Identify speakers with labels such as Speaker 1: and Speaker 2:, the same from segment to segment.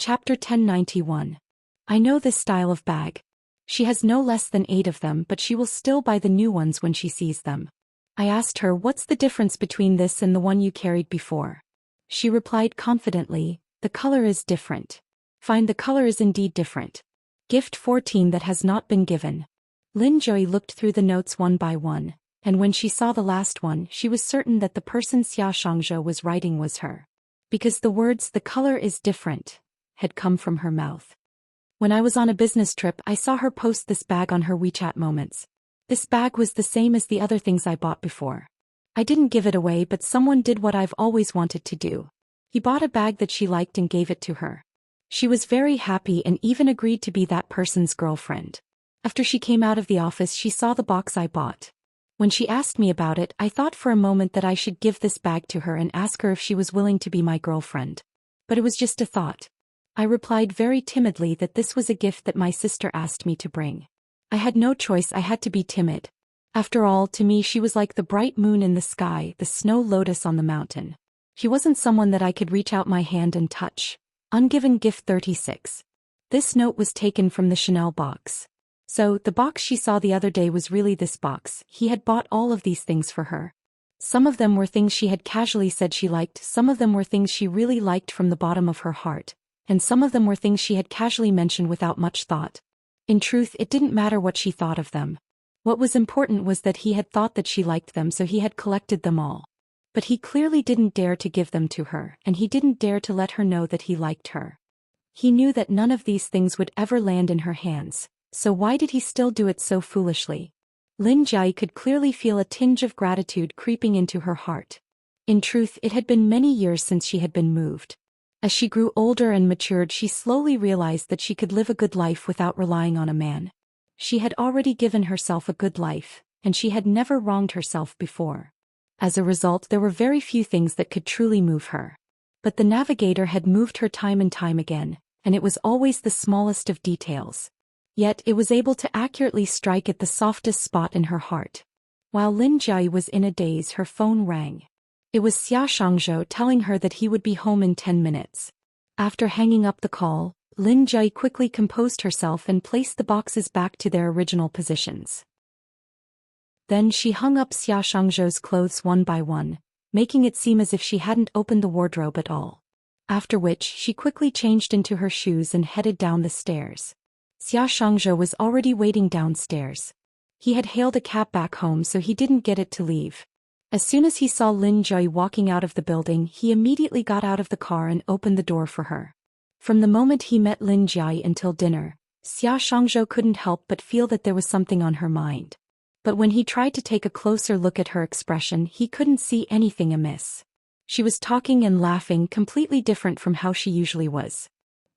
Speaker 1: Chapter 1091. I know this style of bag. She has no less than 8 of them, but she will still buy the new ones when she sees them. I asked her, what's the difference between this and the one you carried before? She replied confidently, the color is different. Fine, the color is indeed different. Gift 14 that has not been given. Lin Jui looked through the notes one by one, and when she saw the last one, she was certain that the person Xia Shangzhou was writing was her. Because the words, the color is different, had come from her mouth. When I was on a business trip, I saw her post this bag on her WeChat Moments. This bag was the same as the other things I bought before. I didn't give it away, but someone did what I've always wanted to do. He bought a bag that she liked and gave it to her. She was very happy and even agreed to be that person's girlfriend. After she came out of the office, she saw the box I bought. When she asked me about it, I thought for a moment that I should give this bag to her and ask her if she was willing to be my girlfriend. But it was just a thought. I replied very timidly that this was a gift that my sister asked me to bring. I had no choice, I had to be timid. After all, to me she was like the bright moon in the sky, the snow lotus on the mountain. She wasn't someone that I could reach out my hand and touch. Ungiven gift 36. This note was taken from the Chanel box. So, the box she saw the other day was really this box. He had bought all of these things for her. Some of them were things she had casually said she liked, some of them were things she really liked from the bottom of her heart, and some of them were things she had casually mentioned without much thought. In truth, it didn't matter what she thought of them. What was important was that he had thought that she liked them, so he had collected them all. But he clearly didn't dare to give them to her, and he didn't dare to let her know that he liked her. He knew that none of these things would ever land in her hands, so why did he still do it so foolishly? Lin Jai could clearly feel a tinge of gratitude creeping into her heart. In truth, it had been many years since she had been moved. As she grew older and matured, she slowly realized that she could live a good life without relying on a man. She had already given herself a good life, and she had never wronged herself before. As a result, there were very few things that could truly move her. But the navigator had moved her time and time again, and it was always the smallest of details. Yet it was able to accurately strike at the softest spot in her heart. While Lin Jai was in a daze, her phone rang. It was Xia Shangzhou telling her that he would be home in 10 minutes. After hanging up the call, Lin Jai quickly composed herself and placed the boxes back to their original positions. Then she hung up Xia Shangzhou's clothes one by one, making it seem as if she hadn't opened the wardrobe at all. After which, she quickly changed into her shoes and headed down the stairs. Xia Shangzhou was already waiting downstairs. He had hailed a cab back home, so he didn't get it to leave. As soon as he saw Lin Jai walking out of the building, he immediately got out of the car and opened the door for her. From the moment he met Lin Jai until dinner, Xia Shangzhou couldn't help but feel that there was something on her mind. But when he tried to take a closer look at her expression, he couldn't see anything amiss. She was talking and laughing, completely different from how she usually was.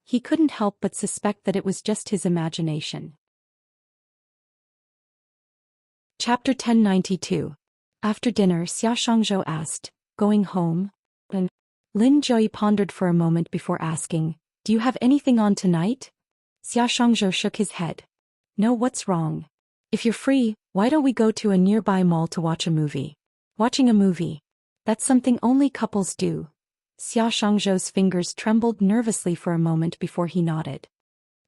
Speaker 1: He couldn't help but suspect that it was just his imagination. Chapter 1092. After dinner, Xia Shangzhou asked, "Going home?" And Lin Jai pondered for a moment before asking, "Do you have anything on tonight?" Xia Shangzhou shook his head. "No, what's wrong? If you're free, why don't we go to a nearby mall to watch a movie?" Watching a movie. That's something only couples do. Xia Shangzhou's fingers trembled nervously for a moment before he nodded.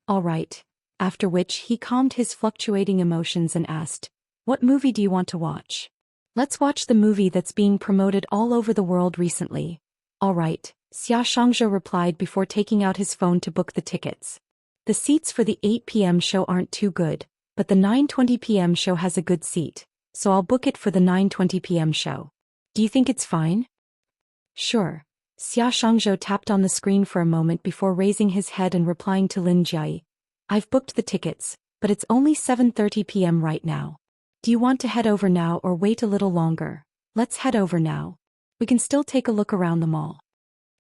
Speaker 1: All right. After which he calmed his fluctuating emotions and asked, "What movie do you want to watch?" "Let's watch the movie that's being promoted all over the world recently." "All right," Xia Shangzhou replied before taking out his phone to book the tickets. The seats for the 8 p.m. show aren't too good, but the 9:20 p.m. show has a good seat, so I'll book it for the 9:20 p.m. show. Do you think it's fine? Sure. Xia Shangzhou tapped on the screen for a moment before raising his head and replying to Lin Jai. "I've booked the tickets, but it's only 7:30 p.m. right now. Do you want to head over now or wait a little longer?" "Let's head over now. We can still take a look around the mall."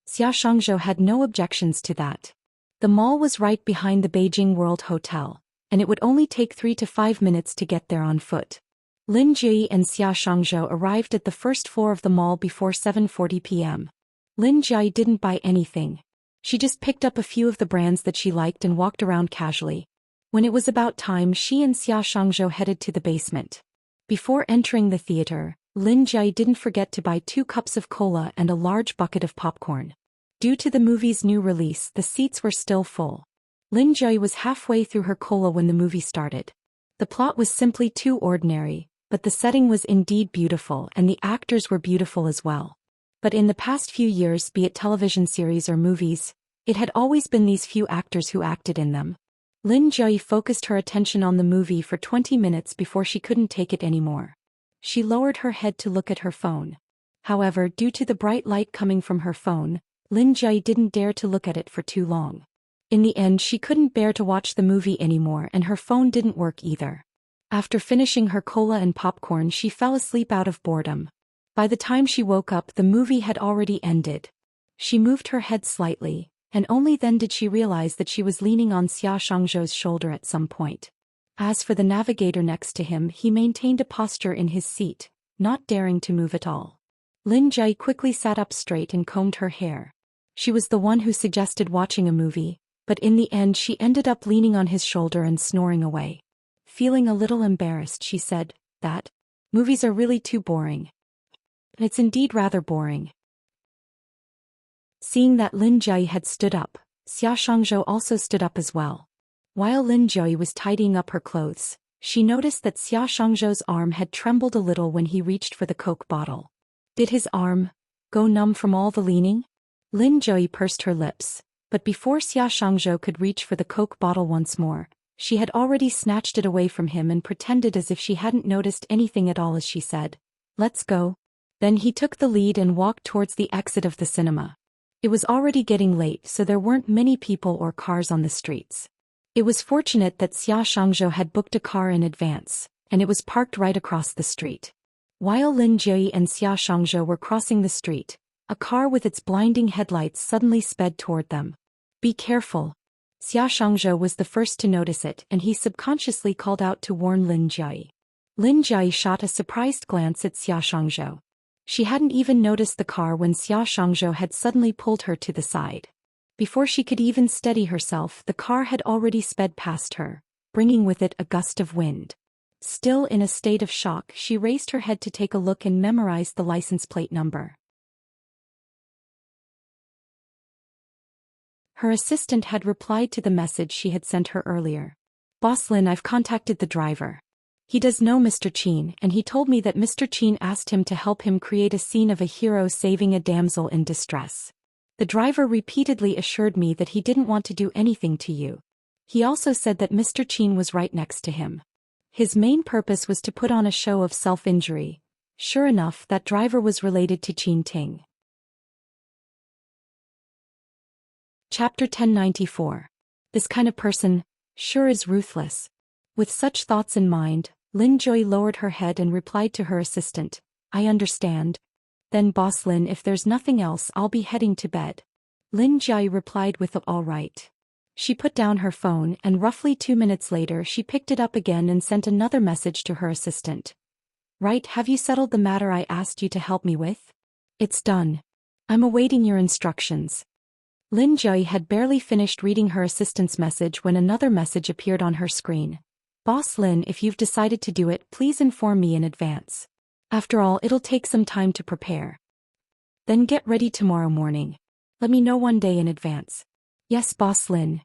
Speaker 1: Xia Shangzhou had no objections to that. The mall was right behind the Beijing World Hotel, and it would only take 3 to 5 minutes to get there on foot. Lin Jai and Xia Shangzhou arrived at the first floor of the mall before 7:40 p.m. Lin Jai didn't buy anything. She just picked up a few of the brands that she liked and walked around casually. When it was about time, she and Xia Shangzhou headed to the basement. Before entering the theater, Lin Jai didn't forget to buy 2 cups of cola and a large bucket of popcorn. Due to the movie's new release, the seats were still full. Lin Jui was halfway through her cola when the movie started. The plot was simply too ordinary, but the setting was indeed beautiful and the actors were beautiful as well. But in the past few years, be it television series or movies, it had always been these few actors who acted in them. Lin Jui focused her attention on the movie for 20 minutes before she couldn't take it anymore. She lowered her head to look at her phone. However, due to the bright light coming from her phone, Lin Jui didn't dare to look at it for too long. In the end, she couldn't bear to watch the movie anymore and her phone didn't work either. After finishing her cola and popcorn, she fell asleep out of boredom. By the time she woke up, the movie had already ended. She moved her head slightly, and only then did she realize that she was leaning on Xia Shangzhou's shoulder at some point. As for the navigator next to him, he maintained a posture in his seat, not daring to move at all. Lin Jui quickly sat up straight and combed her hair. She was the one who suggested watching a movie, but in the end she ended up leaning on his shoulder and snoring away. Feeling a little embarrassed, she said, "That movies are really too boring." "It's indeed rather boring." Seeing that Lin Jui had stood up, Xia Shangzhou also stood up as well. While Lin Jui was tidying up her clothes, she noticed that Xia Shangzhou's arm had trembled a little when he reached for the Coke bottle. Did his arm go numb from all the leaning? Lin Jui pursed her lips, but before Xia Shangzhou could reach for the Coke bottle once more, she had already snatched it away from him and pretended as if she hadn't noticed anything at all as she said, "Let's go." Then he took the lead and walked towards the exit of the cinema. It was already getting late, so there weren't many people or cars on the streets. It was fortunate that Xia Shangzhou had booked a car in advance, and it was parked right across the street. While Lin Jui and Xia Shangzhou were crossing the street, a car with its blinding headlights suddenly sped toward them. "Be careful." Xia Shangzhou was the first to notice it, and he subconsciously called out to warn Lin Jui. Lin Jui shot a surprised glance at Xia Shangzhou. She hadn't even noticed the car when Xia Shangzhou had suddenly pulled her to the side. Before she could even steady herself, the car had already sped past her, bringing with it a gust of wind. Still in a state of shock, she raised her head to take a look and memorized the license plate number. Her assistant had replied to the message she had sent her earlier. "Boss Lin, I've contacted the driver. He does know Mr. Qin, and he told me that Mr. Qin asked him to help him create a scene of a hero saving a damsel in distress. The driver repeatedly assured me that he didn't want to do anything to you. He also said that Mr. Qin was right next to him. His main purpose was to put on a show of self-injury." Sure enough, that driver was related to Enchanting. Chapter 1094. This kind of person sure is ruthless. With such thoughts in mind, Lin Jui lowered her head and replied to her assistant, "I understand. Then Boss Lin, if there's nothing else, I'll be heading to bed." Lin Jui replied with a "all right." She put down her phone and roughly 2 minutes later she picked it up again and sent another message to her assistant. "Right, have you settled the matter I asked you to help me with?" "It's done. I'm awaiting your instructions." Lin Jui had barely finished reading her assistant's message when another message appeared on her screen. "Boss Lin, if you've decided to do it, please inform me in advance. After all, it'll take some time to prepare. Then get ready tomorrow morning. Let me know one day in advance." "Yes, Boss Lin."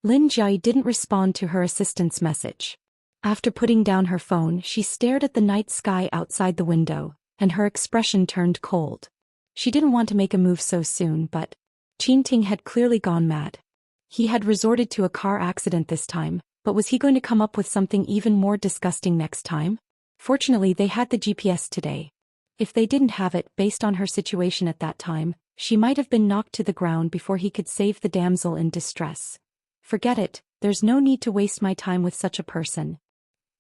Speaker 1: Lin Jui didn't respond to her assistant's message. After putting down her phone, she stared at the night sky outside the window, and her expression turned cold. She didn't want to make a move so soon, but Enchanting had clearly gone mad. He had resorted to a car accident this time, but was he going to come up with something even more disgusting next time? Fortunately, they had the GPS today. If they didn't have it, based on her situation at that time, she might have been knocked to the ground before he could save the damsel in distress. Forget it, there's no need to waste my time with such a person.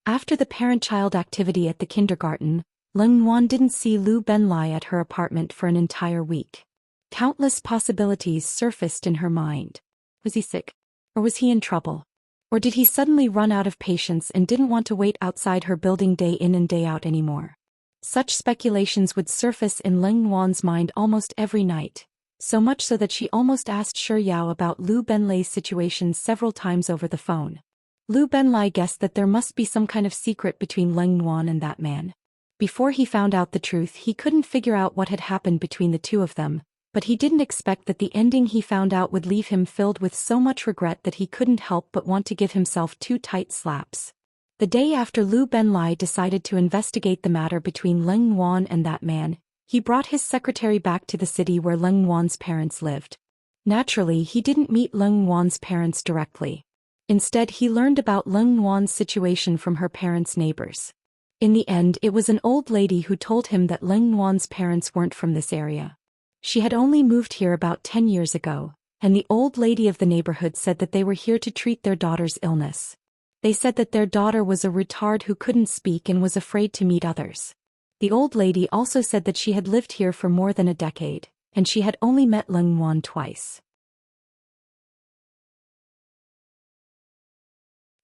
Speaker 1: After the parent-child activity at the kindergarten, Leng Wan didn't see Lu Benlai at her apartment for an entire week. Countless possibilities surfaced in her mind. Was he sick? Or was he in trouble? Or did he suddenly run out of patience and didn't want to wait outside her building day in and day out anymore? Such speculations would surface in Leng Wan's mind almost every night, so much so that she almost asked Shi Yao about Lu Benlai's situation several times over the phone. Lu Benlai guessed that there must be some kind of secret between Leng Wan and that man. Before he found out the truth, he couldn't figure out what had happened between the two of them, But he didn't expect that the ending he found out would leave him filled with so much regret that he couldn't help but want to give himself 2 tight slaps. The day after Lu Benlai decided to investigate the matter between Leng Wan and that man, he brought his secretary back to the city where Leng Wan's parents lived. Naturally, he didn't meet Leng Wan's parents directly. Instead, he learned about Leng Wan's situation from her parents' neighbors. In the end, it was an old lady who told him that Leng Wan's parents weren't from this area. She had only moved here about 10 years ago, and the old lady of the neighborhood said that they were here to treat their daughter's illness. They said that their daughter was a retard who couldn't speak and was afraid to meet others. The old lady also said that she had lived here for more than a decade, and she had only met Leng Wan twice.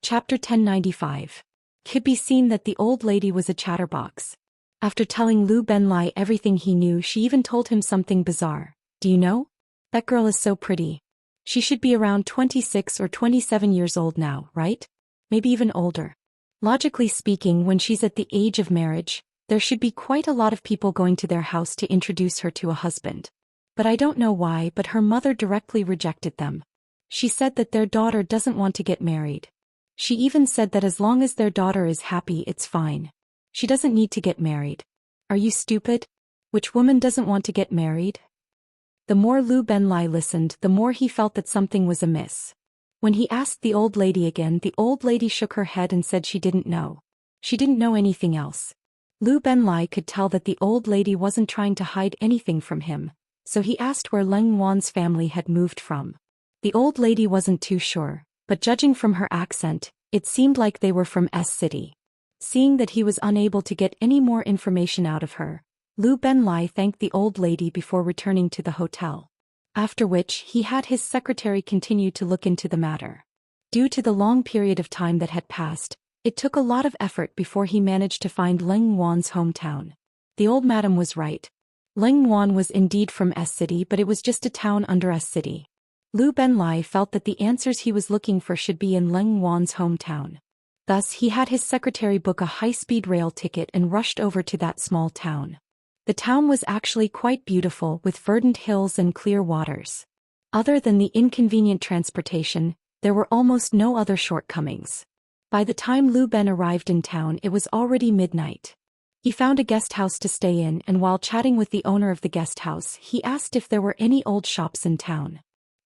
Speaker 1: Chapter 1095. Could be seen that the old lady was a chatterbox. After telling Lu Benlai everything he knew, she even told him something bizarre. Do you know? That girl is so pretty. She should be around 26 or 27 years old now, right? Maybe even older. Logically speaking, when she's at the age of marriage, there should be quite a lot of people going to their house to introduce her to a husband. But I don't know why, but her mother directly rejected them. She said that their daughter doesn't want to get married. She even said that as long as their daughter is happy, it's fine. She doesn't need to get married. Are you stupid? Which woman doesn't want to get married? The more Lu Benlai listened, the more he felt that something was amiss. When he asked the old lady again, the old lady shook her head and said she didn't know. She didn't know anything else. Lu Benlai could tell that the old lady wasn't trying to hide anything from him, so he asked where Leng Wan's family had moved from. The old lady wasn't too sure, but judging from her accent, it seemed like they were from S City. Seeing that he was unable to get any more information out of her, Lu Benlai thanked the old lady before returning to the hotel. After which, he had his secretary continue to look into the matter. Due to the long period of time that had passed, it took a lot of effort before he managed to find Leng Wan's hometown. The old madam was right. Leng Wan was indeed from S City, but it was just a town under S City. Lu Benlai felt that the answers he was looking for should be in Leng Wan's hometown. Thus, he had his secretary book a high-speed rail ticket and rushed over to that small town. The town was actually quite beautiful, with verdant hills and clear waters. Other than the inconvenient transportation, there were almost no other shortcomings. By the time Lu Ben arrived in town, it was already midnight. He found a guest house to stay in, and while chatting with the owner of the guest house, he asked if there were any old shops in town.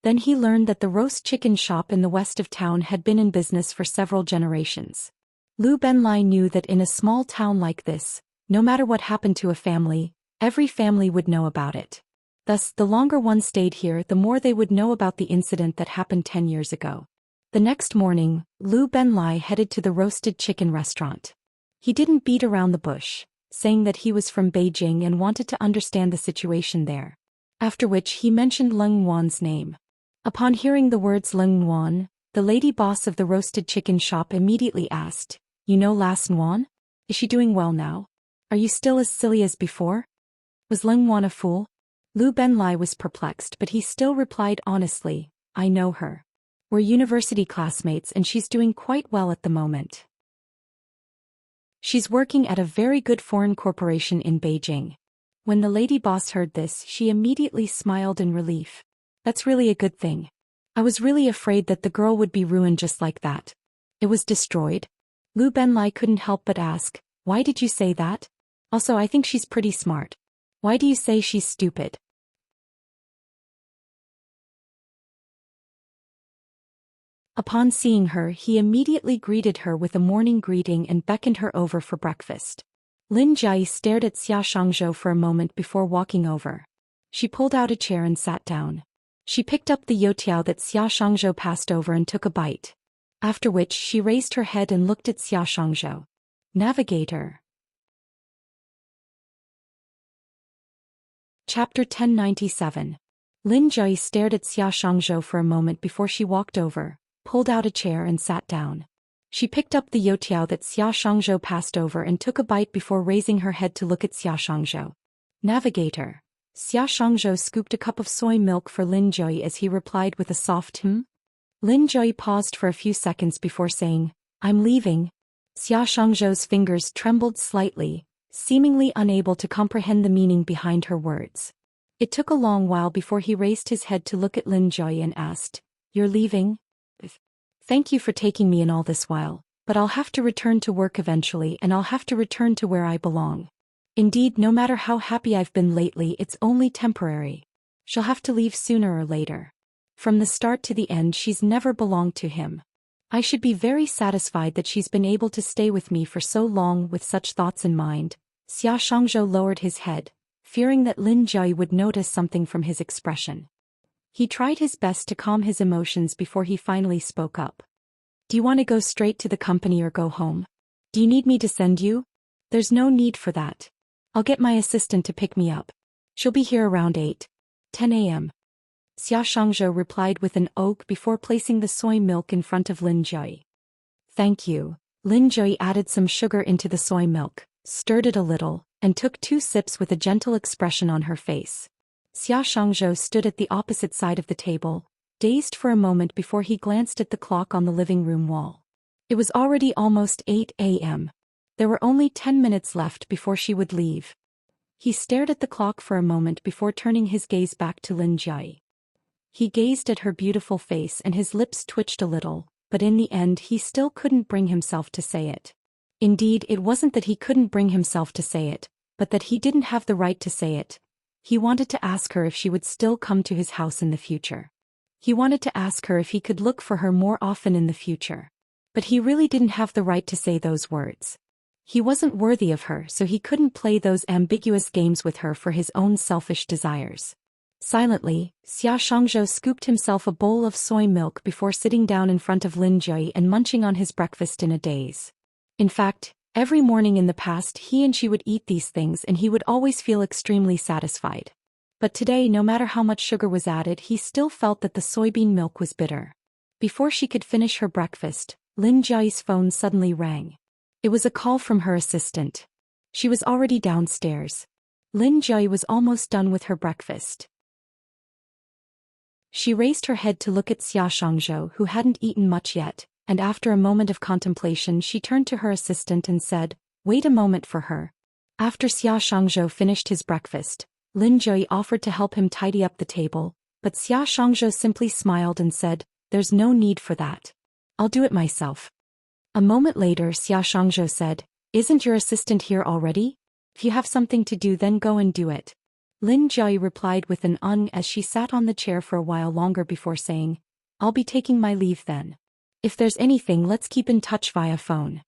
Speaker 1: Then he learned that the roast chicken shop in the west of town had been in business for several generations. Lu Benlai knew that in a small town like this, no matter what happened to a family, every family would know about it. Thus, the longer one stayed here, the more they would know about the incident that happened 10 years ago. The next morning, Lu Benlai headed to the roasted chicken restaurant. He didn't beat around the bush, saying that he was from Beijing and wanted to understand the situation there. After which he mentioned Leng Wan's name. Upon hearing the words Leng Wan, the lady boss of the roasted chicken shop immediately asked, "You know Las Wan? Is she doing well now? Are you still as silly as before? Was Leng Wan a fool?" Lu Benlai was perplexed, but he still replied honestly, "I know her. We're university classmates and she's doing quite well at the moment. She's working at a very good foreign corporation in Beijing." When the lady boss heard this, she immediately smiled in relief. "That's really a good thing. I was really afraid that the girl would be ruined just like that. It was destroyed." Lu Benlai couldn't help but ask, "Why did you say that? Also, I think she's pretty smart. Why do you say she's stupid?" Upon seeing her, he immediately greeted her with a morning greeting and beckoned her over for breakfast. Lin Jai stared at Xia Shangzhou for a moment before walking over. She pulled out a chair and sat down. She picked up the youtiao that Xia Shangzhou passed over and took a bite. After which she raised her head and looked at Xia Shangzhou. "Navigator." Chapter 1097. Lin Jai stared at Xia Shangzhou for a moment before she walked over, pulled out a chair and sat down. She picked up the youtiao that Xia Shangzhou passed over and took a bite before raising her head to look at Xia Shangzhou. "Navigator." Xia Shangzhou scooped a cup of soy milk for Lin Jai as he replied with a soft "hm." Lin Jai paused for a few seconds before saying, "I'm leaving." Xia Shangzhou's fingers trembled slightly, seemingly unable to comprehend the meaning behind her words. It took a long while before he raised his head to look at Lin Jui and asked, "You're leaving?" "Thank you for taking me in all this while, but I'll have to return to work eventually and I'll have to return to where I belong. Indeed, no matter how happy I've been lately, it's only temporary. She'll have to leave sooner or later. From the start to the end, she's never belonged to him. I should be very satisfied that she's been able to stay with me for so long." With such thoughts in mind, Xia Shangzhou lowered his head, fearing that Lin Jui would notice something from his expression. He tried his best to calm his emotions before he finally spoke up. "Do you want to go straight to the company or go home? Do you need me to send you?" "There's no need for that. I'll get my assistant to pick me up. She'll be here around 8:10 a.m. Xia Shangzhou replied with an oak before placing the soy milk in front of Lin Jui. "Thank you." Lin Jui added some sugar into the soy milk, stirred it a little, and took 2 sips with a gentle expression on her face. Xia Shangzhou stood at the opposite side of the table, dazed for a moment before he glanced at the clock on the living room wall. It was already almost 8 a.m. There were only 10 minutes left before she would leave. He stared at the clock for a moment before turning his gaze back to Lin Jui. He gazed at her beautiful face and his lips twitched a little, but in the end he still couldn't bring himself to say it. Indeed, it wasn't that he couldn't bring himself to say it, but that he didn't have the right to say it. He wanted to ask her if she would still come to his house in the future. He wanted to ask her if he could look for her more often in the future. But he really didn't have the right to say those words. He wasn't worthy of her, so he couldn't play those ambiguous games with her for his own selfish desires. Silently, Xia Shangzhou scooped himself a bowl of soy milk before sitting down in front of Lin Jui and munching on his breakfast in a daze. In fact, every morning in the past he and she would eat these things and he would always feel extremely satisfied. But today, no matter how much sugar was added, he still felt that the soybean milk was bitter. Before she could finish her breakfast, Lin Jui's phone suddenly rang. It was a call from her assistant. She was already downstairs. Lin Jui was almost done with her breakfast. She raised her head to look at Xia Shangzhou, who hadn't eaten much yet, and after a moment of contemplation she turned to her assistant and said, "Wait a moment for her." After Xia Shangzhou finished his breakfast, Lin Jui offered to help him tidy up the table, but Xia Shangzhou simply smiled and said, "There's no need for that. I'll do it myself." A moment later Xia Shangzhou said, "Isn't your assistant here already? If you have something to do, then go and do it." Lin Jui replied with an as she sat on the chair for a while longer before saying, "I'll be taking my leave then. If there's anything, let's keep in touch via phone."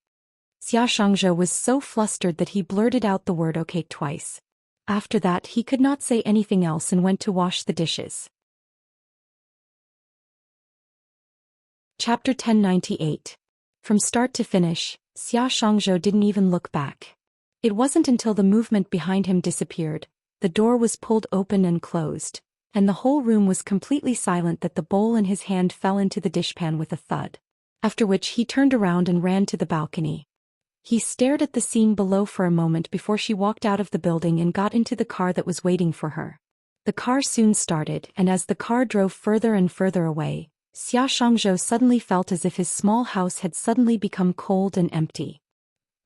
Speaker 1: Xia Shangzhou was so flustered that he blurted out the word "okay" twice. After that he could not say anything else and went to wash the dishes. Chapter 1098. From start to finish, Xia Shangzhou didn't even look back. It wasn't until the movement behind him disappeared, the door was pulled open and closed, and the whole room was completely silent that the bowl in his hand fell into the dishpan with a thud. After which he turned around and ran to the balcony. He stared at the scene below for a moment before she walked out of the building and got into the car that was waiting for her. The car soon started, and as the car drove further and further away, Xia Shangzhou suddenly felt as if his small house had suddenly become cold and empty.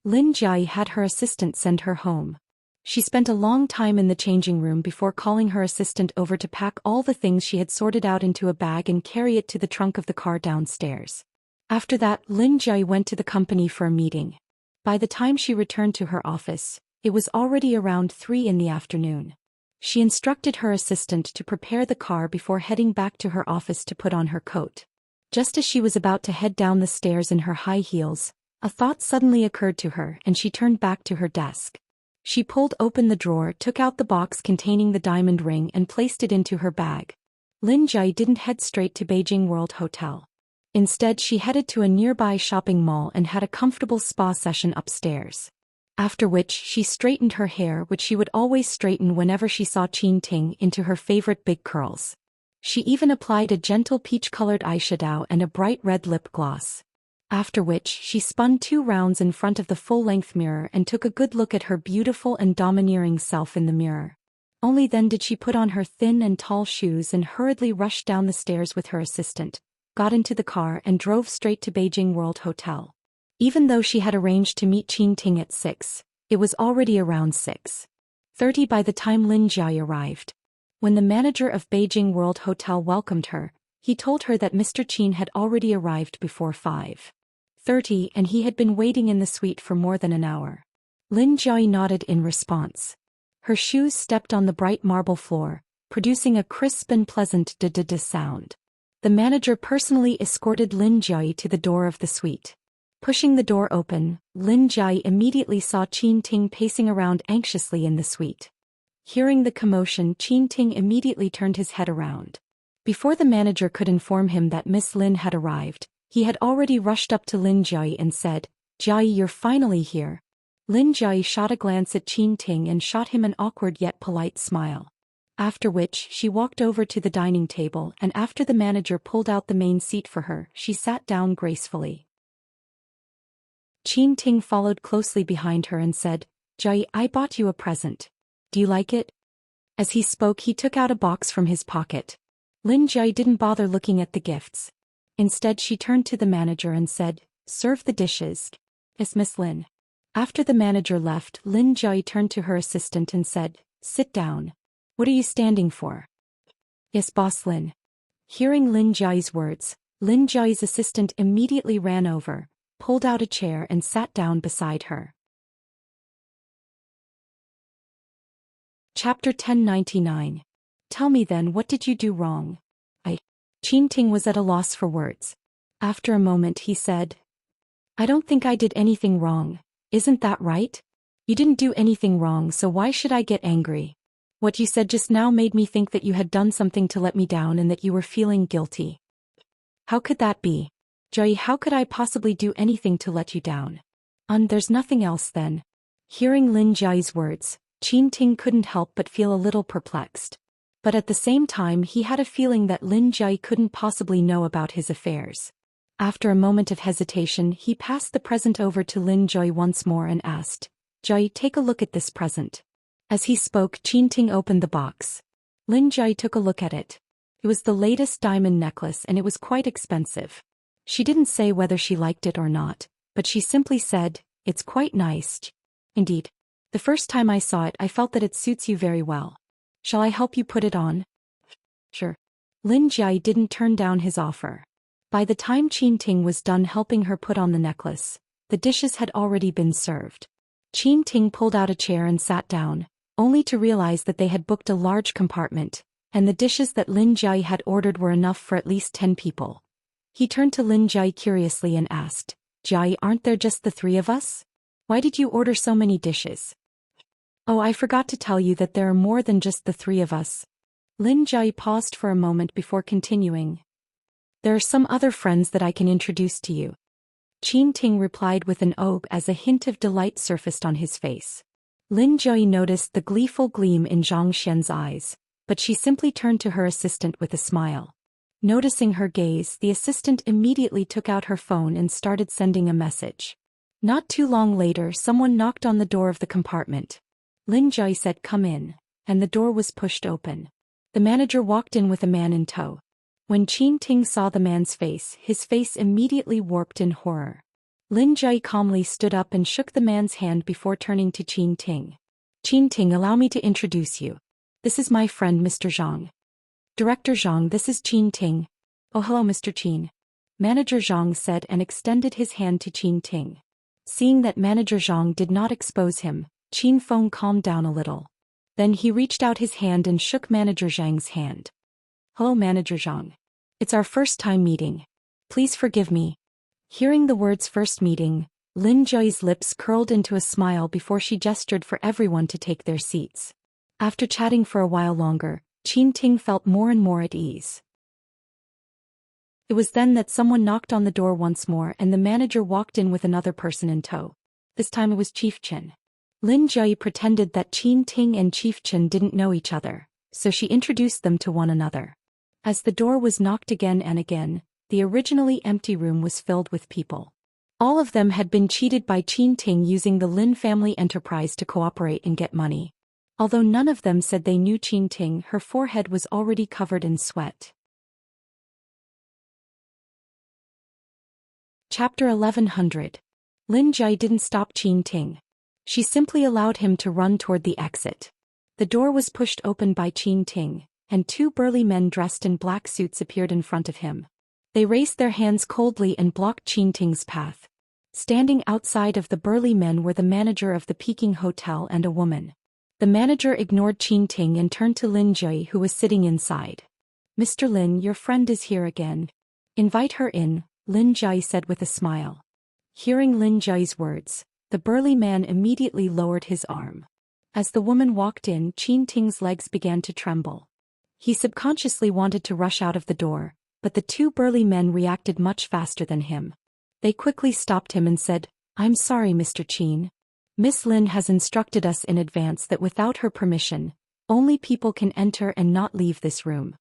Speaker 1: Lin Jui had her assistant send her home. She spent a long time in the changing room before calling her assistant over to pack all the things she had sorted out into a bag and carry it to the trunk of the car downstairs. After that, Lin Jui went to the company for a meeting. By the time she returned to her office, it was already around 3 in the afternoon. She instructed her assistant to prepare the car before heading back to her office to put on her coat. Just as she was about to head down the stairs in her high heels, a thought suddenly occurred to her and she turned back to her desk. She pulled open the drawer, took out the box containing the diamond ring and placed it into her bag. Lin Jui didn't head straight to Beijing World Hotel. Instead, she headed to a nearby shopping mall and had a comfortable spa session upstairs. After which she straightened her hair, which she would always straighten whenever she saw Enchanting, into her favorite big curls. She even applied a gentle peach-colored eyeshadow and a bright red lip gloss. After which she spun 2 rounds in front of the full-length mirror and took a good look at her beautiful and domineering self in the mirror. Only then did she put on her thin and tall shoes and hurriedly rushed down the stairs with her assistant, got into the car and drove straight to Beijing World Hotel. Even though she had arranged to meet Enchanting at 6, it was already around 6:30 by the time Lin Jui arrived. When the manager of Beijing World Hotel welcomed her, he told her that Mr. Qin had already arrived before 5:30 and he had been waiting in the suite for more than an hour. Lin Jiayi nodded in response. Her shoes stepped on the bright marble floor, producing a crisp and pleasant da-da-da sound. The manager personally escorted Lin Jiayi to the door of the suite. Pushing the door open, Lin Jiayi immediately saw Qin Ting pacing around anxiously in the suite. Hearing the commotion, Qin Ting immediately turned his head around. Before the manager could inform him that Miss Lin had arrived, he had already rushed up to Lin Jiayi and said, "Jiayi, you're finally here." Lin Jiayi shot a glance at Qin Ting and shot him an awkward yet polite smile. After which, she walked over to the dining table and after the manager pulled out the main seat for her, she sat down gracefully. Qin Ting followed closely behind her and said, "Jiayi, I bought you a present. Do you like it?" As he spoke, he took out a box from his pocket. Lin Jiayi didn't bother looking at the gifts. Instead, she turned to the manager and said, "Serve the dishes." "Yes, Miss Lin." After the manager left, Lin Jiayi turned to her assistant and said, "Sit down. What are you standing for?" "Yes, Boss Lin." Hearing Lin Jiayi's words, Lin Jiayi's assistant immediately ran over, pulled out a chair and sat down beside her. Chapter 1099. Tell me then, what did you do wrong? Qin Ting was at a loss for words. After a moment he said, "I don't think I did anything wrong, isn't that right? You didn't do anything wrong, so why should I get angry? What you said just now made me think that you had done something to let me down and that you were feeling guilty." "How could that be? Jiayi, how could I possibly do anything to let you down?" There's nothing else then." Hearing Lin Jiayi's words, Qin Ting couldn't help but feel a little perplexed. But at the same time he had a feeling that Lin Jiayi couldn't possibly know about his affairs. After a moment of hesitation, he passed the present over to Lin Jiayi once more and asked, "Jiayi, take a look at this present." As he spoke, Qin Ting opened the box. Lin Jiayi took a look at it. It was the latest diamond necklace and it was quite expensive. She didn't say whether she liked it or not, but she simply said, "It's quite nice. Indeed. The first time I saw it I felt that it suits you very well. Shall I help you put it on?" "Sure." Lin Jiayi didn't turn down his offer. By the time Qin Ting was done helping her put on the necklace, the dishes had already been served. Qin Ting pulled out a chair and sat down, only to realize that they had booked a large compartment, and the dishes that Lin Jiayi had ordered were enough for at least 10 people. He turned to Lin Jiayi curiously and asked, "Jiayi, aren't there just the 3 of us? Why did you order so many dishes?" "Oh, I forgot to tell you that there are more than just the 3 of us." Lin Jiayi paused for a moment before continuing. "There are some other friends that I can introduce to you." Qin Ting replied with an "oh" as a hint of delight surfaced on his face. Lin Jiayi noticed the gleeful gleam in Zhang Xian's eyes, but she simply turned to her assistant with a smile. Noticing her gaze, the assistant immediately took out her phone and started sending a message. Not too long later, someone knocked on the door of the compartment. Lin Jiayi said, "Come in," and the door was pushed open. The manager walked in with a man in tow. When Qin Ting saw the man's face, his face immediately warped in horror. Lin Jiayi calmly stood up and shook the man's hand before turning to Qin Ting. "Qin Ting, allow me to introduce you. This is my friend Mr. Zhang." "Director Zhang, this is Qin Ting." "Oh, hello Mr. Qin." Manager Zhang said and extended his hand to Qin Ting. Seeing that Manager Zhang did not expose him, Qin Feng calmed down a little. Then he reached out his hand and shook Manager Zhang's hand. "Hello Manager Zhang. It's our first time meeting. Please forgive me." Hearing the words "first meeting," Lin Jiayi's lips curled into a smile before she gestured for everyone to take their seats. After chatting for a while longer, Qin Ting felt more and more at ease. It was then that someone knocked on the door once more and the manager walked in with another person in tow. This time it was Chief Chen. Lin Jiayi pretended that Qin Ting and Chief Chen didn't know each other, so she introduced them to one another. As the door was knocked again and again, the originally empty room was filled with people. All of them had been cheated by Qin Ting using the Lin family enterprise to cooperate and get money. Although none of them said they knew Qin Ting, her forehead was already covered in sweat. Chapter 1100. Lin Jiayi didn't stop Qin Ting. She simply allowed him to run toward the exit. The door was pushed open by Qin Ting, and two burly men dressed in black suits appeared in front of him. They raised their hands coldly and blocked Enchanting's path. Standing outside of the burly men were the manager of the Peking hotel and a woman. The manager ignored Enchanting and turned to Lin Jui, who was sitting inside. "Mr. Lin, your friend is here again. Invite her in," Lin Jui said with a smile. Hearing Lin Jui's words, the burly man immediately lowered his arm. As the woman walked in, Enchanting's legs began to tremble. He subconsciously wanted to rush out of the door, but the two burly men reacted much faster than him. They quickly stopped him and said, "I'm sorry, Mr. Qin. Miss Lin has instructed us in advance that without her permission, only people can enter and not leave this room."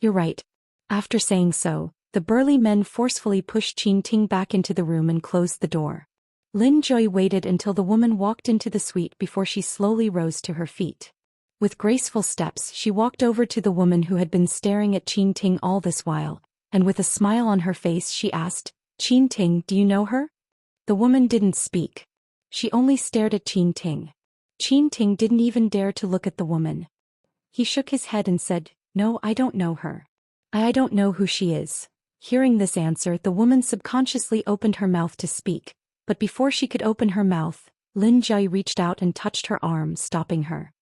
Speaker 1: "You're right." After saying so, the burly men forcefully pushed Enchanting back into the room and closed the door. Lin Jui waited until the woman walked into the suite before she slowly rose to her feet. With graceful steps, she walked over to the woman who had been staring at Enchanting all this while, and with a smile on her face she asked, "Enchanting, do you know her?" The woman didn't speak. She only stared at Enchanting. Enchanting didn't even dare to look at the woman. He shook his head and said, "No, I don't know her. I don't know who she is." Hearing this answer, the woman subconsciously opened her mouth to speak, but before she could open her mouth, Lin Jui reached out and touched her arm, stopping her.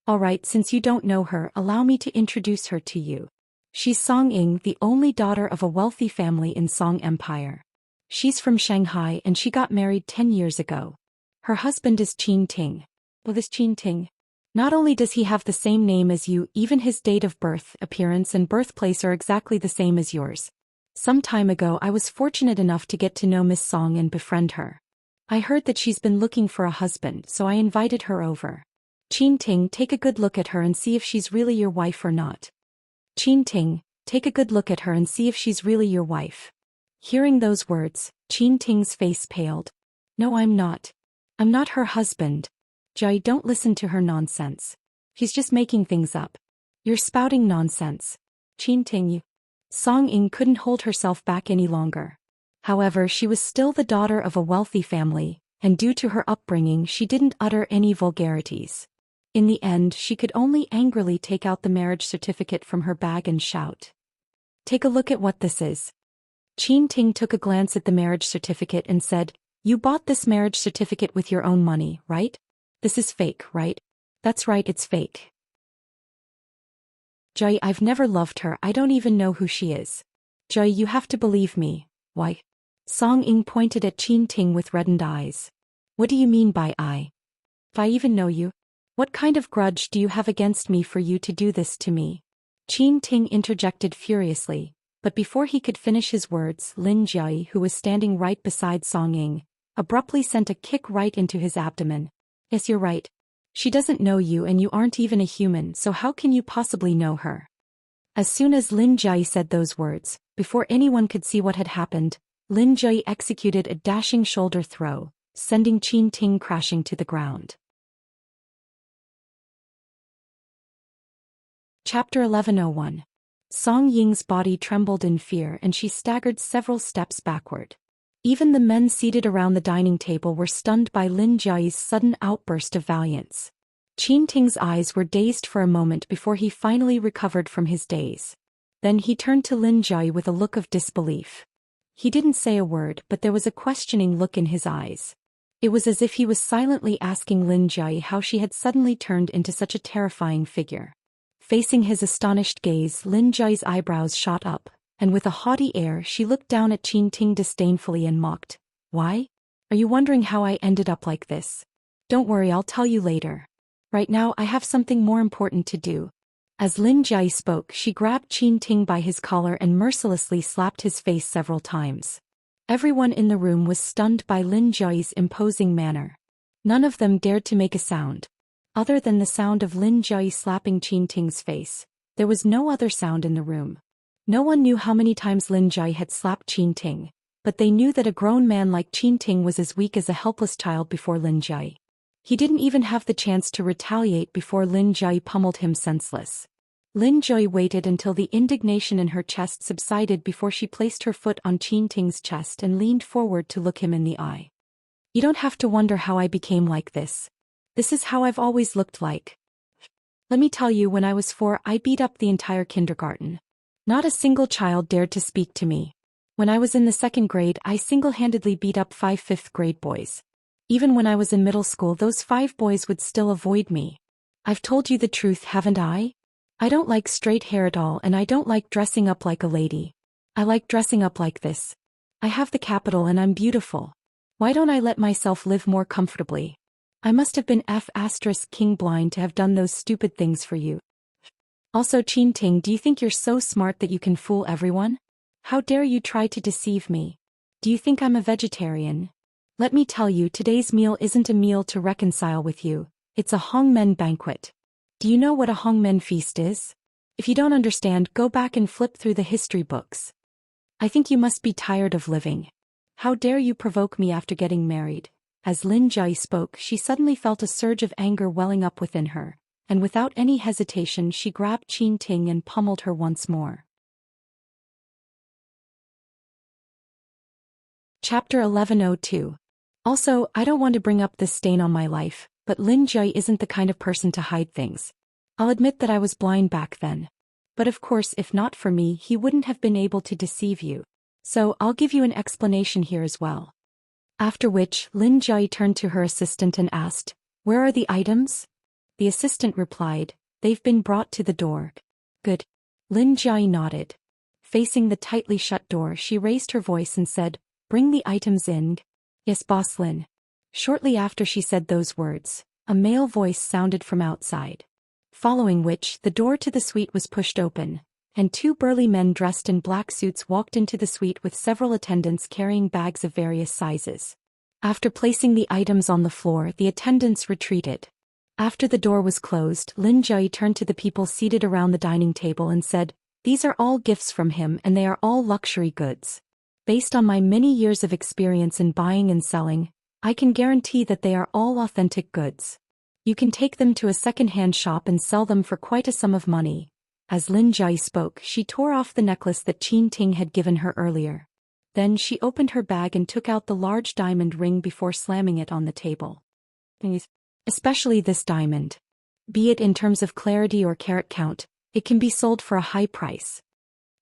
Speaker 1: "All right, since you don't know her, allow me to introduce her to you. She's Song Ying, the only daughter of a wealthy family in Song Empire. She's from Shanghai and she got married 10 years ago. Her husband is Enchanting." "Well, this Enchanting, not only does he have the same name as you, even his date of birth, appearance and birthplace are exactly the same as yours. Some time ago I was fortunate enough to get to know Miss Song and befriend her. I heard that she's been looking for a husband, so I invited her over. Enchanting, take a good look at her and see if she's really your wife or not. Enchanting, take a good look at her and see if she's really your wife." Hearing those words, Enchanting's face paled. "No, I'm not. I'm not her husband. Jai, don't listen to her nonsense. She's just making things up. You're spouting nonsense. Enchanting, you..." Song Ying couldn't hold herself back any longer. However, she was still the daughter of a wealthy family, and due to her upbringing she didn't utter any vulgarities. In the end, she could only angrily take out the marriage certificate from her bag and shout, "Take a look at what this is." Enchanting took a glance at the marriage certificate and said, "You bought this marriage certificate with your own money, right? This is fake, right?" "That's right, it's fake. Jai, I've never loved her, I don't even know who she is. Jai, you have to believe me." "Why?" Song Ying pointed at Enchanting with reddened eyes. "What do you mean by I? If I even know you? What kind of grudge do you have against me for you to do this to me?" Enchanting interjected furiously, but before he could finish his words, Lin Jui, who was standing right beside Song Ying, abruptly sent a kick right into his abdomen. "Yes, you're right. She doesn't know you and you aren't even a human, so how can you possibly know her?" As soon as Lin Jui said those words, before anyone could see what had happened, Lin Jui executed a dashing shoulder throw, sending Enchanting crashing to the ground. Chapter 11:01. Song Ying's body trembled in fear and she staggered several steps backward. Even the men seated around the dining table were stunned by Lin Jui's sudden outburst of valiance. Enchanting's eyes were dazed for a moment before he finally recovered from his daze. Then he turned to Lin Jui with a look of disbelief. He didn't say a word, but there was a questioning look in his eyes. It was as if he was silently asking Lin Jui how she had suddenly turned into such a terrifying figure. Facing his astonished gaze, Lin Jui's eyebrows shot up, and with a haughty air she looked down at Enchanting disdainfully and mocked. "Why? Are you wondering how I ended up like this? Don't worry, I'll tell you later. Right now I have something more important to do." As Lin Jui spoke, she grabbed Enchanting by his collar and mercilessly slapped his face several times. Everyone in the room was stunned by Lin Jui's imposing manner. None of them dared to make a sound. Other than the sound of Lin Jui slapping Enchanting's face, there was no other sound in the room. No one knew how many times Lin Jui had slapped Enchanting, but they knew that a grown man like Enchanting was as weak as a helpless child before Lin Jui. He didn't even have the chance to retaliate before Lin Jui pummeled him senseless. Lin Jui waited until the indignation in her chest subsided before she placed her foot on Enchanting's chest and leaned forward to look him in the eye. "You don't have to wonder how I became like this. This is how I've always looked like. Let me tell you, when I was 4, I beat up the entire kindergarten. Not a single child dared to speak to me. When I was in the 2nd grade, I single-handedly beat up 5 5th grade boys. Even when I was in middle school, those 5 boys would still avoid me. I've told you the truth, haven't I? I don't like straight hair at all, and I don't like dressing up like a lady. I like dressing up like this. I have the capital and I'm beautiful. Why don't I let myself live more comfortably? I must have been *king blind to have done those stupid things for you. Also, Enchanting, do you think you're so smart that you can fool everyone? How dare you try to deceive me? Do you think I'm a vegetarian? Let me tell you, today's meal isn't a meal to reconcile with you, it's a hongmen banquet. Do you know what a hongmen feast is? If you don't understand, go back and flip through the history books. I think you must be tired of living. How dare you provoke me after getting married? As Lin Jai spoke, she suddenly felt a surge of anger welling up within her, and without any hesitation she grabbed Enchanting and pummeled her once more. Chapter 1102. Also, I don't want to bring up this stain on my life, but Lin Jai isn't the kind of person to hide things. I'll admit that I was blind back then. But of course, if not for me, he wouldn't have been able to deceive you. So I'll give you an explanation here as well. After which, Lin Jai turned to her assistant and asked, "Where are the items?" The assistant replied, "They've been brought to the door." "Good." Lin Jai nodded. Facing the tightly shut door, she raised her voice and said, "Bring the items in." "Yes, Boss Lin." Shortly after she said those words, a male voice sounded from outside. Following which, the door to the suite was pushed open, and 2 burly men dressed in black suits walked into the suite with several attendants carrying bags of various sizes. After placing the items on the floor, the attendants retreated. After the door was closed, Lin Jai turned to the people seated around the dining table and said, "These are all gifts from him and they are all luxury goods. Based on my many years of experience in buying and selling, I can guarantee that they are all authentic goods. You can take them to a second-hand shop and sell them for quite a sum of money." As Lin Jai spoke, she tore off the necklace that Enchanting had given her earlier. Then she opened her bag and took out the large diamond ring before slamming it on the table. "Especially this diamond. Be it in terms of clarity or carat count, it can be sold for a high price."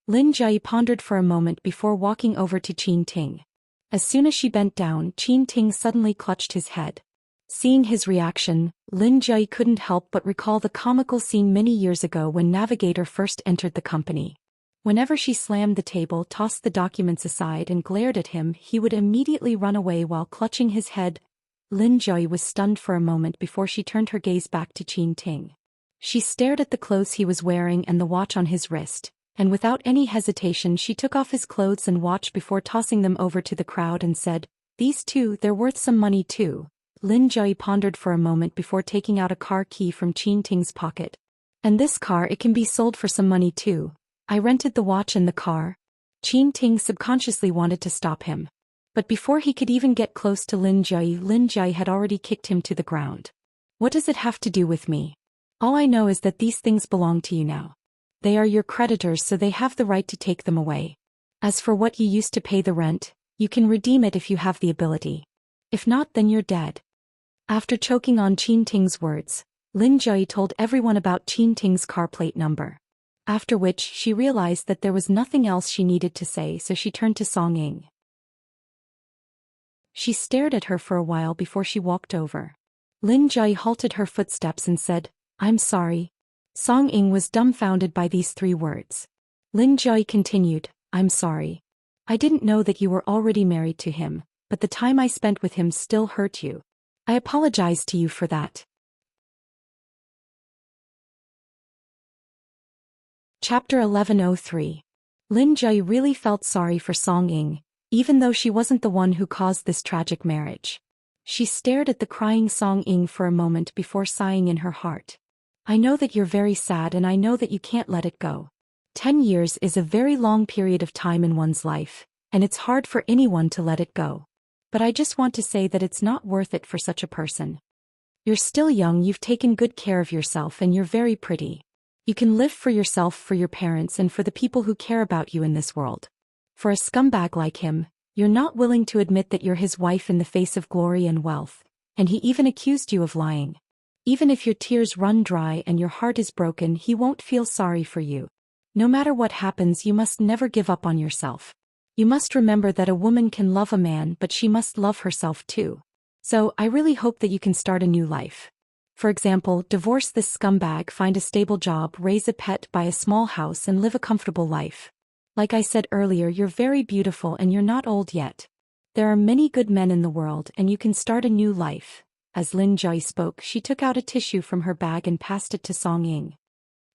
Speaker 1: Lin Jai pondered for a moment before walking over to Enchanting. As soon as she bent down, Enchanting suddenly clutched his head. Seeing his reaction, Lin Jai couldn't help but recall the comical scene many years ago when Navigator first entered the company. Whenever she slammed the table, tossed the documents aside and glared at him, he would immediately run away while clutching his head. Lin Jai was stunned for a moment before she turned her gaze back to Enchanting. She stared at the clothes he was wearing and the watch on his wrist, and without any hesitation she took off his clothes and watch before tossing them over to the crowd and said, "These two, they're worth some money too." Lin Jai pondered for a moment before taking out a car key from Enchanting's pocket. "And this car, it can be sold for some money too. I rented the watch and the car." Enchanting subconsciously wanted to stop him. But before he could even get close to Lin Jai had already kicked him to the ground. "What does it have to do with me? All I know is that these things belong to you now. They are your creditors, so they have the right to take them away. As for what you used to pay the rent, you can redeem it if you have the ability. If not, then you're dead." After choking on Enchanting's words, Lin Jai told everyone about Enchanting's car plate number. After which she realized that there was nothing else she needed to say, so she turned to Song Ying. She stared at her for a while before she walked over. Lin Jai halted her footsteps and said, "I'm sorry." Song Ying was dumbfounded by these 3 words. Lin Jai continued, "I'm sorry. I didn't know that you were already married to him, but the time I spent with him still hurt you. I apologize to you for that." Chapter 1103. Lin Jai really felt sorry for Song Ying, even though she wasn't the one who caused this tragic marriage. She stared at the crying Song Ying for a moment before sighing in her heart. "I know that you're very sad and I know that you can't let it go. 10 years is a very long period of time in one's life, and it's hard for anyone to let it go. But I just want to say that it's not worth it for such a person. You're still young, you've taken good care of yourself, and you're very pretty. You can live for yourself, for your parents, and for the people who care about you in this world. For a scumbag like him, you're not willing to admit that you're his wife in the face of glory and wealth, and he even accused you of lying. Even if your tears run dry and your heart is broken, he won't feel sorry for you. No matter what happens, you must never give up on yourself. You must remember that a woman can love a man, but she must love herself too. So, I really hope that you can start a new life. For example, divorce this scumbag, find a stable job, raise a pet, buy a small house and live a comfortable life. Like I said earlier, you're very beautiful and you're not old yet. There are many good men in the world and you can start a new life. As Lin Jai spoke, she took out a tissue from her bag and passed it to Song Ying.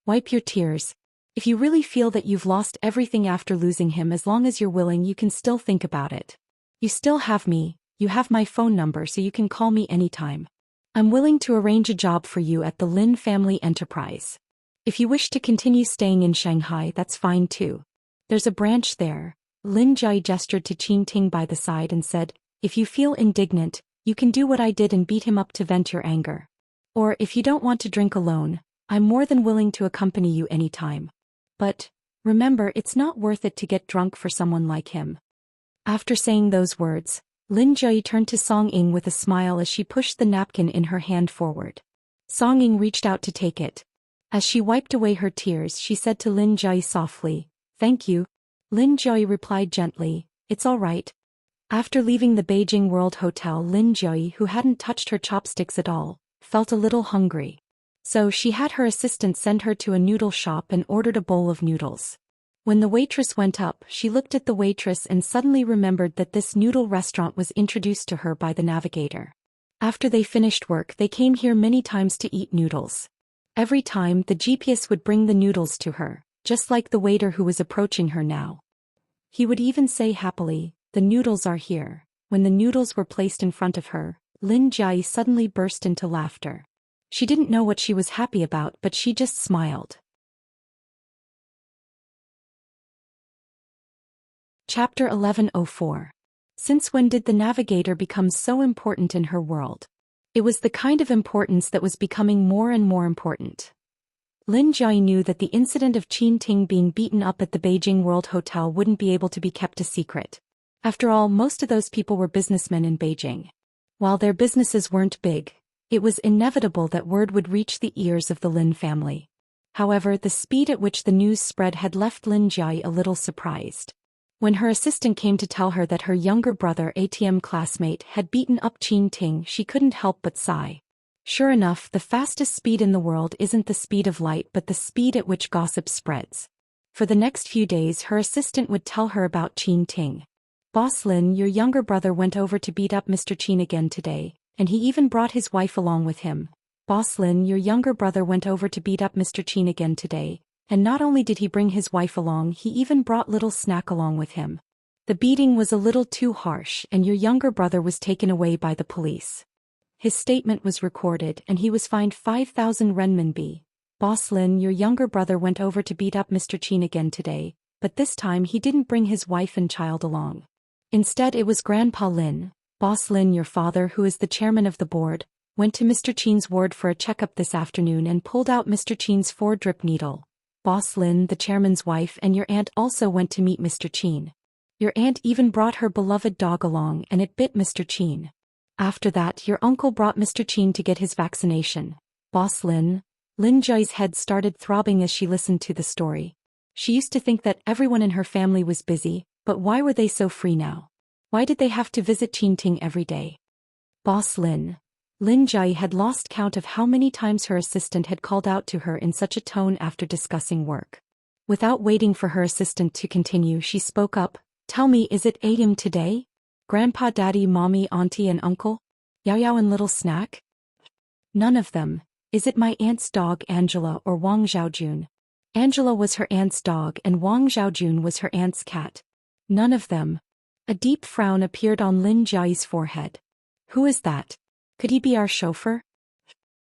Speaker 1: Wipe your tears. If you really feel that you've lost everything after losing him, as long as you're willing, you can still think about it. You still have me, you have my phone number, so you can call me anytime. I'm willing to arrange a job for you at the Lin Family Enterprise. If you wish to continue staying in Shanghai, that's fine too. There's a branch there. Lin Jai gestured to Qin Ting by the side and said, if you feel indignant, you can do what I did and beat him up to vent your anger. Or if you don't want to drink alone, I'm more than willing to accompany you anytime. But, remember, it's not worth it to get drunk for someone like him. After saying those words, Lin Jai turned to Song Ying with a smile as she pushed the napkin in her hand forward. Song Ying reached out to take it. As she wiped away her tears, she said to Lin Jai softly, "Thank you." Lin Jai replied gently, "It's all right." After leaving the Beijing World Hotel, Lin Jai, who hadn't touched her chopsticks at all, felt a little hungry. So she had her assistant send her to a noodle shop and ordered a bowl of noodles. When the waitress went up, she looked at the waitress and suddenly remembered that this noodle restaurant was introduced to her by the navigator. After they finished work, they came here many times to eat noodles. Every time, the GPS would bring the noodles to her, just like the waiter who was approaching her now. He would even say happily, "The noodles are here." When the noodles were placed in front of her, Lin Jai suddenly burst into laughter. She didn't know what she was happy about, but she just smiled. Chapter 1104. Since when did the navigator become so important in her world? It was the kind of importance that was becoming more and more important. Lin Jai knew that the incident of Qin Ting being beaten up at the Beijing World Hotel wouldn't be able to be kept a secret. After all, most of those people were businessmen in Beijing. While their businesses weren't big, it was inevitable that word would reach the ears of the Lin family. However, the speed at which the news spread had left Lin Jai a little surprised. When her assistant came to tell her that her younger brother, ATM classmate, had beaten up Qin Ting, she couldn't help but sigh. Sure enough, the fastest speed in the world isn't the speed of light but the speed at which gossip spreads. For the next few days, her assistant would tell her about Qin Ting. "Boss Lin, your younger brother went over to beat up Mr. Qin again today, and he even brought his wife along with him." "Boss Lin, your younger brother went over to beat up Mr. Qin again today, and not only did he bring his wife along, he even brought little Snack along with him. The beating was a little too harsh and your younger brother was taken away by the police. His statement was recorded and he was fined 5,000 renminbi. Boss Lin, your younger brother went over to beat up Mr. Qin again today, but this time he didn't bring his wife and child along. Instead it was Grandpa Lin. Boss Lin, your father, who is the chairman of the board, went to Mr. Qin's ward for a checkup this afternoon and pulled out Mr. Qin's 4-drip needle. Boss Lin, the chairman's wife, and your aunt also went to meet Mr. Qin. Your aunt even brought her beloved dog along and it bit Mr. Qin. After that, your uncle brought Mr. Qin to get his vaccination. Boss Lin." Lin Jai's head started throbbing as she listened to the story. She used to think that everyone in her family was busy, but why were they so free now? Why did they have to visit Qin Ting every day? Boss Lin. Lin Jai had lost count of how many times her assistant had called out to her in such a tone after discussing work. Without waiting for her assistant to continue, she spoke up. "Tell me, is it 8 a.m. today? Grandpa, Daddy, Mommy, Auntie and Uncle? Yao Yao and Little Snack? None of them. Is it my aunt's dog Angela or Wang Xiaojun? Angela was her aunt's dog and Wang Xiaojun was her aunt's cat. None of them." A deep frown appeared on Lin Jai's forehead. "Who is that? Could he be our chauffeur?"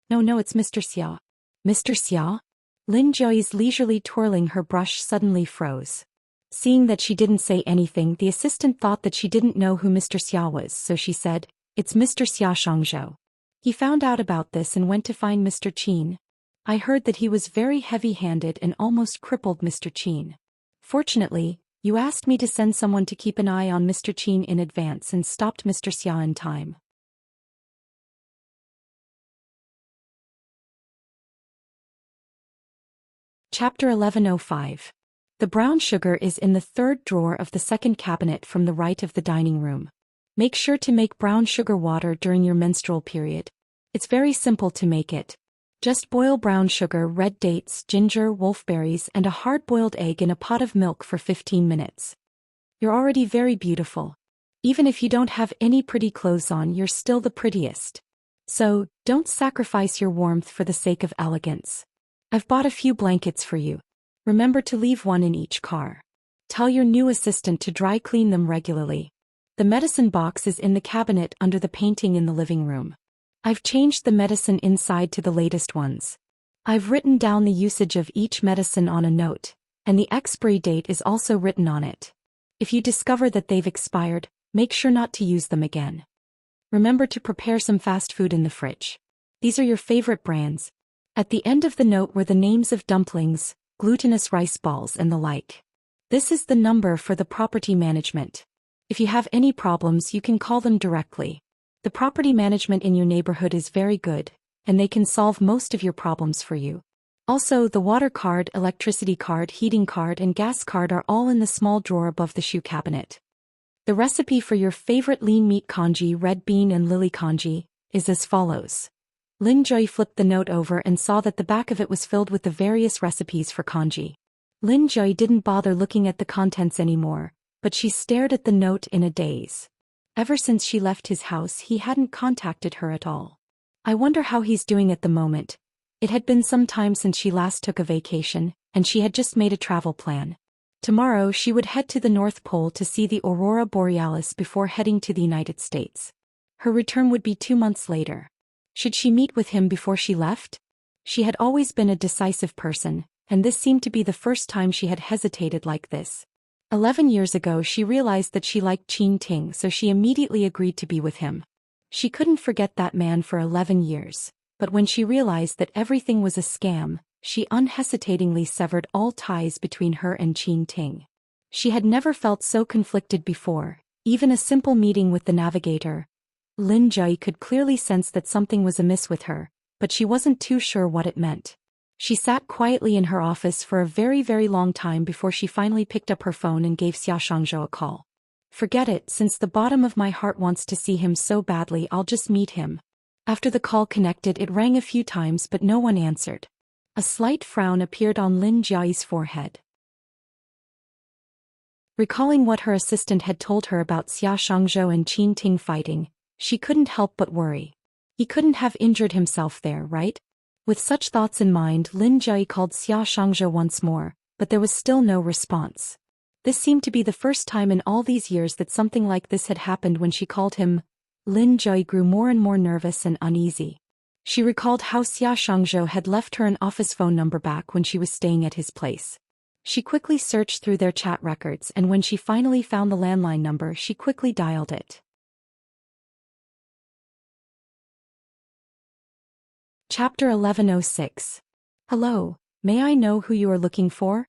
Speaker 1: No, it's Mr. Xia." "Mr. Xia?" Lin Jai's leisurely twirling her brush suddenly froze. Seeing that she didn't say anything, the assistant thought that she didn't know who Mr. Xia was, so she said, "It's Mr. Xia Shangzhou. He found out about this and went to find Mr. Qin. I heard that he was very heavy-handed and almost crippled Mr. Qin. Fortunately, you asked me to send someone to keep an eye on Mr. Qin in advance and stopped Mr. Xia in time." Chapter 1105. The brown sugar is in the third drawer of the second cabinet from the right of the dining room. Make sure to make brown sugar water during your menstrual period. It's very simple to make it. Just boil brown sugar, red dates, ginger, wolfberries, and a hard-boiled egg in a pot of milk for 15 minutes. You're already very beautiful. Even if you don't have any pretty clothes on, you're still the prettiest. So, don't sacrifice your warmth for the sake of elegance. I've bought a few blankets for you. Remember to leave one in each car. Tell your new assistant to dry clean them regularly. The medicine box is in the cabinet under the painting in the living room. I've changed the medicine inside to the latest ones. I've written down the usage of each medicine on a note, and the expiry date is also written on it. If you discover that they've expired, make sure not to use them again. Remember to prepare some fast food in the fridge. These are your favorite brands. At the end of the note were the names of dumplings, glutinous rice balls and the like. This is the number for the property management. If you have any problems, you can call them directly. The property management in your neighborhood is very good, and they can solve most of your problems for you. Also, the water card, electricity card, heating card, and gas card are all in the small drawer above the shoe cabinet. The recipe for your favorite lean meat congee, red bean and lily congee, is as follows. Lin Joy flipped the note over and saw that the back of it was filled with the various recipes for congee. Lin Joy didn't bother looking at the contents anymore, but she stared at the note in a daze. Ever since she left his house, he hadn't contacted her at all. I wonder how he's doing at the moment. It had been some time since she last took a vacation, and she had just made a travel plan. Tomorrow she would head to the North Pole to see the Aurora Borealis before heading to the United States. Her return would be 2 months later. Should she meet with him before she left? She had always been a decisive person, and this seemed to be the first time she had hesitated like this. 11 years ago she realized that she liked Enchanting, so she immediately agreed to be with him. She couldn't forget that man for 11 years, but when she realized that everything was a scam, she unhesitatingly severed all ties between her and Enchanting. She had never felt so conflicted before. Even a simple meeting with the navigator, Lin Joy could clearly sense that something was amiss with her, but she wasn't too sure what it meant. She sat quietly in her office for a very, very long time before she finally picked up her phone and gave Xia Shangzhou a call. Forget it, since the bottom of my heart wants to see him so badly, I'll just meet him. After the call connected, it rang a few times but no one answered. A slight frown appeared on Lin Jia's forehead. Recalling what her assistant had told her about Xia Shangzhou and Enchanting fighting, she couldn't help but worry. He couldn't have injured himself there, right? With such thoughts in mind, Lin Jia called Xia Shangzhou once more, but there was still no response. This seemed to be the first time in all these years that something like this had happened. When she called him, Lin Jia grew more and more nervous and uneasy. She recalled how Xia Shangzhou had left her an office phone number back when she was staying at his place. She quickly searched through their chat records, and when she finally found the landline number, she quickly dialed it. Chapter 1106. Hello, may I know who you are looking for?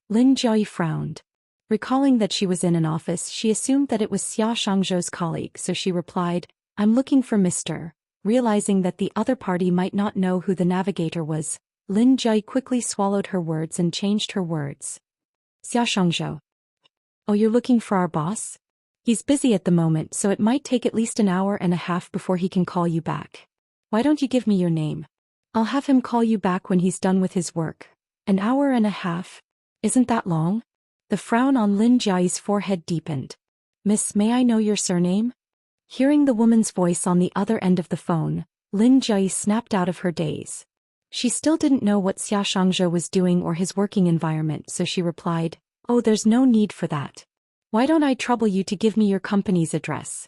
Speaker 1: Lin Jia frowned. Recalling that she was in an office, she assumed that it was Xia Shangzhou's colleague, so she replied, I'm looking for Mr. Realizing that the other party might not know who the navigator was, Lin Jia quickly swallowed her words and changed her words. Xia Shangzhou. Oh, you're looking for our boss? He's busy at the moment, so it might take at least an hour and a half before he can call you back. Why don't you give me your name? I'll have him call you back when he's done with his work. An hour and a half? Isn't that long? The frown on Lin Jia's forehead deepened. Miss, may I know your surname? Hearing the woman's voice on the other end of the phone, Lin Jia snapped out of her daze. She still didn't know what Xia Shangzhou was doing or his working environment, so she replied, Oh, there's no need for that. Why don't I trouble you to give me your company's address?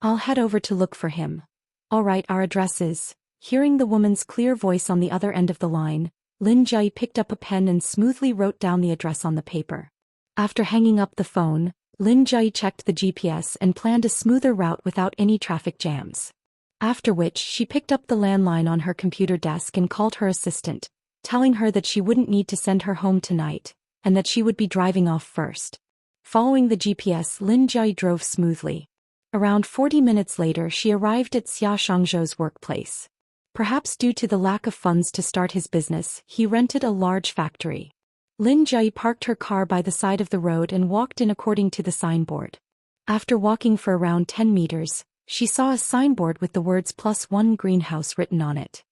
Speaker 1: I'll head over to look for him. All right, our address is... Hearing the woman's clear voice on the other end of the line, Lin Jia picked up a pen and smoothly wrote down the address on the paper. After hanging up the phone, Lin Jia checked the GPS and planned a smoother route without any traffic jams. After which, she picked up the landline on her computer desk and called her assistant, telling her that she wouldn't need to send her home tonight, and that she would be driving off first. Following the GPS, Lin Jia drove smoothly. Around 40 minutes later, she arrived at Xia Shangzhou's workplace. Perhaps due to the lack of funds to start his business, he rented a large factory. Lin Jai parked her car by the side of the road and walked in according to the signboard. After walking for around 10 meters, she saw a signboard with the words +1 greenhouse written on it.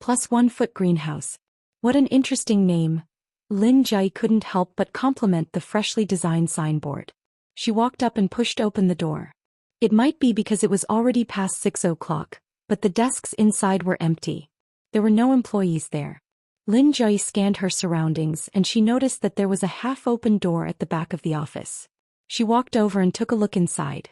Speaker 1: +1 foot greenhouse. What an interesting name. Lin Jai couldn't help but compliment the freshly designed signboard. She walked up and pushed open the door. It might be because it was already past 6 o'clock, but the desks inside were empty. There were no employees there. Lin Jai scanned her surroundings and she noticed that there was a half-open door at the back of the office. She walked over and took a look inside.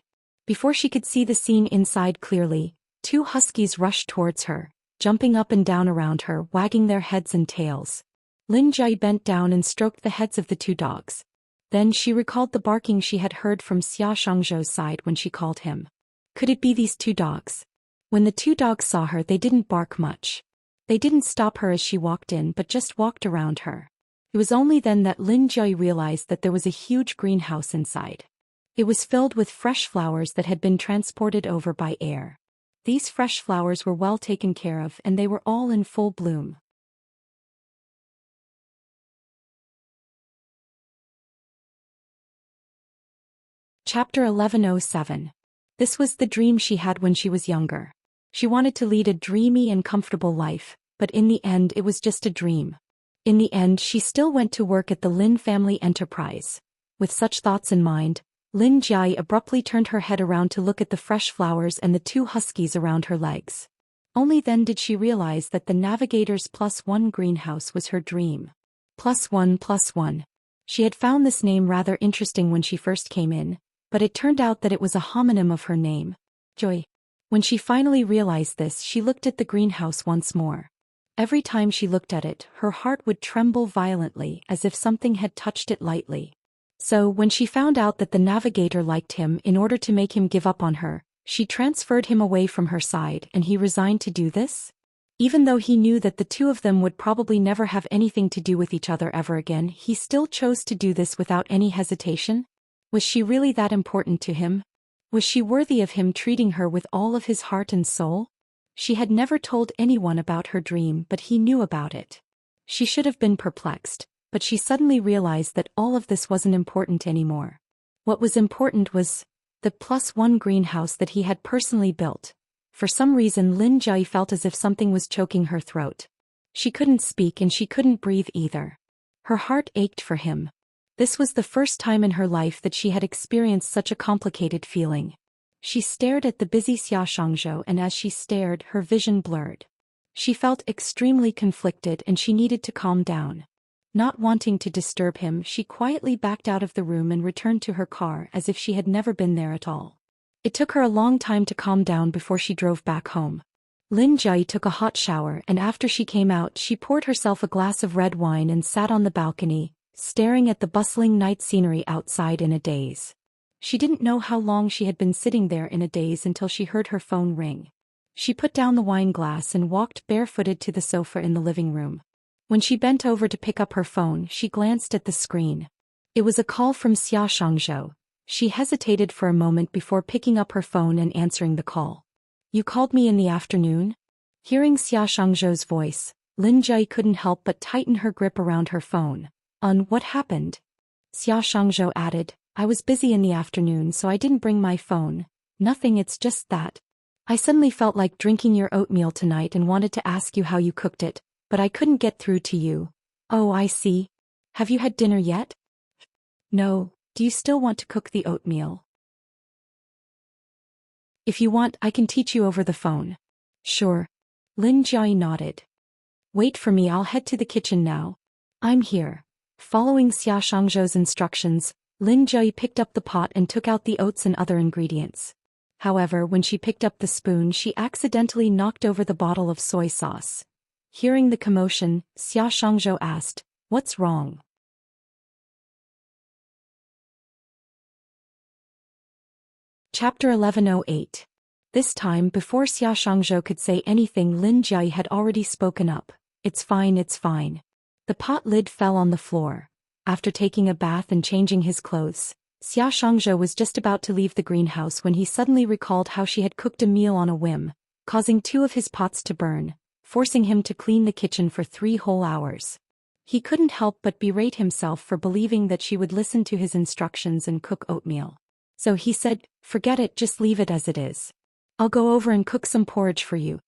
Speaker 1: Before she could see the scene inside clearly, 2 huskies rushed towards her, jumping up and down around her, wagging their heads and tails. Lin Jai bent down and stroked the heads of the 2 dogs. Then she recalled the barking she had heard from Xia Shangzhou's side when she called him. Could it be these 2 dogs? When the 2 dogs saw her, they didn't bark much. They didn't stop her as she walked in but just walked around her. It was only then that Lin Jai realized that there was a huge greenhouse inside. It was filled with fresh flowers that had been transported over by air. These fresh flowers were well taken care of and they were all in full bloom. Chapter 1107. This was the dream she had when she was younger. She wanted to lead a dreamy and comfortable life, but in the end it was just a dream. In the end she still went to work at the Lin family enterprise. With such thoughts in mind, Lin Jai abruptly turned her head around to look at the fresh flowers and the 2 huskies around her legs. Only then did she realize that the navigator's +1 greenhouse was her dream. +1. She had found this name rather interesting when she first came in, but it turned out that it was a homonym of her name, Joy. When she finally realized this, she looked at the greenhouse once more. Every time she looked at it, her heart would tremble violently as if something had touched it lightly. So, when she found out that the navigator liked him, in order to make him give up on her, she transferred him away from her side and he resigned to do this? Even though he knew that the 2 of them would probably never have anything to do with each other ever again, he still chose to do this without any hesitation? Was she really that important to him? Was she worthy of him treating her with all of his heart and soul? She had never told anyone about her dream, but he knew about it. She should have been perplexed, but she suddenly realized that all of this wasn't important anymore. What was important was the +1 greenhouse that he had personally built. For some reason Lin Jai felt as if something was choking her throat. She couldn't speak and she couldn't breathe either. Her heart ached for him. This was the first time in her life that she had experienced such a complicated feeling. She stared at the busy Xia Shangzhou and as she stared, her vision blurred. She felt extremely conflicted and she needed to calm down. Not wanting to disturb him, she quietly backed out of the room and returned to her car as if she had never been there at all. It took her a long time to calm down before she drove back home. Lin Jai took a hot shower and after she came out she poured herself a glass of red wine and sat on the balcony, staring at the bustling night scenery outside in a daze. She didn't know how long she had been sitting there in a daze until she heard her phone ring. She put down the wine glass and walked barefooted to the sofa in the living room. When she bent over to pick up her phone, she glanced at the screen. It was a call from Xia Shangzhou. She hesitated for a moment before picking up her phone and answering the call. "You called me in the afternoon?" Hearing Xia Shangzhou's voice, Lin Jai couldn't help but tighten her grip around her phone. What happened?" Xia Shangzhou added, "I was busy in the afternoon so I didn't bring my phone. Nothing, it's just that I suddenly felt like drinking your oatmeal tonight and wanted to ask you how you cooked it, but I couldn't get through to you." "Oh, I see. Have you had dinner yet?" "No. Do you still want to cook the oatmeal?" "If you want, I can teach you over the phone." "Sure." Lin Jai nodded. "Wait for me, I'll head to the kitchen now." "I'm here." Following Xia Shangzhou's instructions, Lin Jai picked up the pot and took out the oats and other ingredients. However, when she picked up the spoon, she accidentally knocked over the bottle of soy sauce. Hearing the commotion, Xia Shangzhou asked, "What's wrong?" Chapter 1108. This time, before Xia Shangzhou could say anything, Lin Jai had already spoken up. "It's fine, it's fine." The pot lid fell on the floor. After taking a bath and changing his clothes, Xia Shangzhou was just about to leave the greenhouse when he suddenly recalled how she had cooked a meal on a whim, causing 2 of his pots to burn, forcing him to clean the kitchen for 3 whole hours. He couldn't help but berate himself for believing that she would listen to his instructions and cook oatmeal. So he said, "Forget it, just leave it as it is. I'll go over and cook some porridge for you."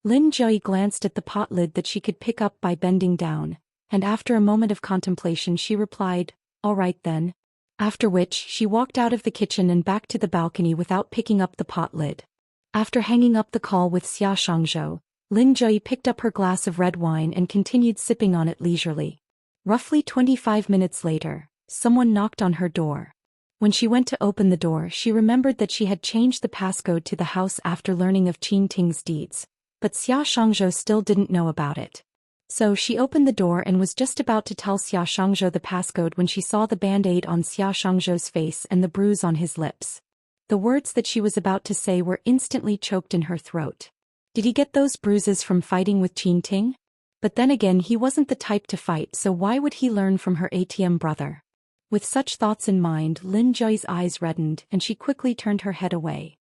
Speaker 1: Lin Jui glanced at the pot lid that she could pick up by bending down, and after a moment of contemplation she replied, "All right then." After which she walked out of the kitchen and back to the balcony without picking up the pot lid. After hanging up the call with Xia Shangzhou, Lin Jui picked up her glass of red wine and continued sipping on it leisurely. Roughly 25 minutes later, someone knocked on her door. When she went to open the door, she remembered that she had changed the passcode to the house after learning of Enchanting's deeds, but Xia Shangzhou still didn't know about it. So she opened the door and was just about to tell Xia Shangzhou the passcode when she saw the band-aid on Xia Shangzhou's face and the bruise on his lips. The words that she was about to say were instantly choked in her throat. Did he get those bruises from fighting with Enchanting? But then again, he wasn't the type to fight, so why would he learn from her ATM brother? With such thoughts in mind, Lin Jui's eyes reddened and she quickly turned her head away.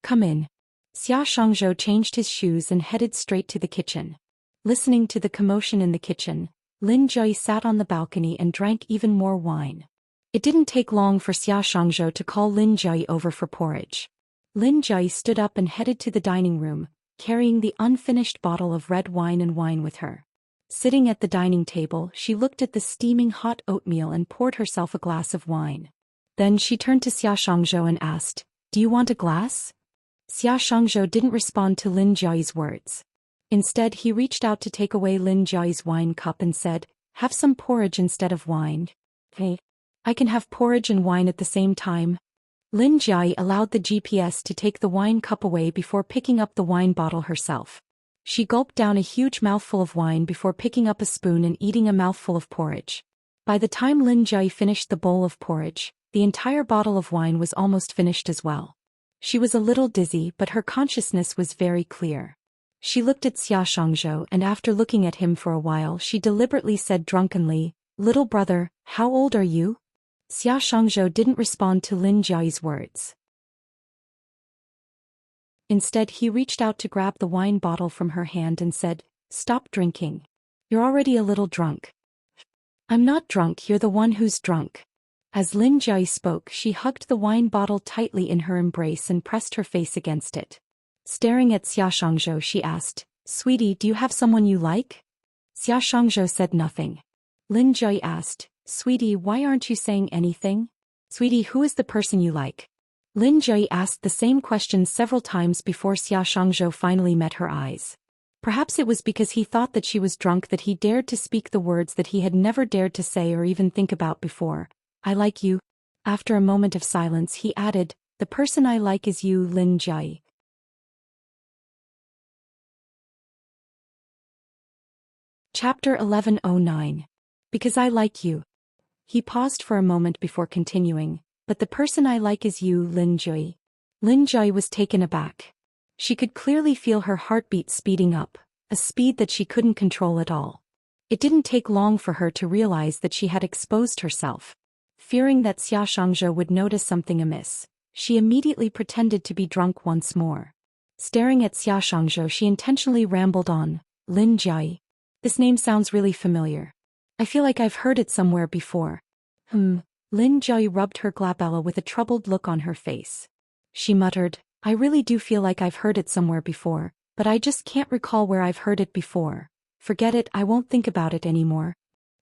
Speaker 1: "Come in." Xia Shangzhou changed his shoes and headed straight to the kitchen. Listening to the commotion in the kitchen, Lin Jui sat on the balcony and drank even more wine. It didn't take long for Xia Shangzhou to call Lin Jui over for porridge. Lin Jui stood up and headed to the dining room, carrying the unfinished bottle of red wine and wine with her. Sitting at the dining table, she looked at the steaming hot oatmeal and poured herself a glass of wine. Then she turned to Xia Shangzhou and asked, "Do you want a glass?" Xia Shangzhou didn't respond to Lin Jui's words. Instead, he reached out to take away Lin Jui's wine cup and said, "Have some porridge instead of wine." "Hey, I can have porridge and wine at the same time." Lin Jui allowed the GPS to take the wine cup away before picking up the wine bottle herself. She gulped down a huge mouthful of wine before picking up a spoon and eating a mouthful of porridge. By the time Lin Jui finished the bowl of porridge, the entire bottle of wine was almost finished as well. She was a little dizzy, but her consciousness was very clear. She looked at Xia Shangzhou and after looking at him for a while she deliberately said drunkenly, "Little brother, how old are you?" Xia Shangzhou didn't respond to Lin Jui's words. Instead, he reached out to grab the wine bottle from her hand and said, "Stop drinking. You're already a little drunk." "I'm not drunk, you're the one who's drunk." As Lin Jui spoke, she hugged the wine bottle tightly in her embrace and pressed her face against it. Staring at Xia Shangzhou, she asked, "Sweetie, do you have someone you like?" Xia Shangzhou said nothing. Lin Jui asked, "Sweetie, why aren't you saying anything? Sweetie, who is the person you like?" Lin Jui asked the same question several times before Xia Shangzhou finally met her eyes. Perhaps it was because he thought that she was drunk that he dared to speak the words that he had never dared to say or even think about before. "I like you." After a moment of silence, he added, "The person I like is you, Lin Jui." Chapter 1109. Because I like you. He paused for a moment before continuing, "But the person I like is you, Lin Jui." Lin Jui was taken aback. She could clearly feel her heartbeat speeding up, a speed that she couldn't control at all. It didn't take long for her to realize that she had exposed herself. Fearing that Xia Shangzhou would notice something amiss, she immediately pretended to be drunk once more. Staring at Xia Shangzhou, she intentionally rambled on, "Lin Jui. This name sounds really familiar. I feel like I've heard it somewhere before." Lin Jui rubbed her glabella with a troubled look on her face. She muttered, "I really do feel like I've heard it somewhere before, but I just can't recall where I've heard it before. Forget it, I won't think about it anymore."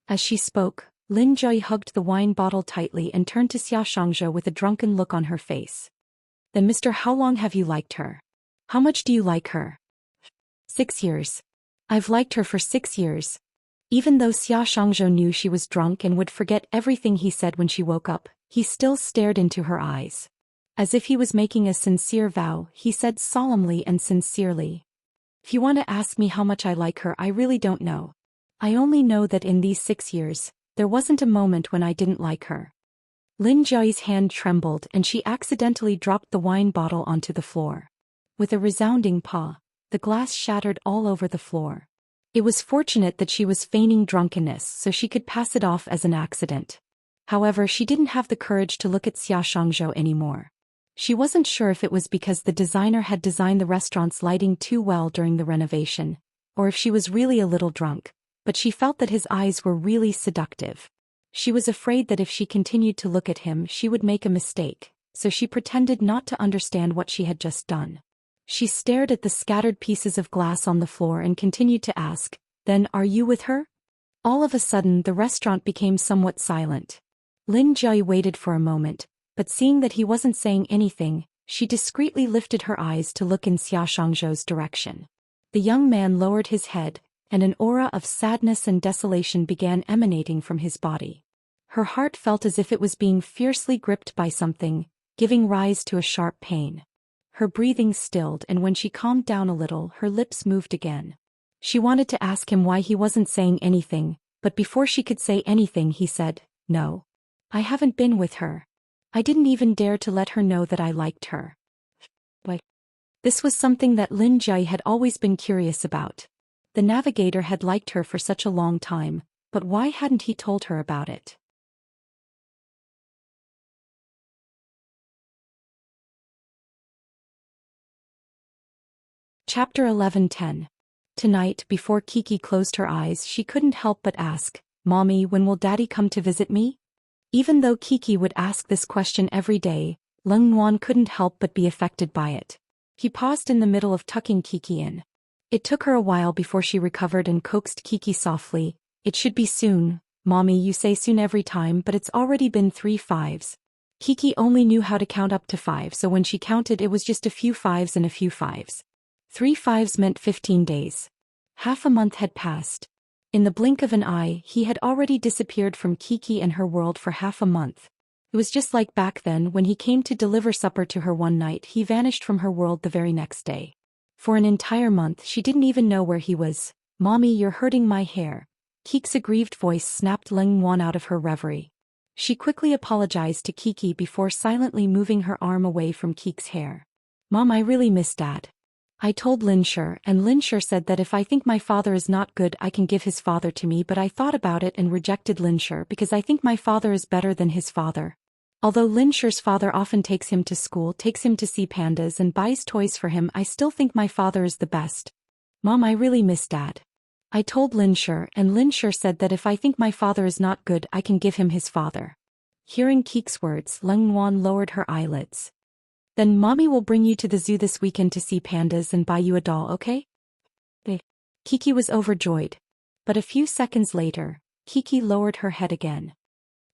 Speaker 1: As she spoke, Lin Jui hugged the wine bottle tightly and turned to Xia Shangzhou with a drunken look on her face. "Then Mr. How long have you liked her? How much do you like her?" 6 years. I've liked her for 6 years. Even though Xia Shangzhou knew she was drunk and would forget everything he said when she woke up, he still stared into her eyes. As if he was making a sincere vow, he said solemnly and sincerely, "If you want to ask me how much I like her, I really don't know. I only know that in these 6 years, there wasn't a moment when I didn't like her." Lin Jui's hand trembled and she accidentally dropped the wine bottle onto the floor. With a resounding paw, the glass shattered all over the floor. It was fortunate that she was feigning drunkenness so she could pass it off as an accident. However, she didn't have the courage to look at Xia Shangzhou anymore. She wasn't sure if it was because the designer had designed the restaurant's lighting too well during the renovation, or if she was really a little drunk, but she felt that his eyes were really seductive. She was afraid that if she continued to look at him she would make a mistake, so she pretended not to understand what she had just done. She stared at the scattered pieces of glass on the floor and continued to ask, "Then are you with her?" All of a sudden the restaurant became somewhat silent. Lin Jai waited for a moment, but seeing that he wasn't saying anything, she discreetly lifted her eyes to look in Xia Shangzhou's direction. The young man lowered his head, and an aura of sadness and desolation began emanating from his body. Her heart felt as if it was being fiercely gripped by something, giving rise to a sharp pain. Her breathing stilled, and when she calmed down a little, her lips moved again. She wanted to ask him why he wasn't saying anything, but before she could say anything he said, "No. I haven't been with her. I didn't even dare to let her know that I liked her." Why? This was something that Lin Jai had always been curious about. The navigator had liked her for such a long time, but why hadn't he told her about it? Chapter 11:10. Tonight, before Kiki closed her eyes, she couldn't help but ask, "Mommy, when will Daddy come to visit me?" Even though Kiki would ask this question every day, Leng Nuan couldn't help but be affected by it. He paused in the middle of tucking Kiki in. It took her a while before she recovered and coaxed Kiki softly, "It should be soon. Mommy, you say soon every time, but it's already been 3 5s. Kiki only knew how to count up to 5, so when she counted it was just a few 5s and a few 5s. 3 5s meant 15 days. Half a month had passed. In the blink of an eye, he had already disappeared from Kiki and her world for half a month. It was just like back then when he came to deliver supper to her one night. He vanished from her world the very next day. For an entire month she didn't even know where he was. "Mommy, you're hurting my hair." Kiki's aggrieved voice snapped Leng Nuan out of her reverie. She quickly apologized to Kiki before silently moving her arm away from Kiki's hair. "Mom, I really miss Dad. I told Linshur, and Linshur said that if I think my father is not good I can give his father to me, but I thought about it and rejected Linshur because I think my father is better than his father. Although Linshur's father often takes him to school, takes him to see pandas and buys toys for him, I still think my father is the best. Mom, I really miss Dad. I told Linshur, and Linshur said that if I think my father is not good I can give him his father." Hearing Kiki's words, Leng Nuan lowered her eyelids. "Then Mommy will bring you to the zoo this weekend to see pandas and buy you a doll, okay?" Kiki was overjoyed. But a few seconds later, Kiki lowered her head again.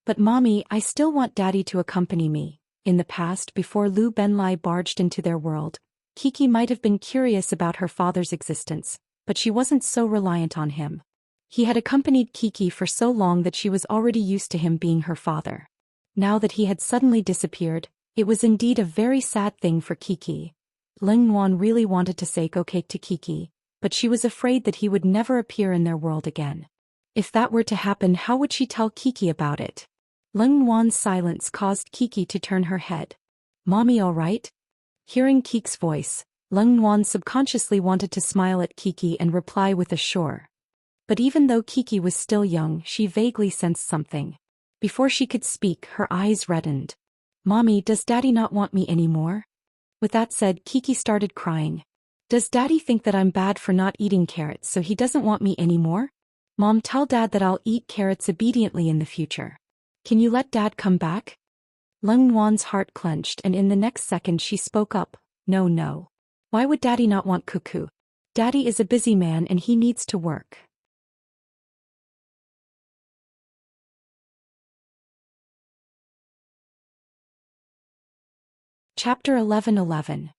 Speaker 1: "But Mommy, I still want Daddy to accompany me." In the past, before Lu Benlai barged into their world, Kiki might have been curious about her father's existence, but she wasn't so reliant on him. He had accompanied Kiki for so long that she was already used to him being her father. Now that he had suddenly disappeared, it was indeed a very sad thing for Kiki. Leng Nuan really wanted to say okay to Kiki, but she was afraid that he would never appear in their world again. If that were to happen, how would she tell Kiki about it? Leng Nuan's silence caused Kiki to turn her head. "Mommy, all right?" Hearing Kiki's voice, Leng Nuan subconsciously wanted to smile at Kiki and reply with a sure. But even though Kiki was still young, she vaguely sensed something. Before she could speak, her eyes reddened. "Mommy, does Daddy not want me anymore?" With that said, Kiki started crying. "Does Daddy think that I'm bad for not eating carrots, so he doesn't want me anymore? Mom, tell Dad that I'll eat carrots obediently in the future. Can you let Dad come back?" Leng Nuan's heart clenched, and in the next second she spoke up. "No, no. Why would Daddy not want Cuckoo? Daddy is a busy man and he needs to work." Chapter 11:11.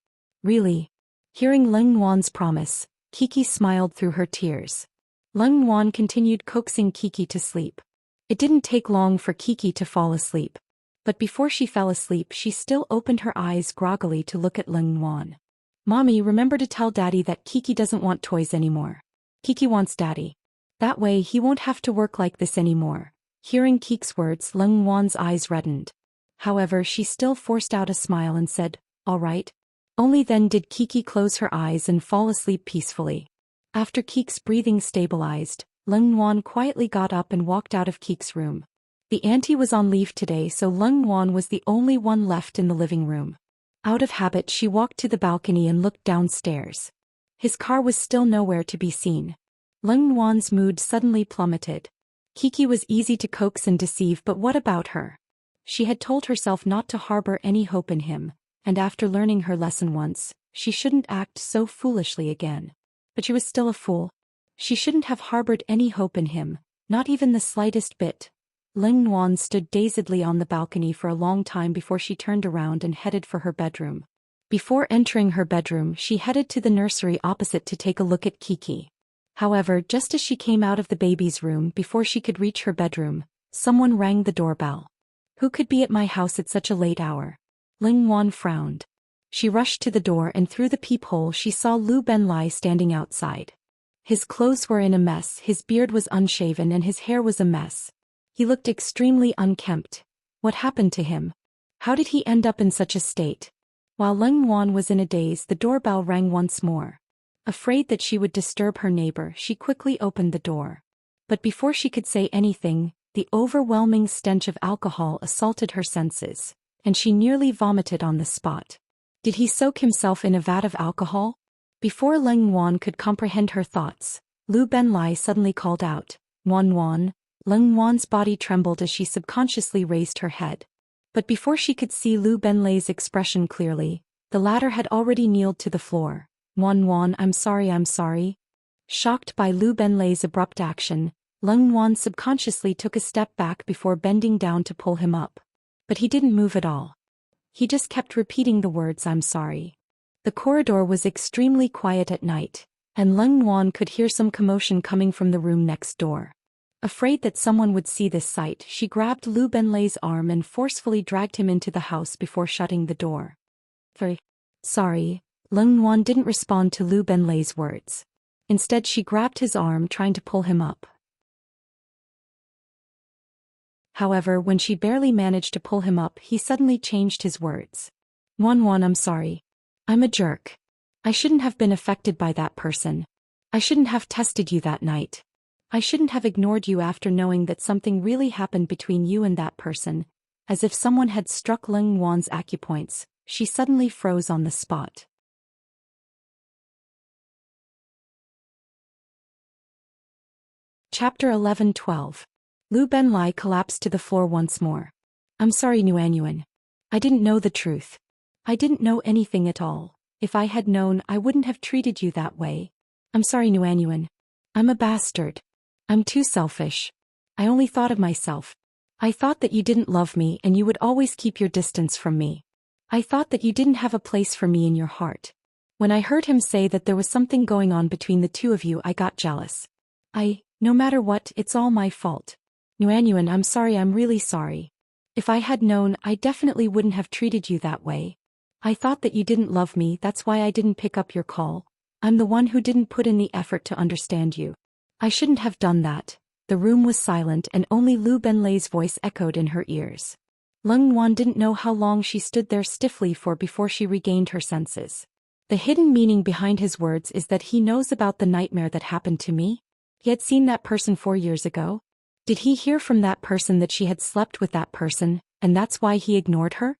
Speaker 1: Really? Hearing Leng Nuan's promise, Kiki smiled through her tears. Leng Nuan continued coaxing Kiki to sleep. It didn't take long for Kiki to fall asleep. But before she fell asleep she still opened her eyes groggily to look at Leng Nuan. "Mommy, remember to tell Daddy that Kiki doesn't want toys anymore. Kiki wants Daddy. That way he won't have to work like this anymore." Hearing Kiki's words, Leng Nuan's eyes reddened. However, she still forced out a smile and said, "All right." Only then did Kiki close her eyes and fall asleep peacefully. After Kiki's breathing stabilized, Leng Nuan quietly got up and walked out of Kiki's room. The auntie was on leave today, so Leng Nuan was the only one left in the living room. Out of habit, she walked to the balcony and looked downstairs. His car was still nowhere to be seen. Leng Wan's mood suddenly plummeted. Kiki was easy to coax and deceive, but what about her? She had told herself not to harbor any hope in him, and after learning her lesson once, she shouldn't act so foolishly again. But she was still a fool. She shouldn't have harbored any hope in him, not even the slightest bit. Leng Wan stood dazedly on the balcony for a long time before she turned around and headed for her bedroom. Before entering her bedroom, she headed to the nursery opposite to take a look at Kiki. However, just as she came out of the baby's room before she could reach her bedroom, someone rang the doorbell. Who could be at my house at such a late hour? Leng Wan frowned. She rushed to the door, and through the peephole she saw Lu Benlai standing outside. His clothes were in a mess, his beard was unshaven and his hair was a mess. He looked extremely unkempt. What happened to him? How did he end up in such a state? While Leng Wan was in a daze, the doorbell rang once more. Afraid that she would disturb her neighbor, she quickly opened the door. But before she could say anything, the overwhelming stench of alcohol assaulted her senses, and she nearly vomited on the spot. Did he soak himself in a vat of alcohol? Before Leng Wan could comprehend her thoughts, Lu Benlai suddenly called out, "Wan Wan." Leng Wan's body trembled as she subconsciously raised her head. But before she could see Lu Benlai's expression clearly, the latter had already kneeled to the floor. "Wan Wan, I'm sorry, I'm sorry." Shocked by Lu Benlai's abrupt action, Leng Wan subconsciously took a step back before bending down to pull him up. But he didn't move at all. He just kept repeating the words, "I'm sorry." The corridor was extremely quiet at night, and Leng Wan could hear some commotion coming from the room next door. Afraid that someone would see this sight, she grabbed Lu Benlai's arm and forcefully dragged him into the house before shutting the door. Sorry. Leng Wan didn't respond to Lu Benlai's words. Instead, she grabbed his arm, trying to pull him up. However, when she barely managed to pull him up, he suddenly changed his words. "Wan Wan, I'm sorry. I'm a jerk. I shouldn't have been affected by that person. I shouldn't have tested you that night. I shouldn't have ignored you after knowing that something really happened between you and that person." As if someone had struck Leng Wan's acupoints, she suddenly froze on the spot. Chapter 11-12. Lu Benlai collapsed to the floor once more. "I'm sorry, Nuanyuan. I didn't know the truth. I didn't know anything at all. If I had known, I wouldn't have treated you that way. I'm sorry, Nuanyuan. I'm a bastard. I'm too selfish. I only thought of myself. I thought that you didn't love me and you would always keep your distance from me. I thought that you didn't have a place for me in your heart. When I heard him say that there was something going on between the two of you, I got jealous. No matter what, it's all my fault. Nuanyuan, I'm sorry, I'm really sorry. If I had known, I definitely wouldn't have treated you that way. I thought that you didn't love me, that's why I didn't pick up your call. I'm the one who didn't put in the effort to understand you. I shouldn't have done that." The room was silent and only Lu Benlai's voice echoed in her ears. Leng Wan didn't know how long she stood there stiffly for before she regained her senses. The hidden meaning behind his words is that he knows about the nightmare that happened to me? He had seen that person 4 years ago? Did he hear from that person that she had slept with that person, and that's why he ignored her?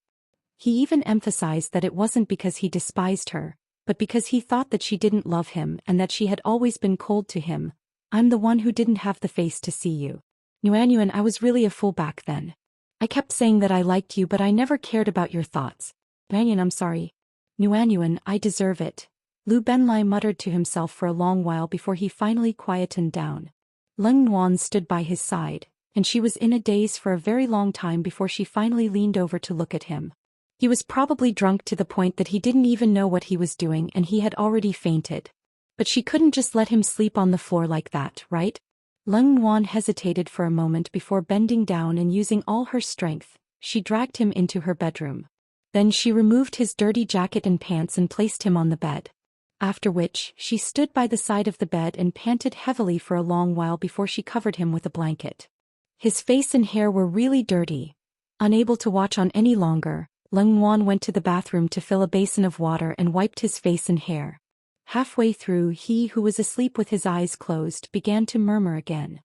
Speaker 1: He even emphasized that it wasn't because he despised her, but because he thought that she didn't love him and that she had always been cold to him. "I'm the one who didn't have the face to see you. Nuanyuan, I was really a fool back then. I kept saying that I liked you, but I never cared about your thoughts. Nuanyuan, I'm sorry. Nuanyuan, I deserve it." Lu Benlai muttered to himself for a long while before he finally quietened down. Leng Wan stood by his side, and she was in a daze for a very long time before she finally leaned over to look at him. He was probably drunk to the point that he didn't even know what he was doing and he had already fainted. But she couldn't just let him sleep on the floor like that, right? Leng Wan hesitated for a moment before bending down and using all her strength, she dragged him into her bedroom. Then she removed his dirty jacket and pants and placed him on the bed. After which, she stood by the side of the bed and panted heavily for a long while before she covered him with a blanket. His face and hair were really dirty. Unable to watch on any longer, Leng Wan went to the bathroom to fill a basin of water and wiped his face and hair. Halfway through, he who was asleep with his eyes closed began to murmur again.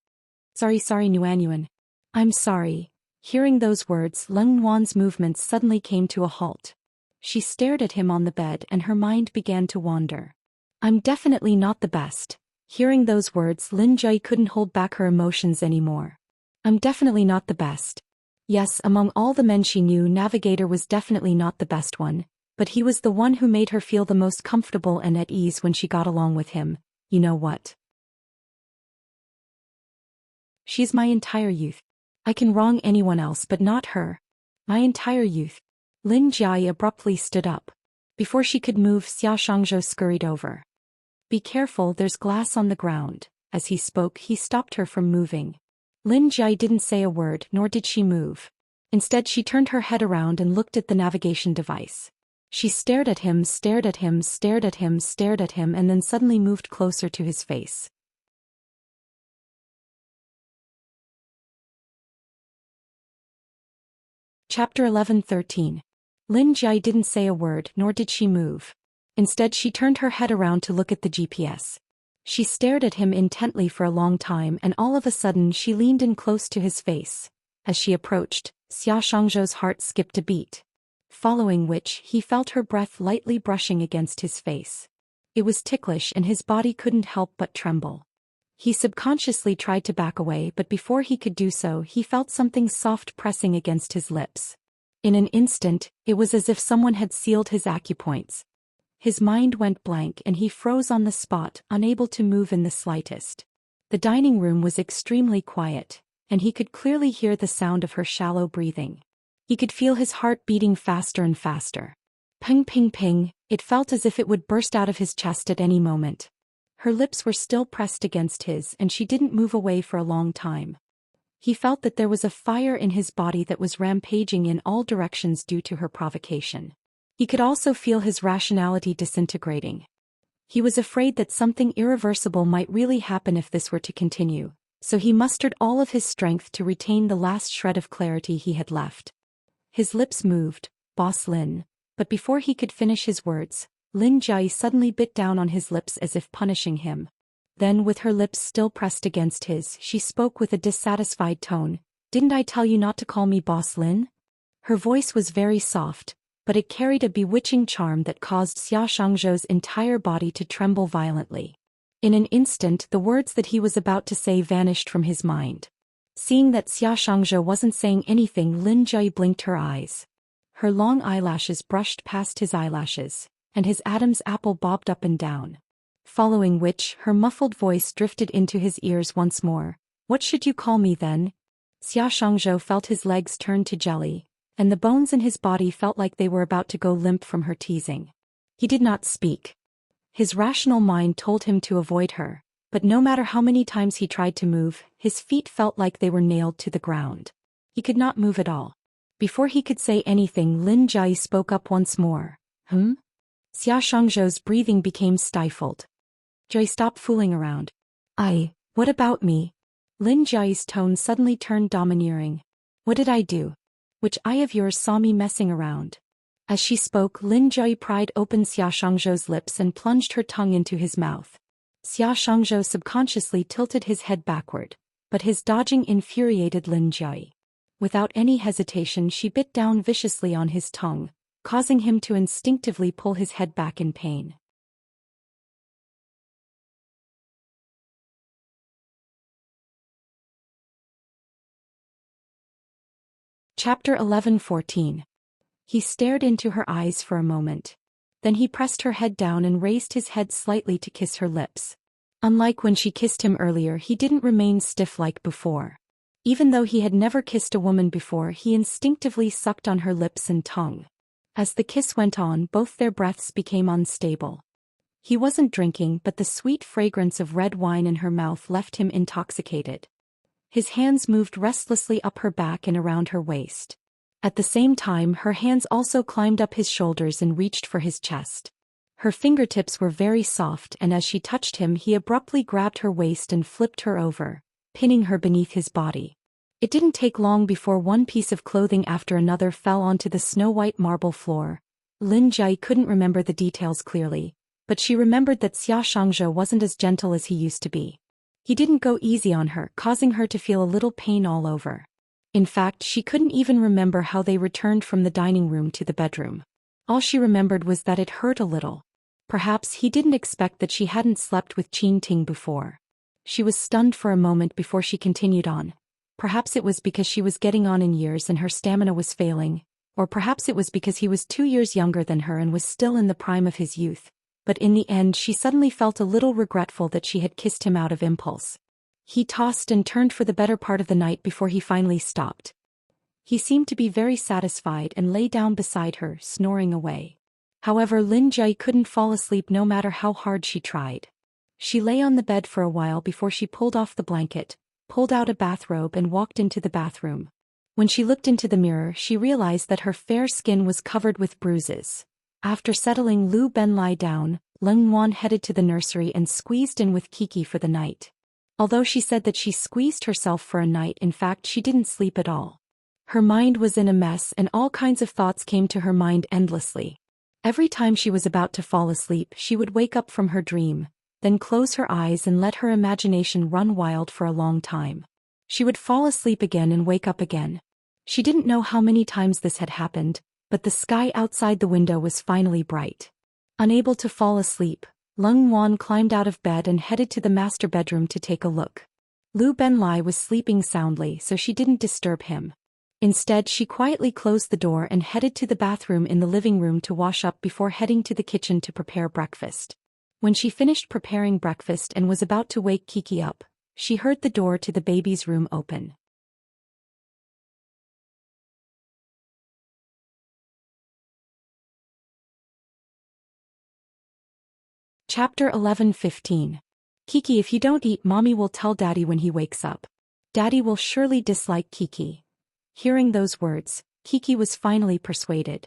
Speaker 1: Sorry, Nuanyuan. I'm sorry." Hearing those words, Leng Wan's movements suddenly came to a halt. She stared at him on the bed and her mind began to wander. "I'm definitely not the best. Hearing those words, Lin Jai couldn't hold back her emotions anymore. I'm definitely not the best. Yes, among all the men she knew, Navigator was definitely not the best one, but he was the one who made her feel the most comfortable and at ease when she got along with him. You know what? She's my entire youth. I can wrong anyone else but not her. My entire youth. Lin Jai abruptly stood up. Before she could move, Xia Shangzhou scurried over. Be careful, there's glass on the ground. As he spoke, he stopped her from moving. Lin Jai didn't say a word, nor did she move. Instead, she turned her head around and looked at the navigation device. She stared at him, stared at him, stared at him, stared at him, and then suddenly moved closer to his face. Chapter 11:13. Lin Jai didn't say a word, nor did she move. Instead, she turned her head around to look at the GPS. She stared at him intently for a long time, and all of a sudden she leaned in close to his face. As she approached, Xia Shangzhou's heart skipped a beat. Following which, he felt her breath lightly brushing against his face. It was ticklish and his body couldn't help but tremble. He subconsciously tried to back away, but before he could do so, he felt something soft pressing against his lips. In an instant, it was as if someone had sealed his acupoints. His mind went blank and he froze on the spot, unable to move in the slightest. The dining room was extremely quiet, and he could clearly hear the sound of her shallow breathing. He could feel his heart beating faster and faster. Ping, ping, ping, it felt as if it would burst out of his chest at any moment. Her lips were still pressed against his, and she didn't move away for a long time. He felt that there was a fire in his body that was rampaging in all directions due to her provocation. He could also feel his rationality disintegrating. He was afraid that something irreversible might really happen if this were to continue, so he mustered all of his strength to retain the last shred of clarity he had left. His lips moved, "Boss Lin," but before he could finish his words, Lin Jai suddenly bit down on his lips as if punishing him. Then, with her lips still pressed against his, she spoke with a dissatisfied tone, "Didn't I tell you not to call me Boss Lin?" Her voice was very soft, but it carried a bewitching charm that caused Xia Shangzhou's entire body to tremble violently. In an instant, the words that he was about to say vanished from his mind. Seeing that Xia Shangzhou wasn't saying anything, Lin Jai blinked her eyes. Her long eyelashes brushed past his eyelashes, and his Adam's apple bobbed up and down. Following which, her muffled voice drifted into his ears once more. "What should you call me then?" Xia Shangzhou felt his legs turn to jelly, and the bones in his body felt like they were about to go limp from her teasing. He did not speak. His rational mind told him to avoid her, but no matter how many times he tried to move, his feet felt like they were nailed to the ground. He could not move at all. Before he could say anything, Lin Jai spoke up once more. Xia Shangzhou's breathing became stifled. "Jai, stop fooling around." What about me?" Lin Jai's tone suddenly turned domineering. "What did I do? Which eye of yours saw me messing around?" As she spoke, Lin Jai pried open Xia Shangzhou's lips and plunged her tongue into his mouth. Xia Shangzhou subconsciously tilted his head backward, but his dodging infuriated Lin Jai. Without any hesitation, she bit down viciously on his tongue, causing him to instinctively pull his head back in pain. Chapter 11:14. He stared into her eyes for a moment. Then he pressed her head down and raised his head slightly to kiss her lips. Unlike when she kissed him earlier, he didn't remain stiff like before. Even though he had never kissed a woman before, he instinctively sucked on her lips and tongue. As the kiss went on, both their breaths became unstable. He wasn't drinking, but the sweet fragrance of red wine in her mouth left him intoxicated. His hands moved restlessly up her back and around her waist. At the same time, her hands also climbed up his shoulders and reached for his chest. Her fingertips were very soft, and as she touched him, he abruptly grabbed her waist and flipped her over, pinning her beneath his body. It didn't take long before one piece of clothing after another fell onto the snow-white marble floor. Lin Jai couldn't remember the details clearly, but she remembered that Xia Shangzhou wasn't as gentle as he used to be. He didn't go easy on her, causing her to feel a little pain all over. In fact, she couldn't even remember how they returned from the dining room to the bedroom. All she remembered was that it hurt a little. Perhaps he didn't expect that she hadn't slept with Enchanting before. She was stunned for a moment before she continued on. Perhaps it was because she was getting on in years and her stamina was failing, or perhaps it was because he was 2 years younger than her and was still in the prime of his youth. But in the end she suddenly felt a little regretful that she had kissed him out of impulse. He tossed and turned for the better part of the night before he finally stopped. He seemed to be very satisfied and lay down beside her, snoring away. However, Lin Jai couldn't fall asleep no matter how hard she tried. She lay on the bed for a while before she pulled off the blanket, pulled out a bathrobe and walked into the bathroom. When she looked into the mirror, she realized that her fair skin was covered with bruises. After settling Lu Benlai down, Leng Wan headed to the nursery and squeezed in with Kiki for the night. Although she said that she squeezed herself for a night, in fact she didn't sleep at all. Her mind was in a mess and all kinds of thoughts came to her mind endlessly. Every time she was about to fall asleep, she would wake up from her dream, then close her eyes and let her imagination run wild for a long time. She would fall asleep again and wake up again. She didn't know how many times this had happened, but the sky outside the window was finally bright. Unable to fall asleep, Leng Wan climbed out of bed and headed to the master bedroom to take a look. Lu Benlai was sleeping soundly, so she didn't disturb him. Instead, she quietly closed the door and headed to the bathroom in the living room to wash up before heading to the kitchen to prepare breakfast. When she finished preparing breakfast and was about to wake Kiki up, she heard the door to the baby's room open. Chapter 11:15. Kiki, if you don't eat, Mommy will tell Daddy when he wakes up. Daddy will surely dislike Kiki. Hearing those words, Kiki was finally persuaded.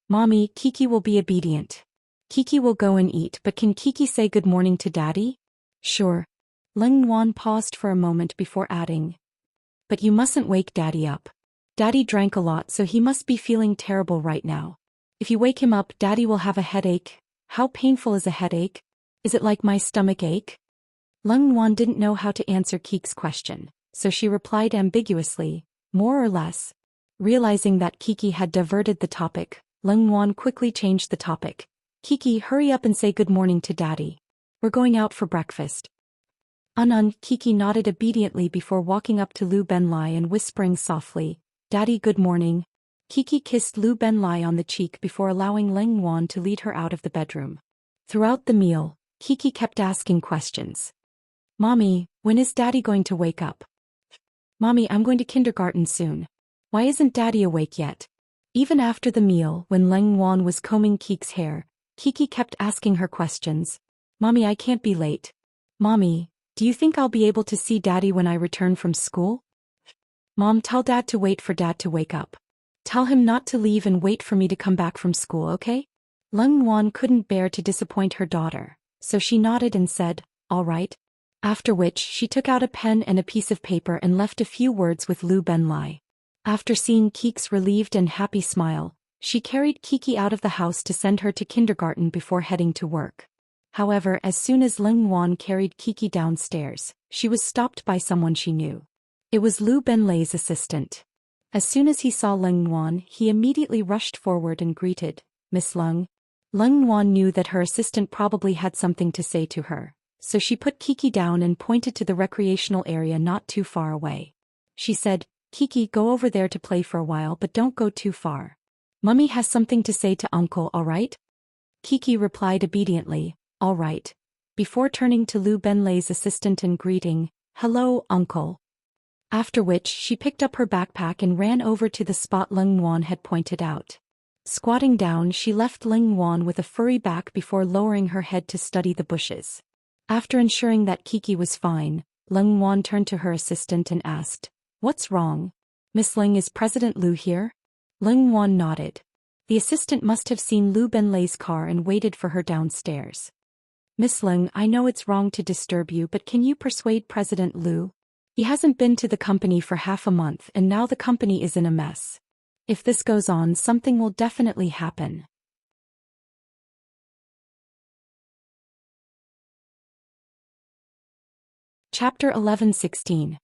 Speaker 1: Mommy, Kiki will be obedient. Kiki will go and eat, but can Kiki say good morning to Daddy? Sure. Leng Wan paused for a moment before adding. But you mustn't wake Daddy up. Daddy drank a lot, so he must be feeling terrible right now. If you wake him up, Daddy will have a headache. How painful is a headache? Is it like my stomach ache? Leng Wan didn't know how to answer Kiki's question, so she replied ambiguously, more or less. Realizing that Kiki had diverted the topic, Leng Wan quickly changed the topic. Kiki, hurry up and say good morning to Daddy. We're going out for breakfast. Kiki nodded obediently before walking up to Lu Benlai and whispering softly, Daddy, good morning. Kiki kissed Lu Benlai on the cheek before allowing Leng Wan to lead her out of the bedroom. Throughout the meal, Kiki kept asking questions. Mommy, when is Daddy going to wake up? Mommy, I'm going to kindergarten soon. Why isn't Daddy awake yet? Even after the meal, when Leng Wan was combing Kiki's hair, Kiki kept asking her questions. Mommy, I can't be late. Mommy, do you think I'll be able to see Daddy when I return from school? Mom, tell Dad to wait for Dad to wake up. Tell him not to leave and wait for me to come back from school, okay? Leng Wan couldn't bear to disappoint her daughter, so she nodded and said, all right. After which, she took out a pen and a piece of paper and left a few words with Lu Benlai. After seeing Kiki's relieved and happy smile, she carried Kiki out of the house to send her to kindergarten before heading to work. However, as soon as Leng Wan carried Kiki downstairs, she was stopped by someone she knew. It was Lu Benlai's assistant. As soon as he saw Leng Wan, he immediately rushed forward and greeted, Miss Leng. Leng Wan knew that her assistant probably had something to say to her, so she put Kiki down and pointed to the recreational area not too far away. She said, Kiki, go over there to play for a while, but don't go too far. Mummy has something to say to Uncle, all right? Kiki replied obediently, all right, before turning to Lu Benlai's assistant and greeting, hello, Uncle. After which she picked up her backpack and ran over to the spot Leng Wan had pointed out. Squatting down, she left Leng Wan with a furry back before lowering her head to study the bushes. After ensuring that Kiki was fine, Leng Wan turned to her assistant and asked, what's wrong? Miss Leng, is President Lu here? Leng Wan nodded. The assistant must have seen Lu Benlai's car and waited for her downstairs. Miss Leng, I know it's wrong to disturb you, but can you persuade President Lu? He hasn't been to the company for half a month and now the company is in a mess. If this goes on, something will definitely happen. Chapter 11:16.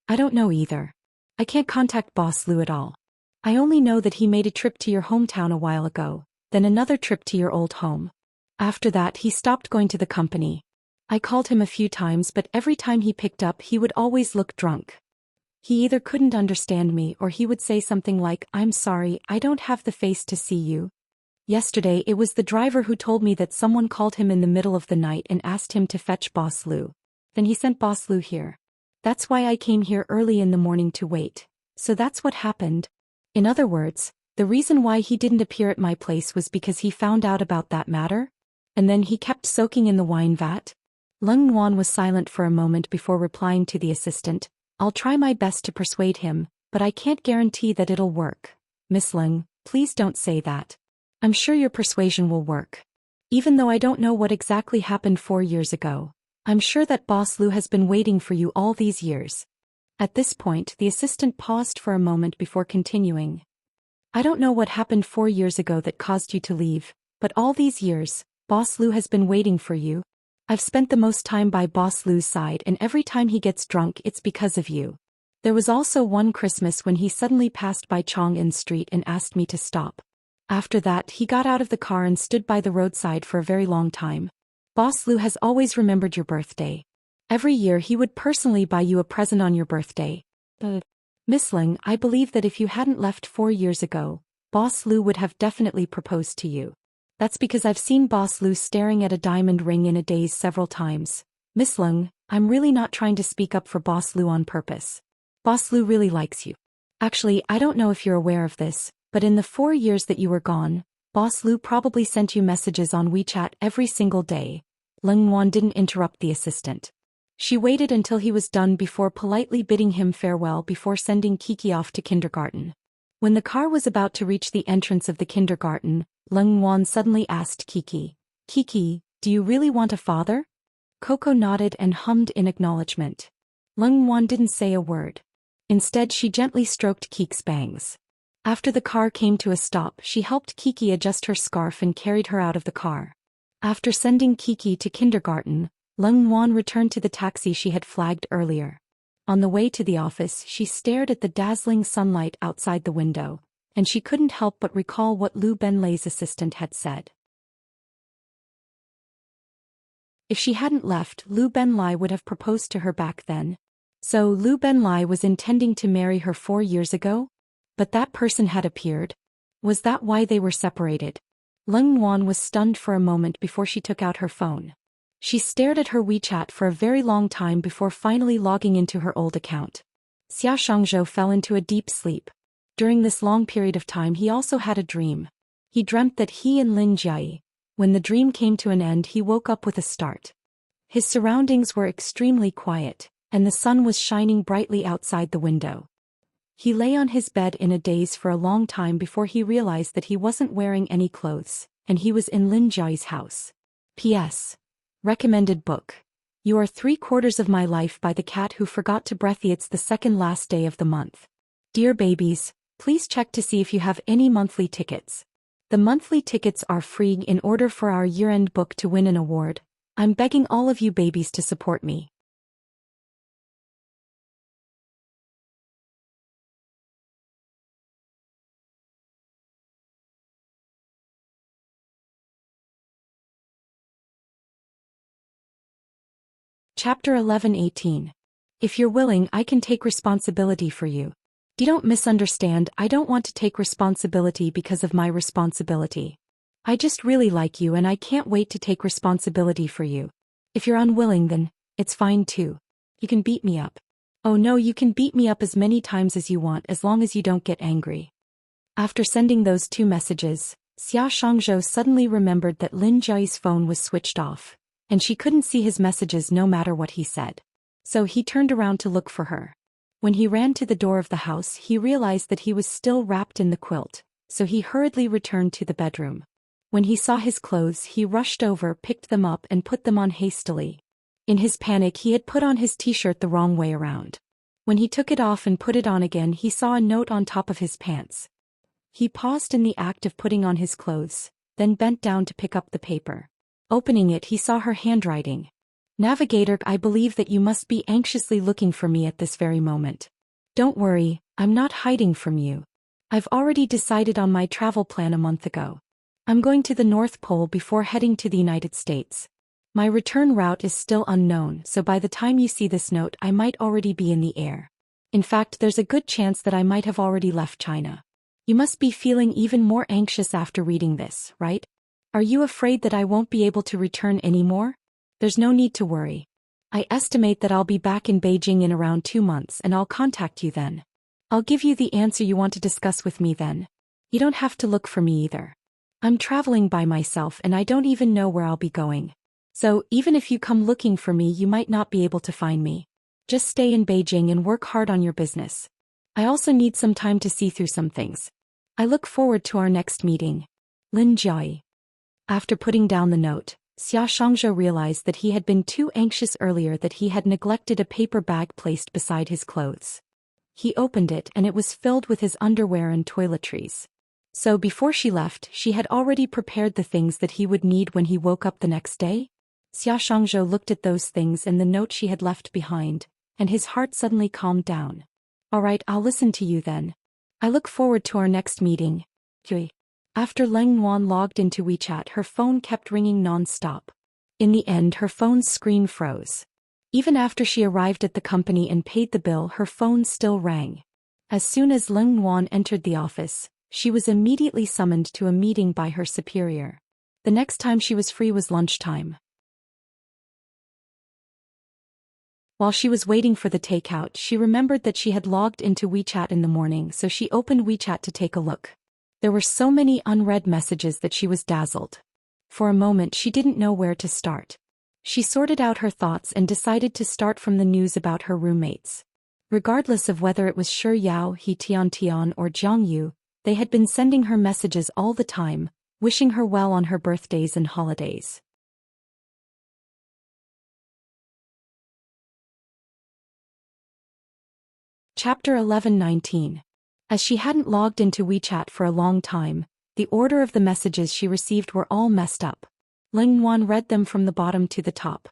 Speaker 1: I don't know either. I can't contact Boss Lu at all. I only know that he made a trip to your hometown a while ago, then another trip to your old home. After that he stopped going to the company. I called him a few times but every time he picked up he would always look drunk. He either couldn't understand me or he would say something like, "I'm sorry, I don't have the face to see you." Yesterday it was the driver who told me that someone called him in the middle of the night and asked him to fetch Boss Lou. Then he sent Boss Lou here. That's why I came here early in the morning to wait. So that's what happened. In other words, the reason why he didn't appear at my place was because he found out about that matter? And then he kept soaking in the wine vat? Lung Nguyen was silent for a moment before replying to the assistant. "I'll try my best to persuade him, but I can't guarantee that it'll work. Miss Lung, please don't say that. I'm sure your persuasion will work. Even though I don't know what exactly happened 4 years ago, I'm sure that Boss Lou has been waiting for you all these years." At this point, the assistant paused for a moment before continuing. "I don't know what happened 4 years ago that caused you to leave, but all these years, Boss Lou has been waiting for you. I've spent the most time by Boss Lou's side and every time he gets drunk it's because of you. There was also one Christmas when he suddenly passed by Chong In Street and asked me to stop. After that he got out of the car and stood by the roadside for a very long time. Boss Lou has always remembered your birthday. Every year he would personally buy you a present on your birthday. Miss Ling, I believe that if you hadn't left 4 years ago, Boss Lou would have definitely proposed to you. That's because I've seen Boss Lou staring at a diamond ring in a daze several times. Miss Lung, I'm really not trying to speak up for Boss Lou on purpose. Boss Lou really likes you. Actually, I don't know if you're aware of this, but in the 4 years that you were gone, Boss Lou probably sent you messages on WeChat every single day." Lung Nguyen didn't interrupt the assistant. She waited until he was done before politely bidding him farewell before sending Kiki off to kindergarten. When the car was about to reach the entrance of the kindergarten, Lung Nguyen suddenly asked Kiki, "Kiki, do you really want a father?" Coco nodded and hummed in acknowledgement. Lung Nguyen didn't say a word. Instead she gently stroked Kiki's bangs. After the car came to a stop, she helped Kiki adjust her scarf and carried her out of the car. After sending Kiki to kindergarten, Lung Nguyen returned to the taxi she had flagged earlier. On the way to the office, she stared at the dazzling sunlight outside the window, and she couldn't help but recall what Lu Benlei's assistant had said. If she hadn't left, Lu Benlei would have proposed to her back then. So Lu Benlei was intending to marry her 4 years ago? But that person had appeared. Was that why they were separated? Lung Nguyen was stunned for a moment before she took out her phone. She stared at her WeChat for a very long time before finally logging into her old account. Xia Shangzhou fell into a deep sleep. During this long period of time he also had a dream. He dreamt that he and Lin Jiai. When the dream came to an end he woke up with a start. His surroundings were extremely quiet, and the sun was shining brightly outside the window. He lay on his bed in a daze for a long time before he realized that he wasn't wearing any clothes, and he was in Lin Jiai's house. P.S. Recommended book. You Are 3/4 of My Life by the Cat Who Forgot to Breathe. It's the second last day of the month. Dear babies, please check to see if you have any monthly tickets. The monthly tickets are free in order for our year-end book to win an award. I'm begging all of you babies to support me. Chapter 11:18. If you're willing, I can take responsibility for you. Don't misunderstand, I don't want to take responsibility because of my responsibility. I just really like you and I can't wait to take responsibility for you. If you're unwilling then, it's fine too. You can beat me up. Oh no, you can beat me up as many times as you want as long as you don't get angry. After sending those 2 messages, Xia Shangzhou suddenly remembered that Lin Jiai's phone was switched off, and she couldn't see his messages no matter what he said. So he turned around to look for her. When he ran to the door of the house he realized that he was still wrapped in the quilt, so he hurriedly returned to the bedroom. When he saw his clothes he rushed over, picked them up and put them on hastily. In his panic he had put on his t-shirt the wrong way around. When he took it off and put it on again he saw a note on top of his pants. He paused in the act of putting on his clothes, then bent down to pick up the paper. Opening it he saw her handwriting. Navigator, I believe that you must be anxiously looking for me at this very moment. Don't worry, I'm not hiding from you. I've already decided on my travel plan a month ago. I'm going to the North Pole before heading to the United States. My return route is still unknown, so by the time you see this note I might already be in the air. In fact, there's a good chance that I might have already left China. You must be feeling even more anxious after reading this, right? Are you afraid that I won't be able to return anymore? There's no need to worry. I estimate that I'll be back in Beijing in around 2 months and I'll contact you then. I'll give you the answer you want to discuss with me then. You don't have to look for me either. I'm traveling by myself and I don't even know where I'll be going. So, even if you come looking for me, you might not be able to find me. Just stay in Beijing and work hard on your business. I also need some time to see through some things. I look forward to our next meeting. Lin Jiayi. After putting down the note, Xia Shangzhou realized that he had been too anxious earlier, that he had neglected a paper bag placed beside his clothes. He opened it and it was filled with his underwear and toiletries. So before she left, she had already prepared the things that he would need when he woke up the next day? Xia Shangzhou looked at those things and the note she had left behind, and his heart suddenly calmed down. Alright, I'll listen to you then. I look forward to our next meeting. Hui. After Leng Yuan logged into WeChat, her phone kept ringing non-stop. In the end, her phone's screen froze. Even after she arrived at the company and paid the bill, her phone still rang. As soon as Leng Yuan entered the office, she was immediately summoned to a meeting by her superior. The next time she was free was lunchtime. While she was waiting for the takeout, she remembered that she had logged into WeChat in the morning, so she opened WeChat to take a look. There were so many unread messages that she was dazzled. For a moment she didn't know where to start. She sorted out her thoughts and decided to start from the news about her roommates. Regardless of whether it was Shi Yao, He Tian, or Jiang Yu, they had been sending her messages all the time, wishing her well on her birthdays and holidays. Chapter 11-19. As she hadn't logged into WeChat for a long time, the order of the messages she received were all messed up. Ling Yuan read them from the bottom to the top.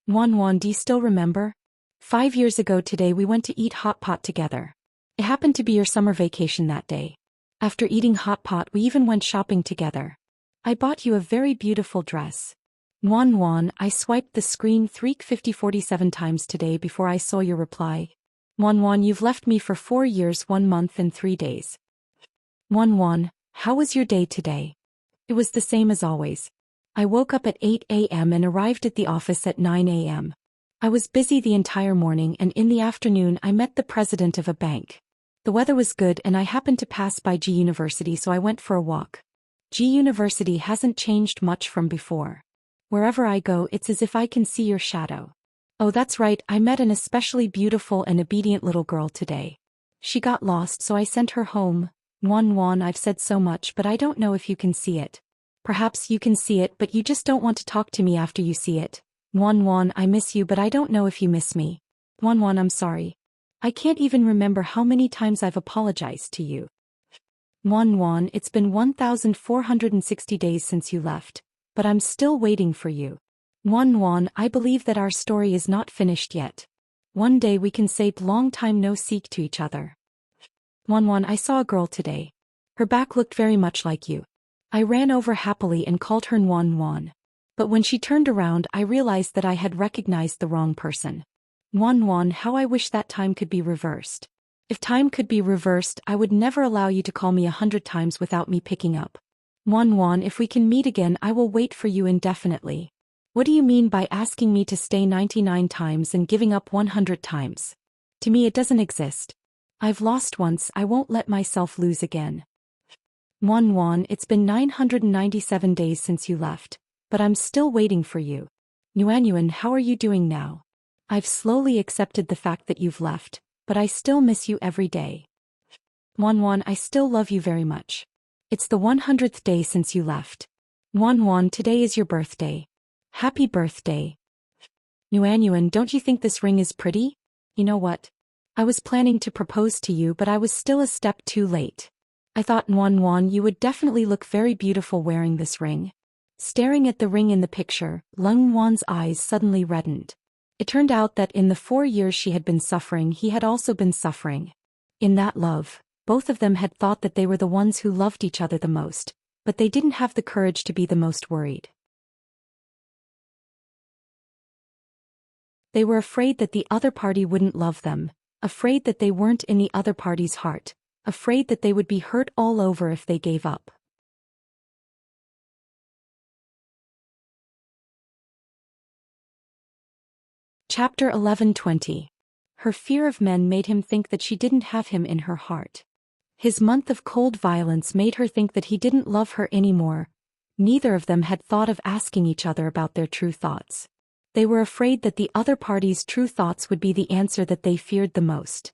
Speaker 1: Yuan, do you still remember? 5 years ago today we went to eat hot pot together. It happened to be your summer vacation that day. After eating hot pot we even went shopping together. I bought you a very beautiful dress. Yuan, I swiped the screen 350-47 times today before I saw your reply. Yuan, you've left me for 4 years, 1 month and 3 days. Yuan, how was your day today? It was the same as always. I woke up at 8 a.m. and arrived at the office at 9 a.m. I was busy the entire morning and in the afternoon I met the president of a bank. The weather was good and I happened to pass by G University, so I went for a walk. G University hasn't changed much from before. Wherever I go it's as if I can see your shadow. Oh, that's right, I met an especially beautiful and obedient little girl today. She got lost, so I sent her home. Yuan, I've said so much, but I don't know if you can see it. Perhaps you can see it, but you just don't want to talk to me after you see it. Yuan, I miss you, but I don't know if you miss me. Yuan, I'm sorry. I can't even remember how many times I've apologized to you. Yuan, it's been 1,460 days since you left, but I'm still waiting for you. Yuan, I believe that our story is not finished yet. One day we can say long time no seek to each other. Yuan, I saw a girl today. Her back looked very much like you. I ran over happily and called her Yuan. But when she turned around I realized that I had recognized the wrong person. Yuan, how I wish that time could be reversed. If time could be reversed, I would never allow you to call me 100 times without me picking up. Yuan, if we can meet again I will wait for you indefinitely. What do you mean by asking me to stay 99 times and giving up 100 times? To me it doesn't exist. I've lost once, I won't let myself lose again. Yuan, it's been 997 days since you left, but I'm still waiting for you. Yuan, how are you doing now? I've slowly accepted the fact that you've left, but I still miss you every day. Yuan, I still love you very much. It's the 100th day since you left. Yuan, today is your birthday. Happy birthday. Yuan, don't you think this ring is pretty? You know what? I was planning to propose to you, but I was still a step too late. I thought Yuan, you would definitely look very beautiful wearing this ring. Staring at the ring in the picture, Leng Yuan's eyes suddenly reddened. It turned out that in the 4 years she had been suffering, he had also been suffering. In that love, both of them had thought that they were the ones who loved each other the most, but they didn't have the courage to be the most worried. They were afraid that the other party wouldn't love them, afraid that they weren't in the other party's heart, afraid that they would be hurt all over if they gave up. Chapter 11:20. Her fear of men made him think that she didn't have him in her heart. His month of cold violence made her think that he didn't love her anymore. Neither of them had thought of asking each other about their true thoughts. They were afraid that the other party's true thoughts would be the answer that they feared the most.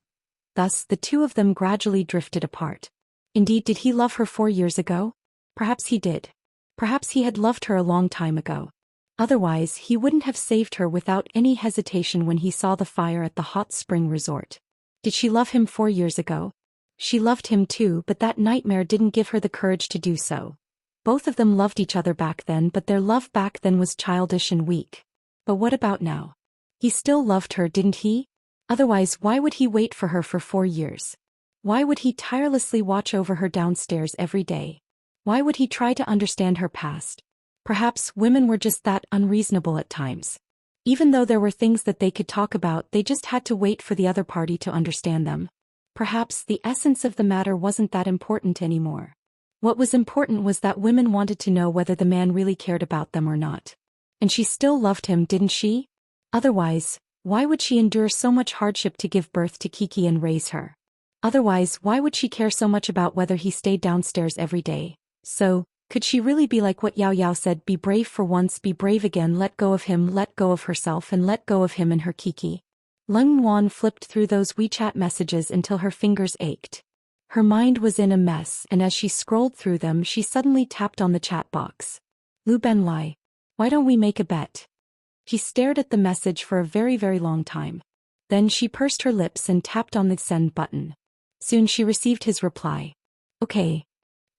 Speaker 1: Thus, the two of them gradually drifted apart. Indeed, did he love her 4 years ago? Perhaps he did. Perhaps he had loved her a long time ago. Otherwise, he wouldn't have saved her without any hesitation when he saw the fire at the hot spring resort. Did she love him 4 years ago? She loved him too, but that nightmare didn't give her the courage to do so. Both of them loved each other back then, but their love back then was childish and weak. But what about now? He still loved her, didn't he? Otherwise, why would he wait for her for 4 years? Why would he tirelessly watch over her downstairs every day? Why would he try to understand her past? Perhaps women were just that unreasonable at times. Even though there were things that they could talk about, they just had to wait for the other party to understand them. Perhaps the essence of the matter wasn't that important anymore. What was important was that women wanted to know whether the man really cared about them or not. And she still loved him, didn't she? Otherwise, why would she endure so much hardship to give birth to Kiki and raise her? Otherwise, why would she care so much about whether he stayed downstairs every day? So, could she really be like what Yao Yao said, be brave for once, be brave again, let go of him, let go of herself, and let go of him and her Kiki? Lung Wan flipped through those WeChat messages until her fingers ached. Her mind was in a mess, and as she scrolled through them, she suddenly tapped on the chat box. Lu Benlai, why don't we make a bet? She stared at the message for a very, very long time. Then she pursed her lips and tapped on the send button. Soon she received his reply. Okay.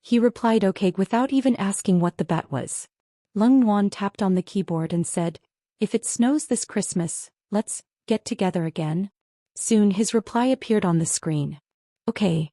Speaker 1: He replied okay without even asking what the bet was. Lung Wan tapped on the keyboard and said, if it snows this Christmas, let's get together again. Soon his reply appeared on the screen. Okay.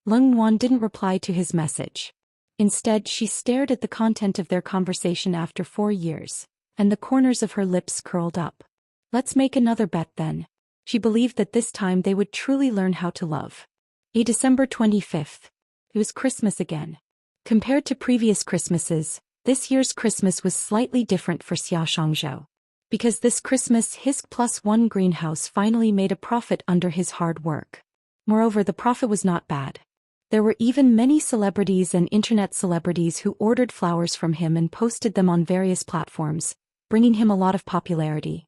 Speaker 1: Lung Wan didn't reply to his message. Instead, she stared at the content of their conversation after 4 years, and the corners of her lips curled up. Let's make another bet then. She believed that this time they would truly learn how to love. December 25th. It was Christmas again. Compared to previous Christmases, this year's Christmas was slightly different for Xia Shangzhou. Because this Christmas his +1 greenhouse finally made a profit under his hard work. Moreover, the profit was not bad. There were even many celebrities and internet celebrities who ordered flowers from him and posted them on various platforms, bringing him a lot of popularity.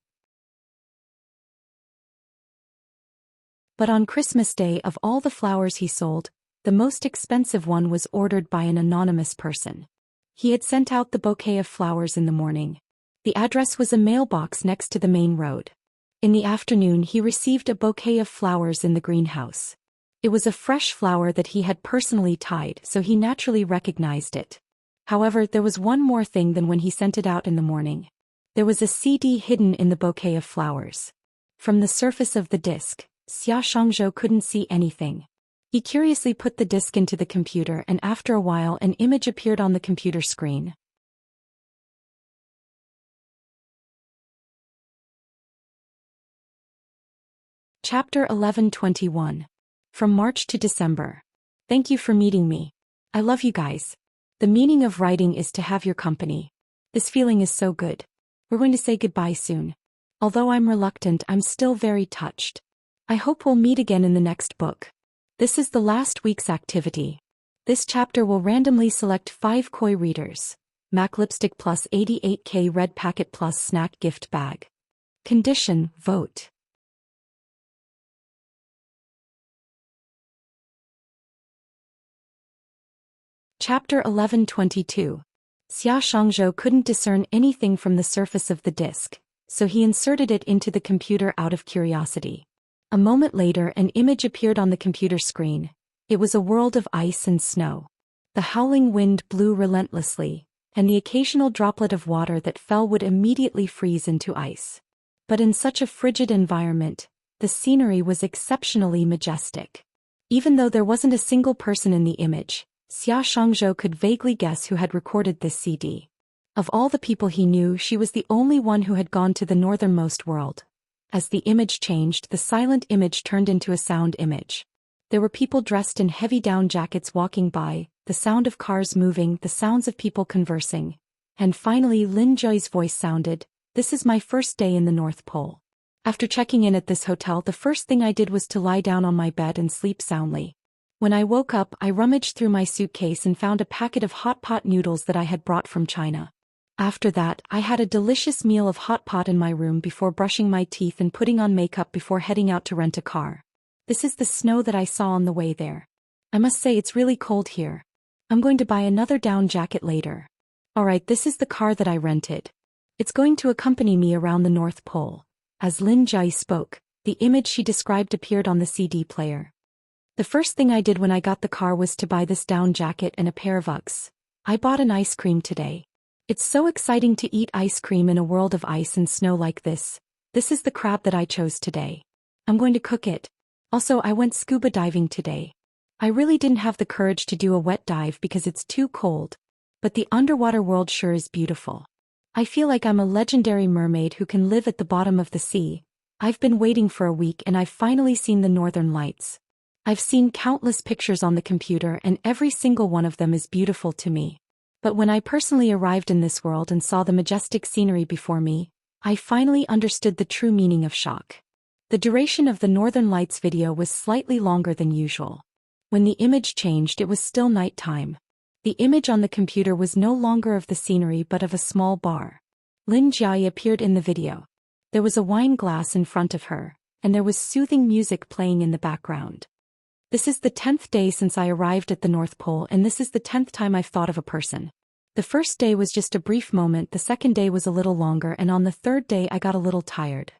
Speaker 1: But on Christmas Day, of all the flowers he sold, the most expensive one was ordered by an anonymous person. He had sent out the bouquet of flowers in the morning. The address was a mailbox next to the main road. In the afternoon he received a bouquet of flowers in the greenhouse. It was a fresh flower that he had personally tied, so he naturally recognized it. However, there was one more thing than when he sent it out in the morning. There was a CD hidden in the bouquet of flowers. From the surface of the disc, Xia Shangzhou couldn't see anything. He curiously put the disc into the computer, and after a while an image appeared on the computer screen. Chapter 11:21. From March to December. Thank you for meeting me. I love you guys. The meaning of writing is to have your company. This feeling is so good. We're going to say goodbye soon. Although I'm reluctant, I'm still very touched. I hope we'll meet again in the next book. This is the last week's activity. This chapter will randomly select 5 koi readers. MAC lipstick plus 88K red packet plus snack gift bag. Condition, vote. Chapter 11:22. Xia Shangzhou couldn't discern anything from the surface of the disc, so he inserted it into the computer out of curiosity. A moment later an image appeared on the computer screen. It was a world of ice and snow. The howling wind blew relentlessly, and the occasional droplet of water that fell would immediately freeze into ice. But in such a frigid environment, the scenery was exceptionally majestic. Even though there wasn't a single person in the image, Xia Shangzhou could vaguely guess who had recorded this CD. Of all the people he knew, she was the only one who had gone to the northernmost world. As the image changed, the silent image turned into a sound image. There were people dressed in heavy down jackets walking by, the sound of cars moving, the sounds of people conversing. And finally Lin Joy's voice sounded, "This is my first day in the North Pole." After checking in at this hotel, the first thing I did was to lie down on my bed and sleep soundly. When I woke up, I rummaged through my suitcase and found a packet of hot pot noodles that I had brought from China. After that, I had a delicious meal of hot pot in my room before brushing my teeth and putting on makeup before heading out to rent a car. This is the snow that I saw on the way there. I must say it's really cold here. I'm going to buy another down jacket later. Alright, this is the car that I rented. It's going to accompany me around the North Pole. As Lin Jai spoke, the image she described appeared on the CD player. The first thing I did when I got the car was to buy this down jacket and a pair of Uggs. I bought an ice cream today. It's so exciting to eat ice cream in a world of ice and snow like this. This is the crab that I chose today. I'm going to cook it. Also, I went scuba diving today. I really didn't have the courage to do a wet dive because it's too cold. But the underwater world sure is beautiful. I feel like I'm a legendary mermaid who can live at the bottom of the sea. I've been waiting for a week and I've finally seen the northern lights. I've seen countless pictures on the computer and every single one of them is beautiful to me. But when I personally arrived in this world and saw the majestic scenery before me, I finally understood the true meaning of shock. The duration of the Northern Lights video was slightly longer than usual. When the image changed, it was still night time. The image on the computer was no longer of the scenery but of a small bar. Lin Jiayi appeared in the video. There was a wine glass in front of her, and there was soothing music playing in the background. This is the 10th day since I arrived at the North Pole, and this is the 10th time I've thought of a person. The first day was just a brief moment, the second day was a little longer, and on the third day I got a little tired.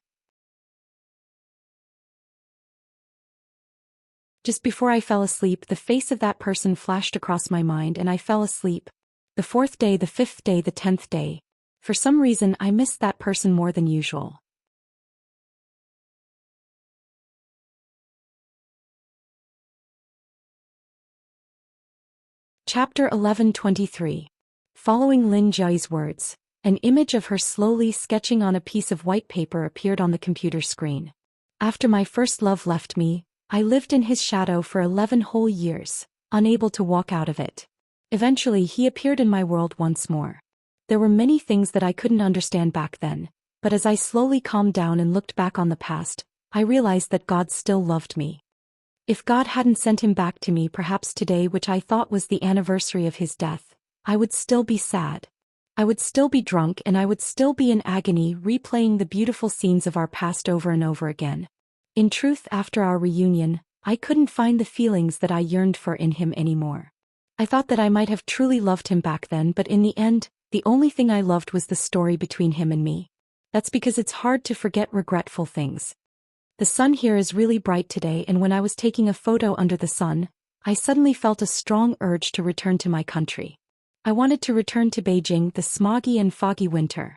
Speaker 1: Just before I fell asleep, the face of that person flashed across my mind and I fell asleep. The 4th day, the 5th day, the 10th day. For some reason, I missed that person more than usual. Chapter 11:23. Following Lin Jiayi's words, an image of her slowly sketching on a piece of white paper appeared on the computer screen. After my first love left me, I lived in his shadow for 11 whole years, unable to walk out of it. Eventually he appeared in my world once more. There were many things that I couldn't understand back then, but as I slowly calmed down and looked back on the past, I realized that God still loved me. If God hadn't sent him back to me perhaps today, which I thought was the anniversary of his death, I would still be sad. I would still be drunk and I would still be in agony replaying the beautiful scenes of our past over and over again. In truth, after our reunion, I couldn't find the feelings that I yearned for in him anymore. I thought that I might have truly loved him back then, but in the end, the only thing I loved was the story between him and me. That's because it's hard to forget regretful things. The sun here is really bright today, and when I was taking a photo under the sun, I suddenly felt a strong urge to return to my country. I wanted to return to Beijing, the smoggy and foggy winter.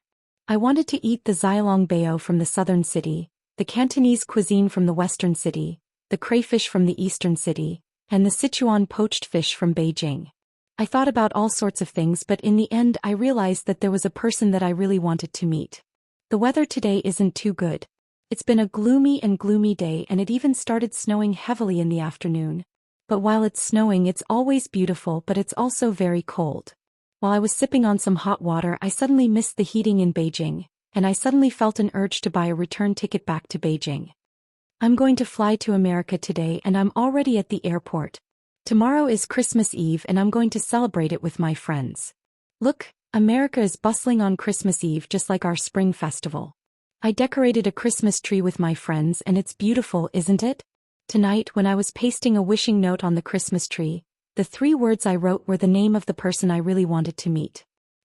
Speaker 1: I wanted to eat the Xiaolong bao from the southern city, the Cantonese cuisine from the western city, the crayfish from the eastern city, and the Sichuan poached fish from Beijing. I thought about all sorts of things, but in the end I realized that there was a person that I really wanted to meet. The weather today isn't too good. It's been a gloomy day, and it even started snowing heavily in the afternoon. But while it's snowing, it's always beautiful, but it's also very cold. While I was sipping on some hot water, I suddenly missed the heating in Beijing, and I suddenly felt an urge to buy a return ticket back to Beijing. I'm going to fly to America today, and I'm already at the airport. Tomorrow is Christmas Eve, and I'm going to celebrate it with my friends. Look, America is bustling on Christmas Eve just like our spring festival. I decorated a Christmas tree with my friends, and it's beautiful, isn't it? Tonight, when I was pasting a wishing note on the Christmas tree, the 3 words I wrote were the name of the person I really wanted to meet.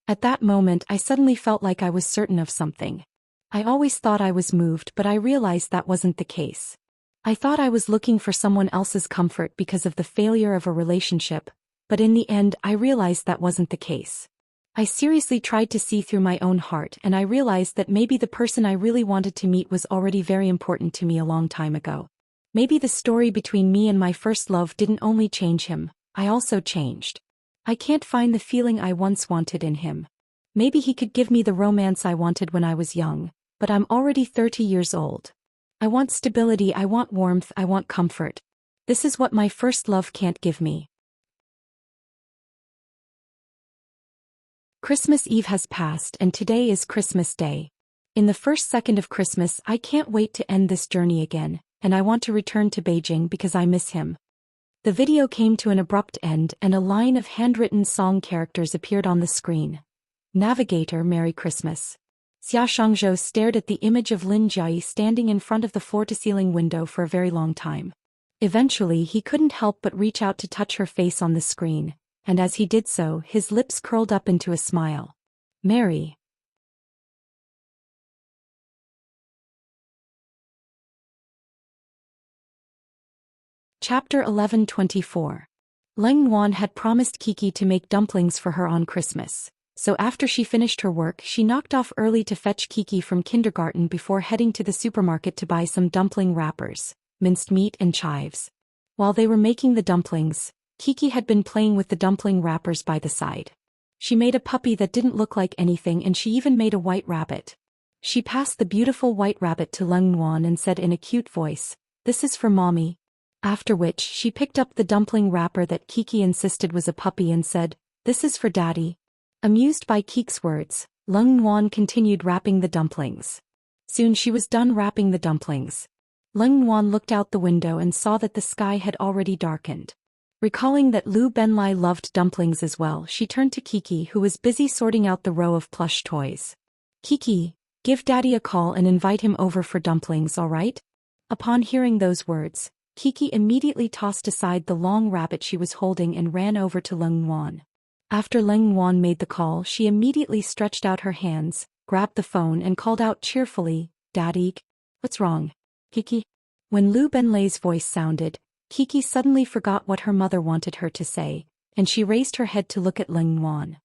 Speaker 1: At that moment, I suddenly felt like I was certain of something. I always thought I was moved, but I realized that wasn't the case. I thought I was looking for someone else's comfort because of the failure of a relationship, but in the end, I realized that wasn't the case. I seriously tried to see through my own heart, and I realized that maybe the person I really wanted to meet was already very important to me a long time ago. Maybe the story between me and my first love didn't only change him, I also changed. I can't find the feeling I once wanted in him. Maybe he could give me the romance I wanted when I was young, but I'm already 30 years old. I want stability, I want warmth, I want comfort. This is what my first love can't give me. Christmas Eve has passed and today is Christmas Day. In the first second of Christmas, I can't wait to end this journey again, and I want to return to Beijing because I miss him. The video came to an abrupt end and a line of handwritten song characters appeared on the screen. Navigator, Merry Christmas. Xia Shangzhou stared at the image of Lin Jiayi standing in front of the floor-to-ceiling window for a very long time. Eventually, he couldn't help but reach out to touch her face on the screen, and as he did so, his lips curled up into a smile. Mary. Chapter 1124. Leng Yuan had promised Kiki to make dumplings for her on Christmas, so after she finished her work she knocked off early to fetch Kiki from kindergarten before heading to the supermarket to buy some dumpling wrappers, minced meat and chives. While they were making the dumplings, Kiki had been playing with the dumpling wrappers by the side. She made a puppy that didn't look like anything and she even made a white rabbit. She passed the beautiful white rabbit to Leng Yuan and said in a cute voice, "This is for mommy." After which she picked up the dumpling wrapper that Kiki insisted was a puppy and said, "This is for daddy." Amused by Kiki's words, Leng Yuan continued wrapping the dumplings. Soon she was done wrapping the dumplings. Leng Yuan looked out the window and saw that the sky had already darkened. Recalling that Lu Benlai loved dumplings as well, she turned to Kiki who was busy sorting out the row of plush toys. "Kiki, give daddy a call and invite him over for dumplings, alright?" Upon hearing those words, Kiki immediately tossed aside the long rabbit she was holding and ran over to Leng Yuan. After Leng Yuan made the call, she immediately stretched out her hands, grabbed the phone and called out cheerfully, "Daddy." "What's wrong, Kiki?" When Lu Benlai's voice sounded, Kiki suddenly forgot what her mother wanted her to say, and she raised her head to look at Leng Yuan.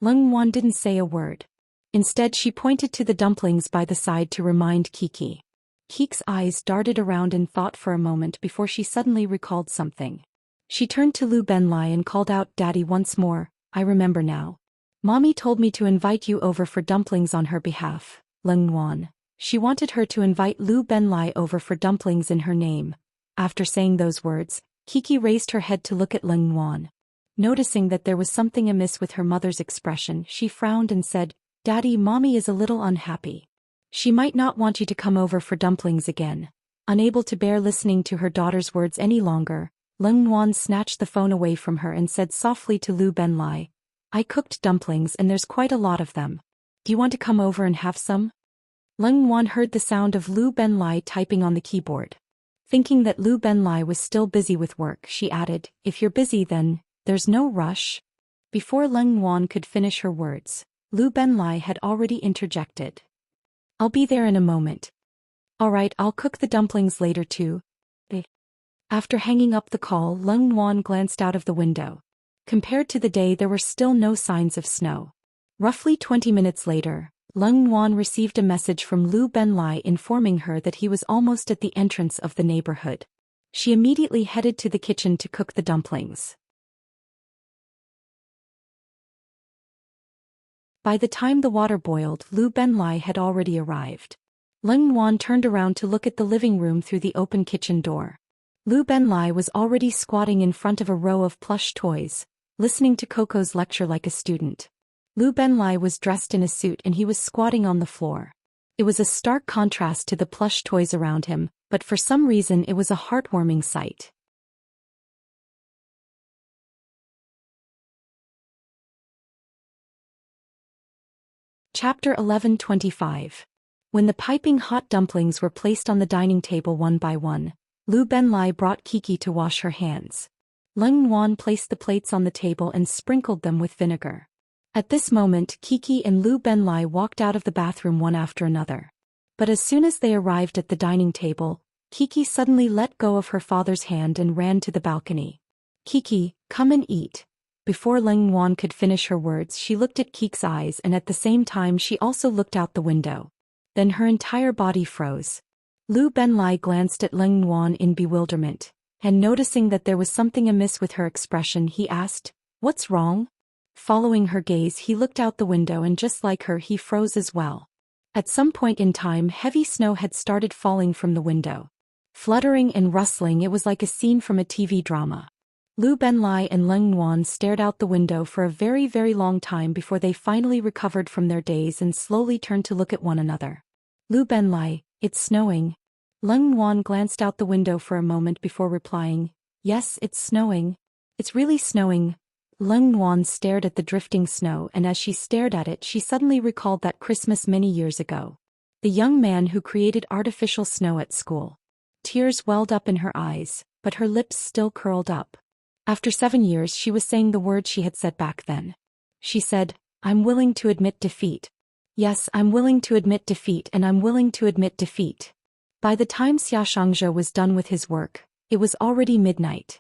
Speaker 1: Leng Yuan didn't say a word. Instead she pointed to the dumplings by the side to remind Kiki. Kiki's eyes darted around in thought for a moment before she suddenly recalled something. She turned to Lu Benlai and called out, "Daddy," once more. "I remember now. Mommy told me to invite you over for dumplings on her behalf, Leng Yuan." She wanted her to invite Lu Benlai over for dumplings in her name. After saying those words, Kiki raised her head to look at Leng Yuan. Noticing that there was something amiss with her mother's expression, she frowned and said, "Daddy, Mommy is a little unhappy. She might not want you to come over for dumplings again." Unable to bear listening to her daughter's words any longer, Leng Yuan snatched the phone away from her and said softly to Lu Benlai, "I cooked dumplings and there's quite a lot of them. Do you want to come over and have some?" Leng Yuan heard the sound of Lu Benlai typing on the keyboard. Thinking that Lu Benlai was still busy with work, she added, "If you're busy then, there's no rush." Before Leng Yuan could finish her words, Lu Benlai had already interjected. "I'll be there in a moment." "Alright, I'll cook the dumplings later too." After hanging up the call, Leng Yuan glanced out of the window. Compared to the day, there were still no signs of snow. Roughly 20 minutes later, Leng Yuan received a message from Lu Benlai informing her that he was almost at the entrance of the neighborhood. She immediately headed to the kitchen to cook the dumplings. By the time the water boiled, Lu Benlai had already arrived. Leng Yuan turned around to look at the living room through the open kitchen door. Lu Benlai was already squatting in front of a row of plush toys, listening to Coco's lecture like a student. Lu Benlai was dressed in a suit and he was squatting on the floor. It was a stark contrast to the plush toys around him, but for some reason it was a heartwarming sight. Chapter 1125. When the piping hot dumplings were placed on the dining table one by one, Lu Benlai brought Kiki to wash her hands. Leng Yuan placed the plates on the table and sprinkled them with vinegar. At this moment, Kiki and Lu Benlai walked out of the bathroom one after another. But as soon as they arrived at the dining table, Kiki suddenly let go of her father's hand and ran to the balcony. "Kiki, come and eat." Before Leng Yuan could finish her words, she looked at Kiki's eyes and at the same time she also looked out the window. Then her entire body froze. Lu Benlai glanced at Leng Yuan in bewilderment. and noticing that there was something amiss with her expression, he asked, "What's wrong?" Following her gaze, he looked out the window and just like her, he froze as well. At some point in time, heavy snow had started falling from the window. Fluttering and rustling, it was like a scene from a TV drama. Lu Benlai and Leng Nuan stared out the window for a very, very long time before they finally recovered from their daze and slowly turned to look at one another. Lu Benlai, "It's snowing." Leng Nuan glanced out the window for a moment before replying, "Yes, it's snowing. It's really snowing." Leng Nuan stared at the drifting snow, and as she stared at it, she suddenly recalled that Christmas many years ago. The young man who created artificial snow at school. Tears welled up in her eyes, but her lips still curled up. After 7 years, she was saying the words she had said back then. She said, "I'm willing to admit defeat. Yes, I'm willing to admit defeat, and I'm willing to admit defeat." By the time Xia Shangzhou was done with his work, it was already midnight.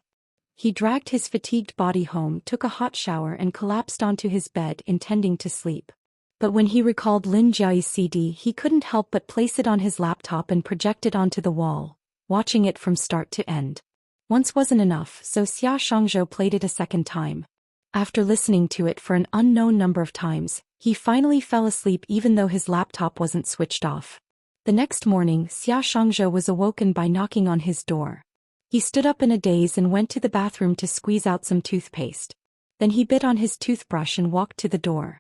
Speaker 1: He dragged his fatigued body home, took a hot shower and collapsed onto his bed, intending to sleep. But when he recalled Lin Jiayi's CD, he couldn't help but place it on his laptop and project it onto the wall, watching it from start to end. Once wasn't enough, so Xia Shangzhou played it a second time. After listening to it for an unknown number of times, he finally fell asleep even though his laptop wasn't switched off. The next morning, Xia Shangzhou was awoken by knocking on his door. He stood up in a daze and went to the bathroom to squeeze out some toothpaste. Then he bit on his toothbrush and walked to the door.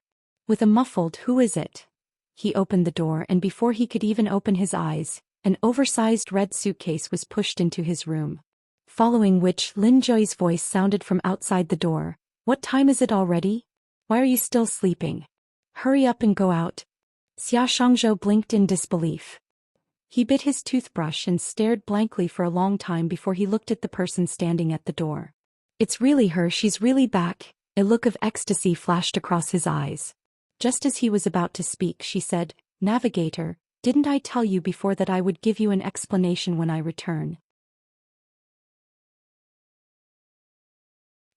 Speaker 1: With a muffled, "Who is it?" he opened the door, and before he could even open his eyes, an oversized red suitcase was pushed into his room. Following which, Lin Jiayi's voice sounded from outside the door, "What time is it already? Why are you still sleeping? Hurry up and go out." Xia Shangzhou blinked in disbelief. He bit his toothbrush and stared blankly for a long time before he looked at the person standing at the door. "It's really her, she's really back." A look of ecstasy flashed across his eyes. Just as he was about to speak, she said, "Navigator, didn't I tell you before that I would give you an explanation when I return?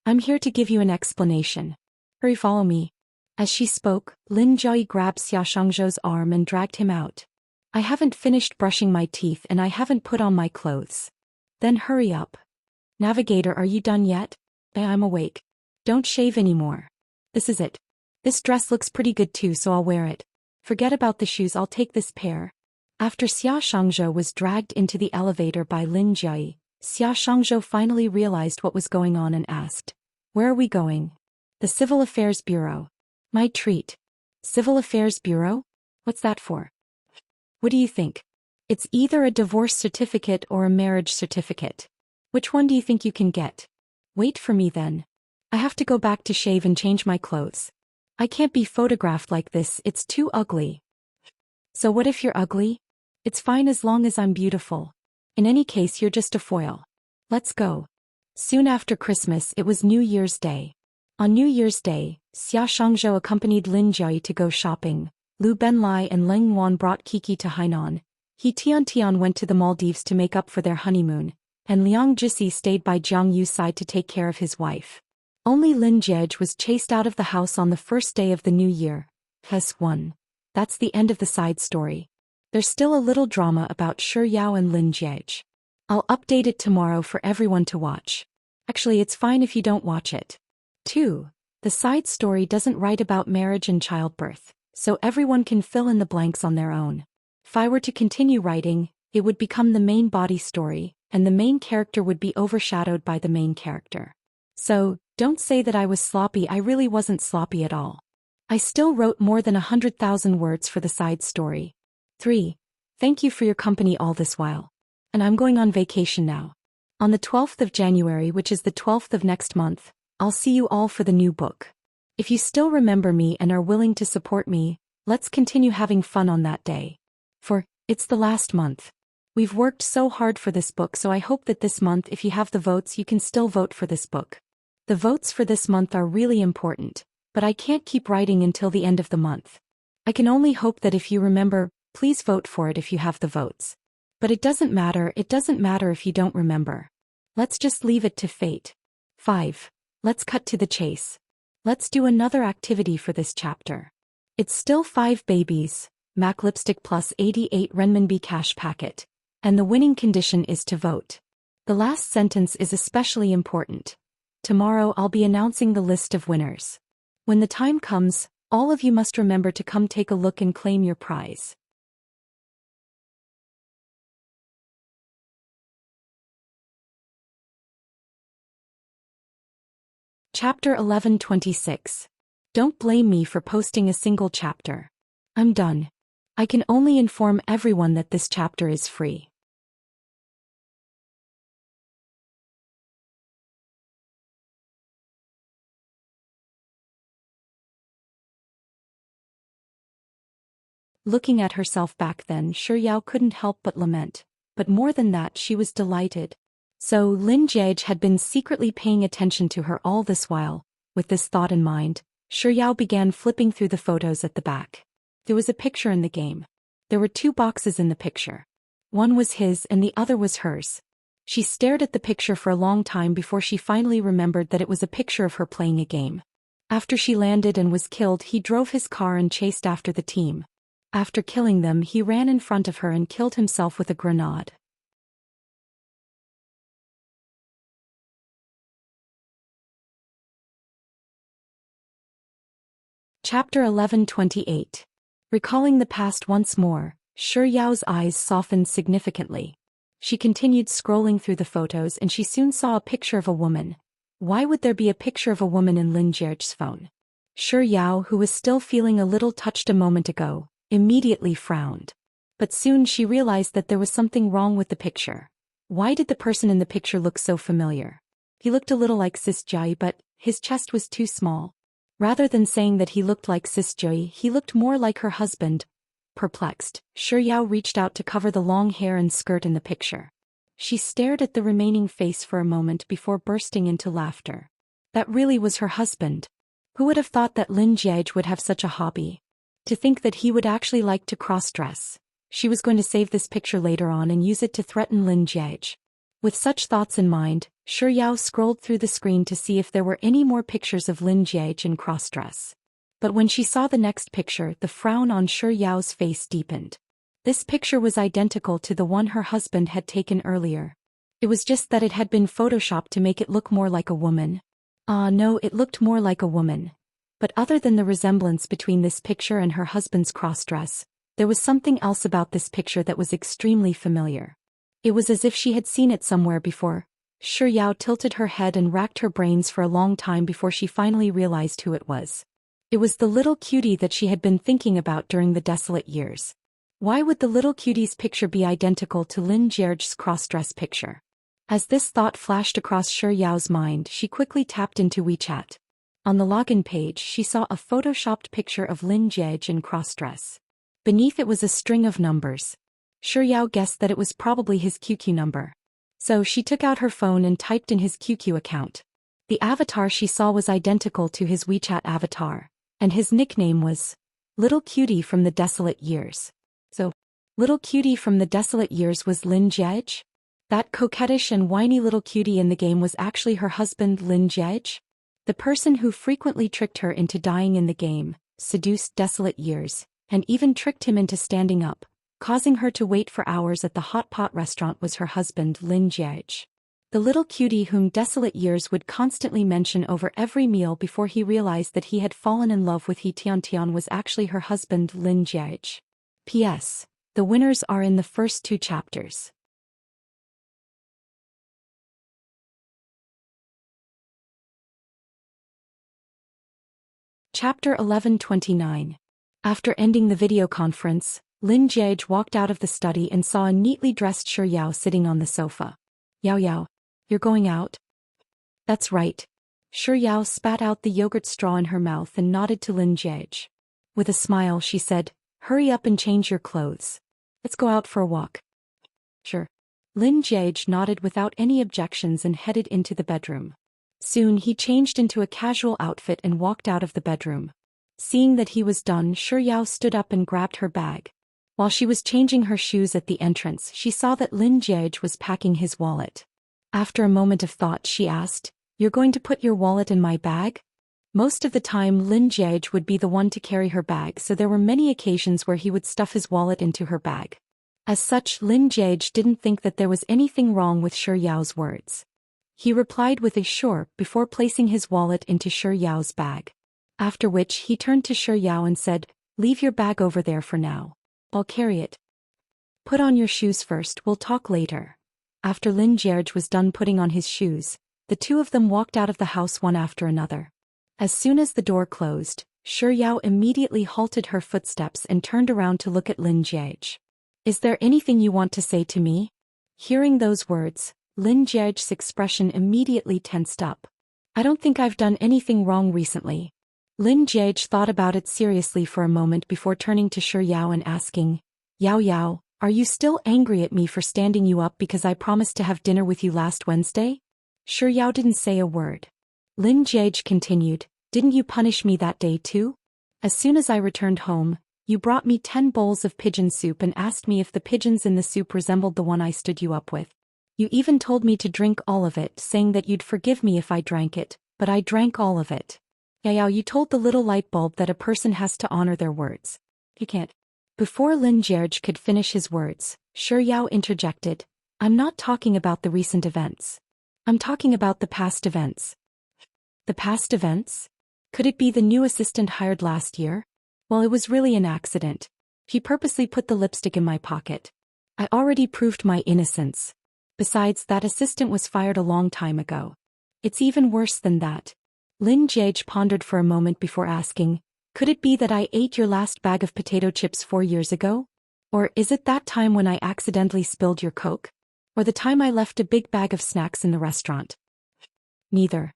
Speaker 1: I'm here to give you an explanation. Hurry, follow me." As she spoke, Lin Jiayi grabbed Xia Shangzhou's arm and dragged him out. "I haven't finished brushing my teeth and I haven't put on my clothes." "Then hurry up." "Navigator, are you done yet?" "I'm awake." "Don't shave anymore." "This is it. This dress looks pretty good too, so I'll wear it. Forget about the shoes, I'll take this pair." After Xia Shangzhou was dragged into the elevator by Lin Jiayi, Xia Shangzhou finally realized what was going on and asked, "Where are we going?" "The Civil Affairs Bureau." "My treat." "Civil Affairs Bureau? What's that for?" "What do you think? It's either a divorce certificate or a marriage certificate. Which one do you think you can get?" "Wait for me then. I have to go back to shave and change my clothes. I can't be photographed like this, it's too ugly." "So what if you're ugly? It's fine as long as I'm beautiful. In any case, you're just a foil. Let's go." Soon after Christmas, it was New Year's Day. On New Year's Day, Xia Shangzhou accompanied Lin Jiayi to go shopping. Lu Benlai and Leng Nuan brought Kiki to Hainan. He Tian went to the Maldives to make up for their honeymoon, and Liang Jisi stayed by Jiang Yu's side to take care of his wife. Only Lin Jiej was chased out of the house on the first day of the new year. +1. That's the end of the side story. There's still a little drama about Shi Yao and Lin Jiej. I'll update it tomorrow for everyone to watch. Actually, it's fine if you don't watch it. 2. The side story doesn't write about marriage and childbirth, so everyone can fill in the blanks on their own. If I were to continue writing, it would become the main body story, and the main character would be overshadowed by the main character. So, don't say that I was sloppy, I really wasn't sloppy at all. I still wrote more than 100,000 words for the side story. 3. Thank you for your company all this while. And I'm going on vacation now. On the 12th of January, which is the 12th of next month, I'll see you all for the new book. If you still remember me and are willing to support me, let's continue having fun on that day. For, it's the last month. We've worked so hard for this book, so I hope that this month, if you have the votes, you can still vote for this book. The votes for this month are really important, but I can't keep writing until the end of the month. I can only hope that if you remember, please vote for it if you have the votes. But it doesn't matter if you don't remember. Let's just leave it to fate. 5. Let's cut to the chase. Let's do another activity for this chapter. It's still 5 babies, MAC lipstick plus 88 renminbi cash packet, and the winning condition is to vote. The last sentence is especially important. Tomorrow I'll be announcing the list of winners. When the time comes, all of you must remember to come take a look and claim your prize. Chapter 11:26. Don't blame me for posting a single chapter. I'm done. I can only inform everyone that this chapter is free. Looking at herself back then, Yao couldn't help but lament. But more than that, she was delighted. So Lin Jiege had been secretly paying attention to her all this while. With this thought in mind, Yao began flipping through the photos at the back. There was a picture in the game. There were 2 boxes in the picture. One was his and the other was hers. She stared at the picture for a long time before she finally remembered that it was a picture of her playing a game. After she landed and was killed, he drove his car and chased after the team. After killing them, he ran in front of her and killed himself with a grenade. Chapter 11:28. Recalling the past once more, Yao's eyes softened significantly. She continued scrolling through the photos and she soon saw a picture of a woman. Why would there be a picture of a woman in Lin Jiege's phone? Yao, who was still feeling a little touched a moment ago, immediately frowned. But soon she realized that there was something wrong with the picture. Why did the person in the picture look so familiar? He looked a little like Sis Jai, but his chest was too small. Rather than saying that he looked like Sis Jai, he looked more like her husband. Perplexed, Yao reached out to cover the long hair and skirt in the picture. She stared at the remaining face for a moment before bursting into laughter. That really was her husband. Who would have thought that Lin Jiege would have such a hobby? To think that he would actually like to cross-dress. She was going to save this picture later on and use it to threaten Lin Jiege. With such thoughts in mind, Yao scrolled through the screen to see if there were any more pictures of Lin Jiege in cross-dress. But when she saw the next picture, the frown on Yao's face deepened. This picture was identical to the one her husband had taken earlier. It was just that it had been photoshopped to make it look more like a woman. No, it looked more like a woman. But other than the resemblance between this picture and her husband's cross-dress, there was something else about this picture that was extremely familiar. It was as if she had seen it somewhere before. Yao tilted her head and racked her brains for a long time before she finally realized who it was. It was the little cutie that she had been thinking about during the desolate years. Why would the little cutie's picture be identical to Lin Jiege's cross-dress picture? As this thought flashed across Yao's mind, she quickly tapped into WeChat. On the login page, she saw a photoshopped picture of Lin Jiege in cross-dress. Beneath it was a string of numbers. Yao guessed that it was probably his QQ number. So she took out her phone and typed in his QQ account. The avatar she saw was identical to his WeChat avatar, and his nickname was Little Cutie from the Desolate Years. So, Little Cutie from the Desolate Years was Lin Jiege? That coquettish and whiny little cutie in the game was actually her husband Lin Jiege? The person who frequently tricked her into dying in the game, seduced Desolate Years, and even tricked him into standing up, causing her to wait for hours at the hot pot restaurant was her husband Lin Jiege. The little cutie whom Desolate Years would constantly mention over every meal before he realized that he had fallen in love with He Tian was actually her husband Lin Jiege. P.S. The winners are in the first 2 chapters. Chapter 11:29. After ending the video conference, Lin Jiege walked out of the study and saw a neatly dressed Yao sitting on the sofa. Yao, you're going out? That's right. Yao spat out the yogurt straw in her mouth and nodded to Lin Jiege. With a smile, she said, hurry up and change your clothes. Let's go out for a walk. Sure. Lin Jiege nodded without any objections and headed into the bedroom. Soon he changed into a casual outfit and walked out of the bedroom. Seeing that he was done, Yao stood up and grabbed her bag. While she was changing her shoes at the entrance, she saw that Lin Jiege was packing his wallet. After a moment of thought, she asked, "You're going to put your wallet in my bag?" Most of the time Lin Jiege would be the one to carry her bag, so there were many occasions where he would stuff his wallet into her bag. As such, Lin Jiege didn't think that there was anything wrong with Shi Yao's words. He replied with a sure before placing his wallet into Shi Yao's bag. After which he turned to Shi Yao and said, "Leave your bag over there for now. I'll carry it. Put on your shoes first, we'll talk later." After Lin Jiege was done putting on his shoes, the two of them walked out of the house one after another. As soon as the door closed, Shi Yao immediately halted her footsteps and turned around to look at Lin Jiege. "Is there anything you want to say to me?" Hearing those words, Lin Jiege's expression immediately tensed up. "I don't think I've done anything wrong recently." Lin Jiege thought about it seriously for a moment before turning to Shi Yao and asking, "Yao Yao, are you still angry at me for standing you up because I promised to have dinner with you last Wednesday?" Shi Yao didn't say a word. Lin Jiege continued, "Didn't you punish me that day too? As soon as I returned home, you brought me 10 bowls of pigeon soup and asked me if the pigeons in the soup resembled the one I stood you up with. You even told me to drink all of it, saying that you'd forgive me if I drank it, but I drank all of it. Yao, you told the little light bulb that a person has to honor their words. You can't." Before Lin Jiege could finish his words, Shi Yao interjected, "I'm not talking about the recent events. I'm talking about the past events." "The past events? Could it be the new assistant hired last year?" "Well, it was really an accident. He purposely put the lipstick in my pocket. I already proved my innocence. Besides, that assistant was fired a long time ago. It's even worse than that." Lin Jiege pondered for a moment before asking, "Could it be that I ate your last bag of potato chips 4 years ago? Or is it that time when I accidentally spilled your Coke? Or the time I left a big bag of snacks in the restaurant?" "Neither."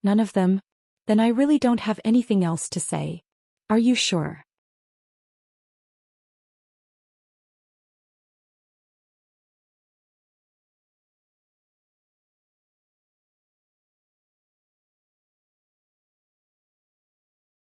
Speaker 1: "None of them? Then I really don't have anything else to say. Are you sure?"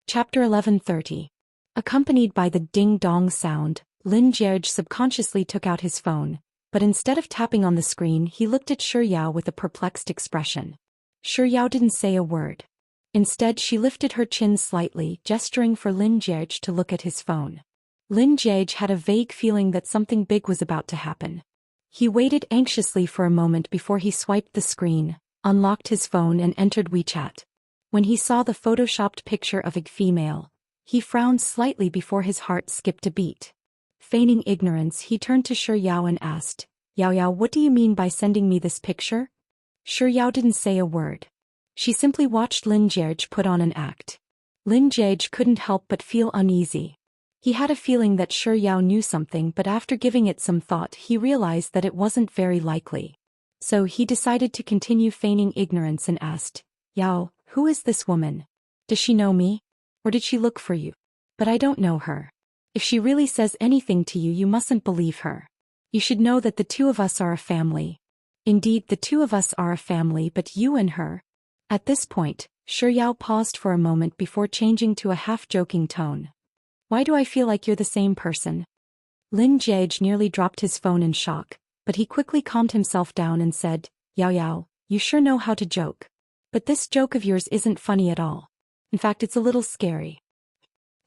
Speaker 1: Chapter 11:30. Accompanied by the ding-dong sound, Lin Jiege subconsciously took out his phone, but instead of tapping on the screen he looked at Shi Yao with a perplexed expression. Shi Yao didn't say a word. Instead she lifted her chin slightly, gesturing for Lin Jiege to look at his phone. Lin Jiege had a vague feeling that something big was about to happen. He waited anxiously for a moment before he swiped the screen, unlocked his phone and entered WeChat. When he saw the photoshopped picture of a female, he frowned slightly before his heart skipped a beat. Feigning ignorance, he turned to Shi Yao and asked, "Yao Yao, what do you mean by sending me this picture?" Shi Yao didn't say a word. She simply watched Lin Jiege put on an act. Lin Jiege couldn't help but feel uneasy. He had a feeling that Shi Yao knew something, but after giving it some thought he realized that it wasn't very likely. So he decided to continue feigning ignorance and asked, "Yao, who is this woman? Does she know me? Or did she look for you? But I don't know her. If she really says anything to you, you mustn't believe her. You should know that the two of us are a family. Indeed, the two of us are a family, but you and her." At this point, Shi Yao paused for a moment before changing to a half-joking tone. "Why do I feel like you're the same person?" Lin Jiege nearly dropped his phone in shock, but he quickly calmed himself down and said, "Yao Yao, you sure know how to joke. But this joke of yours isn't funny at all. In fact, it's a little scary."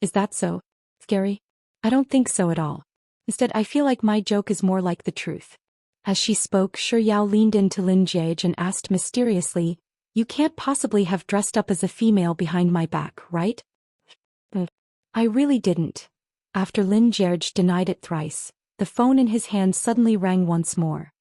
Speaker 1: "Is that so? Scary? I don't think so at all. Instead, I feel like my joke is more like the truth." As she spoke, Shi Yao leaned into Lin Jiege and asked mysteriously, "You can't possibly have dressed up as a female behind my back, right?" "I really didn't." After Lin Jiege denied it thrice, the phone in his hand suddenly rang once more.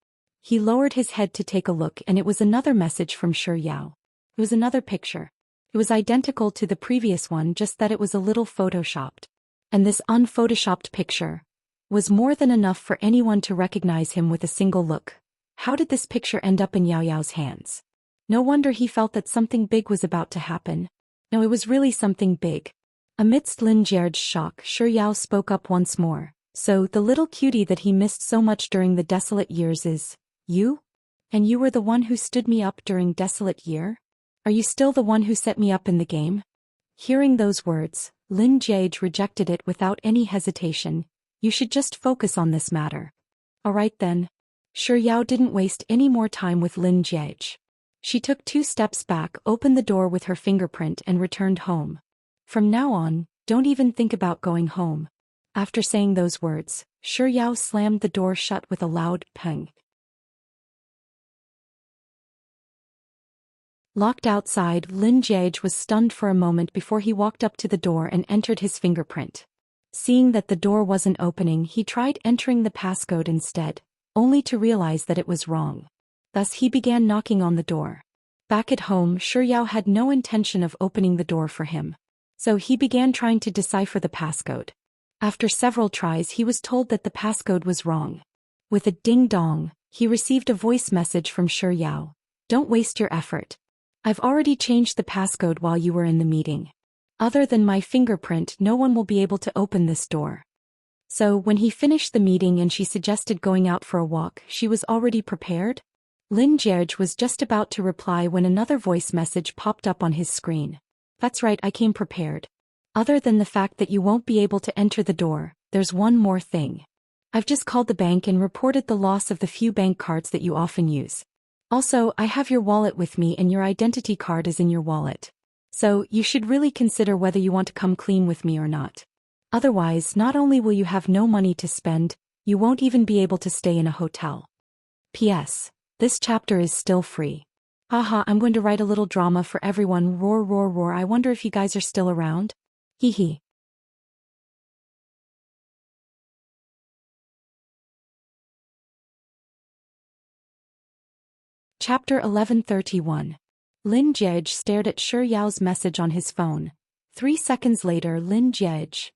Speaker 1: He lowered his head to take a look, and it was another message from Shi Yao. It was another picture. It was identical to the previous one, just that it was a little photoshopped. And this unphotoshopped picture was more than enough for anyone to recognize him with a single look. How did this picture end up in Yao Yao's hands? No wonder he felt that something big was about to happen. No, it was really something big. Amidst Lin Jiege's shock, Shi Yao spoke up once more. "So, the little cutie that he missed so much during the desolate years is you? And you were the one who stood me up during desolate year? Are you still the one who set me up in the game?" Hearing those words, Lin Jiege rejected it without any hesitation. "You should just focus on this matter." "Alright then." Shi Yao didn't waste any more time with Lin Jiege. She took 2 steps back, opened the door with her fingerprint and returned home. "From now on, don't even think about going home." After saying those words, Shi Yao slammed the door shut with a loud pang. Locked outside, Lin Jiege was stunned for a moment before he walked up to the door and entered his fingerprint. Seeing that the door wasn't opening, he tried entering the passcode instead, only to realize that it was wrong. Thus he began knocking on the door. Back at home, Shi Yao had no intention of opening the door for him. So he began trying to decipher the passcode. After several tries, he was told that the passcode was wrong. With a ding-dong, he received a voice message from Shi Yao. "Don't waste your effort. I've already changed the passcode while you were in the meeting. Other than my fingerprint, no one will be able to open this door." So when he finished the meeting and she suggested going out for a walk, she was already prepared? Lin Jiege was just about to reply when another voice message popped up on his screen. "That's right, I came prepared. Other than the fact that you won't be able to enter the door, there's one more thing. I've just called the bank and reported the loss of the few bank cards that you often use. Also, I have your wallet with me and your identity card is in your wallet. So, you should really consider whether you want to come clean with me or not. Otherwise, not only will you have no money to spend, you won't even be able to stay in a hotel. P.S. This chapter is still free. Haha, I'm going to write a little drama for everyone. Roar roar roar. I wonder if you guys are still around? Hee hee. Chapter 1131. Lin Jiege stared at Shi Yao's message on his phone. 3 seconds later, Lin Jiege.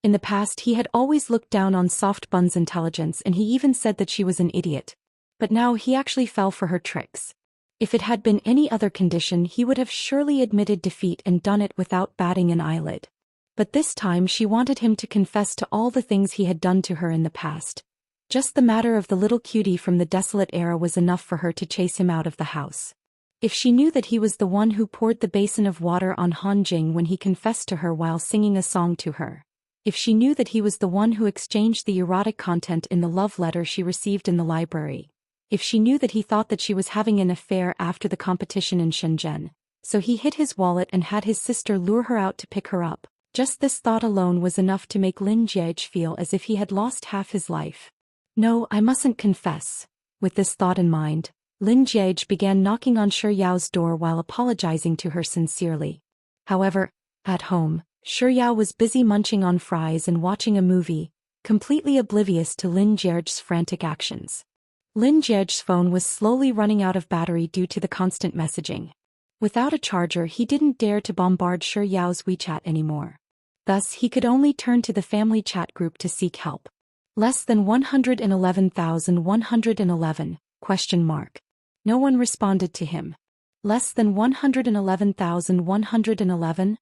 Speaker 1: In the past, he had always looked down on Soft Bun's intelligence and he even said that she was an idiot. But now he actually fell for her tricks. If it had been any other condition, he would have surely admitted defeat and done it without batting an eyelid. But this time she wanted him to confess to all the things he had done to her in the past. Just the matter of the little cutie from the desolate era was enough for her to chase him out of the house. If she knew that he was the one who poured the basin of water on Han Jing when he confessed to her while singing a song to her. If she knew that he was the one who exchanged the erotic content in the love letter she received in the library. If she knew that he thought that she was having an affair after the competition in Shenzhen. So he hid his wallet and had his sister lure her out to pick her up. Just this thought alone was enough to make Lin Jiege feel as if he had lost half his life. No, I mustn't confess. With this thought in mind, Lin Jiege began knocking on Shi Yao's door while apologizing to her sincerely. However, at home, Shi Yao was busy munching on fries and watching a movie, completely oblivious to Lin Jiege's frantic actions. Lin Jiege's phone was slowly running out of battery due to the constant messaging. Without a charger, he didn't dare to bombard Shi Yao's WeChat anymore. Thus, he could only turn to the family chat group to seek help. Less than 111,111, ? No one responded to him. Less than 111,111?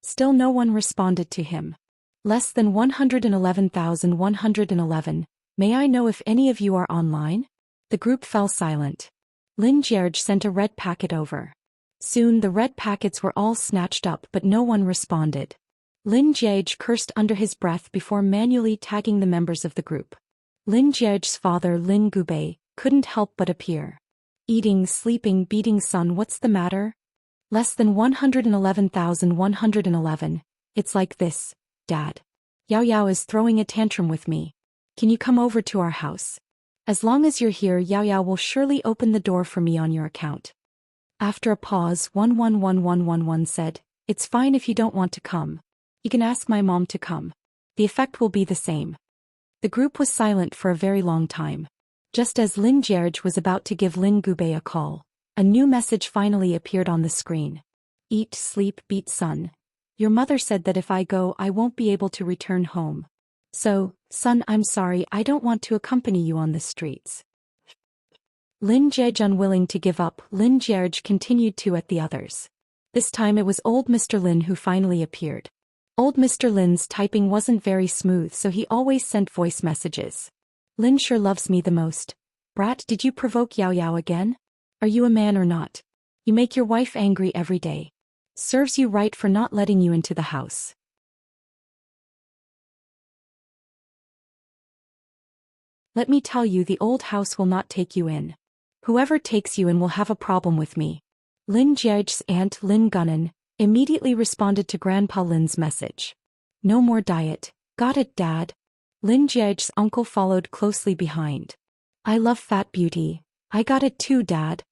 Speaker 1: Still no one responded to him. Less than 111,111, may I know if any of you are online? The group fell silent. Lin Jiege sent a red packet over. Soon the red packets were all snatched up but no one responded. Lin Jiege cursed under his breath before manually tagging the members of the group. Lin Jiege's father, Lin Gubei, couldn't help but appear. Eating, sleeping, beating son, what's the matter? Less than 111,111. It's like this, Dad. Yao Yao is throwing a tantrum with me. Can you come over to our house? As long as you're here, Yao Yao will surely open the door for me on your account. After a pause, 111111 said, "It's fine if you don't want to come. You can ask my mom to come. The effect will be the same." The group was silent for a very long time. Just as Lin Jiege was about to give Lin Gubei a call, a new message finally appeared on the screen. "Eat, sleep, beat son. Your mother said that if I go, I won't be able to return home. So, son, I'm sorry, I don't want to accompany you on the streets." Lin Jiege unwilling to give up, Lin Jiege continued to at the others. This time it was old Mr. Lin who finally appeared. Old Mr. Lin's typing wasn't very smooth, so he always sent voice messages. "Lin sure loves me the most. Brat, did you provoke Yao Yao again? Are you a man or not? You make your wife angry every day. Serves you right for not letting you into the house." "Let me tell you, the old house will not take you in. Whoever takes you in will have a problem with me." Lin Jiege's aunt, Lin Gunan, immediately responded to Grandpa Lin's message. "No more diet. Got it, Dad." Lin Jia's uncle followed closely behind. I love Fat Beauty. I got it too, Dad.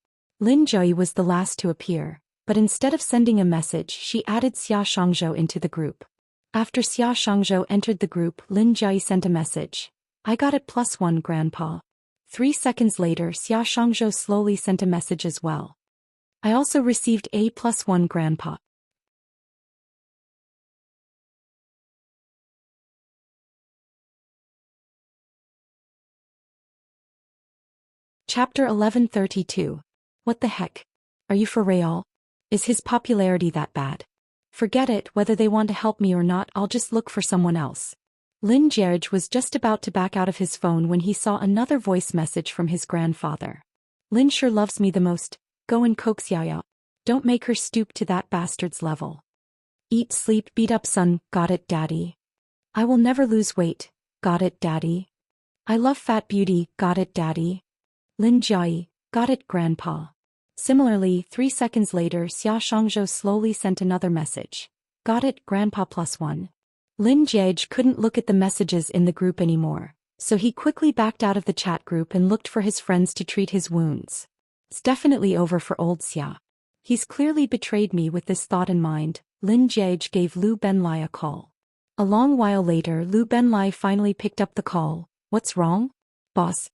Speaker 1: Lin Jia was the last to appear, but instead of sending a message, she added Xia Shangzhou into the group. After Xia Shangzhou entered the group, Lin Jia sent a message. I got it +1, Grandpa. 3 seconds later, Xia Shangzhou slowly sent a message as well. I also received a +1, Grandpa. Chapter 1132. What the heck? Are you for real? Is his popularity that bad? Forget it, whether they want to help me or not, I'll just look for someone else. Lin Jia was just about to back out of his phone when he saw another voice message from his grandfather. Lin sure loves me the most. Go and coax Yaya. Don't make her stoop to that bastard's level. Eat, sleep, beat up, son. Got it, Daddy. I will never lose weight. Got it, Daddy. I love Fat Beauty. Got it, Daddy. Lin Jia. Got it, Grandpa. Similarly, 3 seconds later, Xia Shangzhou slowly sent another message. Got it, Grandpa +1. Lin Jia couldn't look at the messages in the group anymore, so he quickly backed out of the chat group and looked for his friends to treat his wounds. It's definitely over for old Xia. He's clearly betrayed me. With this thought in mind, Lin Jia gave Lu Benlai a call. A long while later, Lu Benlai finally picked up the call. What's wrong? Boss.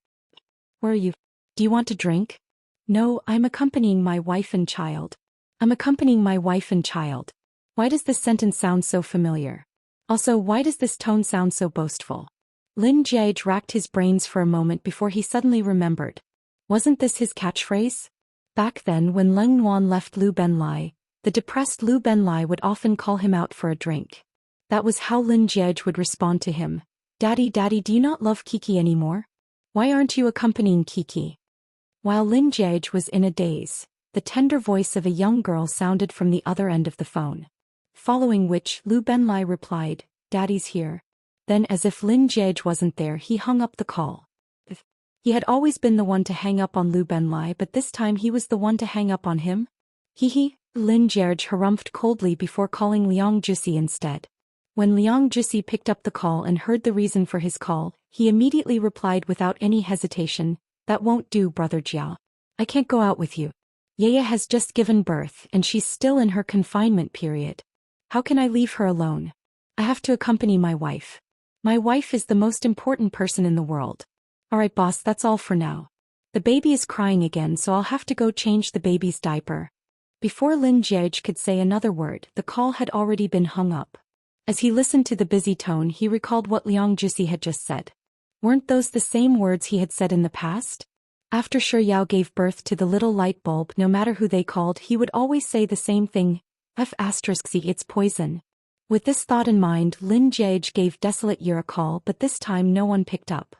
Speaker 1: Where are you? Do you want to drink? No, I'm accompanying my wife and child. I'm accompanying my wife and child. Why does this sentence sound so familiar? Also, why does this tone sound so boastful? Lin Jia racked his brains for a moment before he suddenly remembered. Wasn't this his catchphrase? Back then, when Leng Nuan left Lu Benlai, the depressed Lu Benlai would often call him out for a drink. That was how Lin Jia would respond to him. Daddy, Daddy, do you not love Kiki anymore? Why aren't you accompanying Kiki? While Lin Jia was in a daze, the tender voice of a young girl sounded from the other end of the phone. Following which, Lu Benlai replied, Daddy's here. Then, as if Lin Jia wasn't there, he hung up the call. He had always been the one to hang up on Lu Benlai, but this time he was the one to hang up on him? Lin Jia harumphed coldly before calling Liang Jusi instead. When Liang Jusi picked up the call and heard the reason for his call, he immediately replied without any hesitation, That won't do, Brother Jia. I can't go out with you. Yaya has just given birth and she's still in her confinement period. How can I leave her alone? I have to accompany my wife. My wife is the most important person in the world. Alright boss, that's all for now. The baby is crying again, so I'll have to go change the baby's diaper. Before Lin Jia could say another word, the call had already been hung up. As he listened to the busy tone, he recalled what Liang Jusi had just said. Weren't those the same words he had said in the past? After Shi Yao gave birth to the little light bulb, no matter who they called, he would always say the same thing, F***, it's poison. With this thought in mind, Lin Jia gave Desolate Year a call, but this time no one picked up.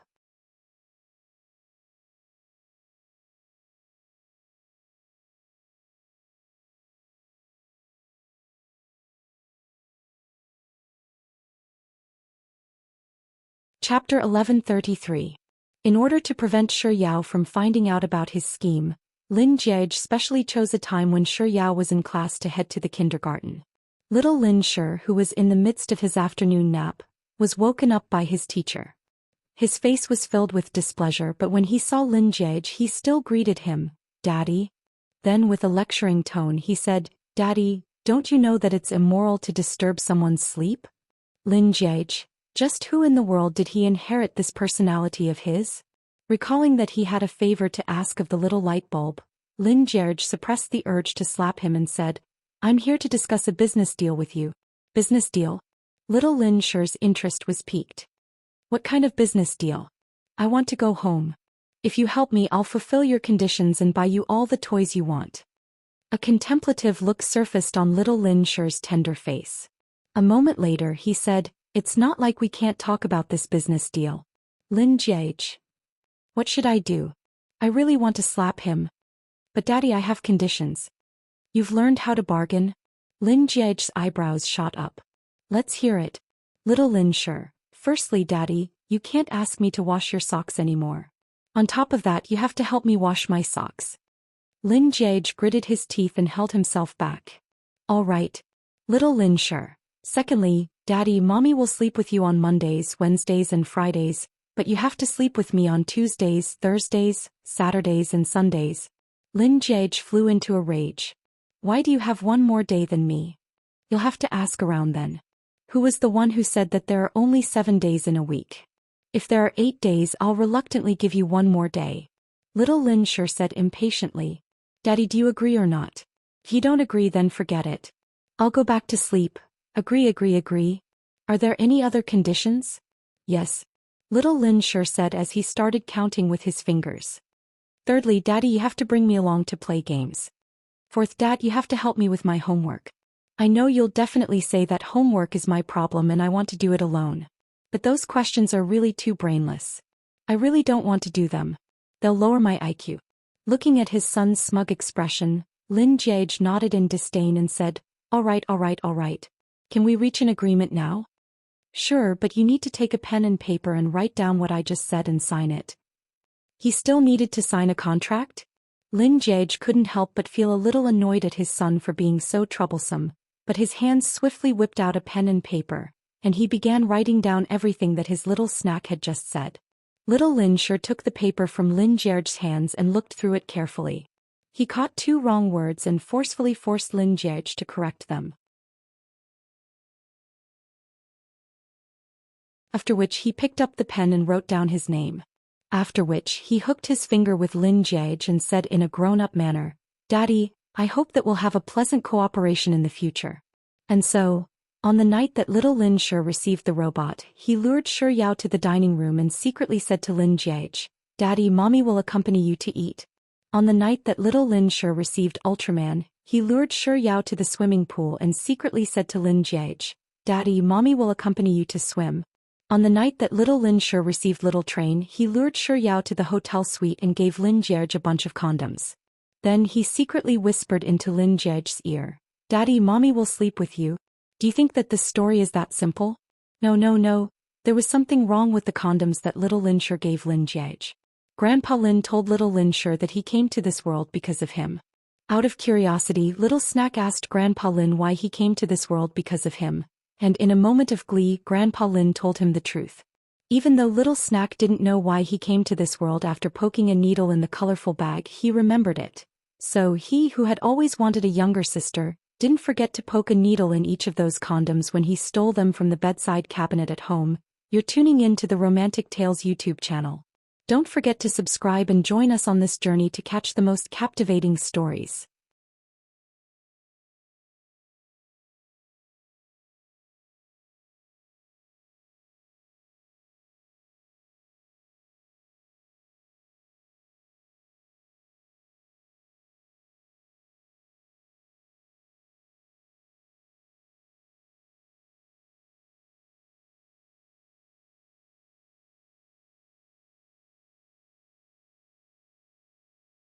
Speaker 1: Chapter 1133. In order to prevent Shi Yao from finding out about his scheme, Lin Jia specially chose a time when Shi Yao was in class to head to the kindergarten. Little Lin Shi, who was in the midst of his afternoon nap, was woken up by his teacher. His face was filled with displeasure, but when he saw Lin Jia, he still greeted him, Daddy. Then with a lecturing tone he said, Daddy, don't you know that it's immoral to disturb someone's sleep? Lin Jia. Just who in the world did he inherit this personality of his? Recalling that he had a favor to ask of the little light bulb, Lin Jia suppressed the urge to slap him and said, I'm here to discuss a business deal with you. Business deal? Little Lin Shi's interest was piqued. What kind of business deal? I want to go home. If you help me, I'll fulfill your conditions and buy you all the toys you want. A contemplative look surfaced on little Lin Shi's tender face. A moment later he said, It's not like we can't talk about this business deal. Lin Jia. What should I do? I really want to slap him. But Daddy, I have conditions. You've learned how to bargain? Lin Jia's eyebrows shot up. Let's hear it. Little Lin Shi. Firstly, Daddy, you can't ask me to wash your socks anymore. On top of that, you have to help me wash my socks. Lin Jia gritted his teeth and held himself back. All right. Little Lin Shi. Secondly, Daddy, Mommy will sleep with you on Mondays, Wednesdays and Fridays, but you have to sleep with me on Tuesdays, Thursdays, Saturdays and Sundays. Lin Jiege flew into a rage. Why do you have one more day than me? You'll have to ask around then. Who was the one who said that there are only 7 days in a week? If there are 8 days, I'll reluctantly give you one more day. Little Lin Sure said impatiently. Daddy, do you agree or not? If you don't agree, then forget it. I'll go back to sleep. Agree. Are there any other conditions? Yes. Little Lin Sure said as he started counting with his fingers. Thirdly, Daddy, you have to bring me along to play games. Fourth, Dad, you have to help me with my homework. I know you'll definitely say that homework is my problem and I want to do it alone. But those questions are really too brainless. I really don't want to do them. They'll lower my IQ. Looking at his son's smug expression, Lin Jiege nodded in disdain and said, All right. Can we reach an agreement now? Sure, but you need to take a pen and paper and write down what I just said and sign it. He still needed to sign a contract? Lin Jiege couldn't help but feel a little annoyed at his son for being so troublesome, but his hands swiftly whipped out a pen and paper, and he began writing down everything that his little snack had just said. Little Lin Sure took the paper from Lin Jiege's hands and looked through it carefully. He caught 2 wrong words and forcefully forced Lin Jiege to correct them. After which he picked up the pen and wrote down his name. After which he hooked his finger with Lin Jiege and said in a grown-up manner, Daddy, I hope that we'll have a pleasant cooperation in the future. And so, on the night that little Lin Sure received the robot, he lured Sure Yao to the dining room and secretly said to Lin Jiege, Daddy, Mommy will accompany you to eat. On the night that little Lin Sure received Ultraman, he lured Sure Yao to the swimming pool and secretly said to Lin Jiege, Daddy, Mommy will accompany you to swim. On the night that little Lin Sure received Little Train, he lured Sure Yao to the hotel suite and gave Lin Jiege a bunch of condoms. Then he secretly whispered into Lin Jiege's ear, Daddy, Mommy will sleep with you. Do you think that this story is that simple? No. There was something wrong with the condoms that little Lin Sure gave Lin Jiege. Grandpa Lin told little Lin Sure that he came to this world because of him. Out of curiosity, little Snack asked Grandpa Lin why he came to this world because of him. And in a moment of glee, Grandpa Lin told him the truth. Even though little Snack didn't know why he came to this world after poking a needle in the colorful bag, he remembered it. So he, who had always wanted a younger sister, didn't forget to poke a needle in each of those condoms when he stole them from the bedside cabinet at home. You're tuning in to the Romantic Tales YouTube channel. Don't forget to subscribe and join us on this journey to catch the most captivating stories.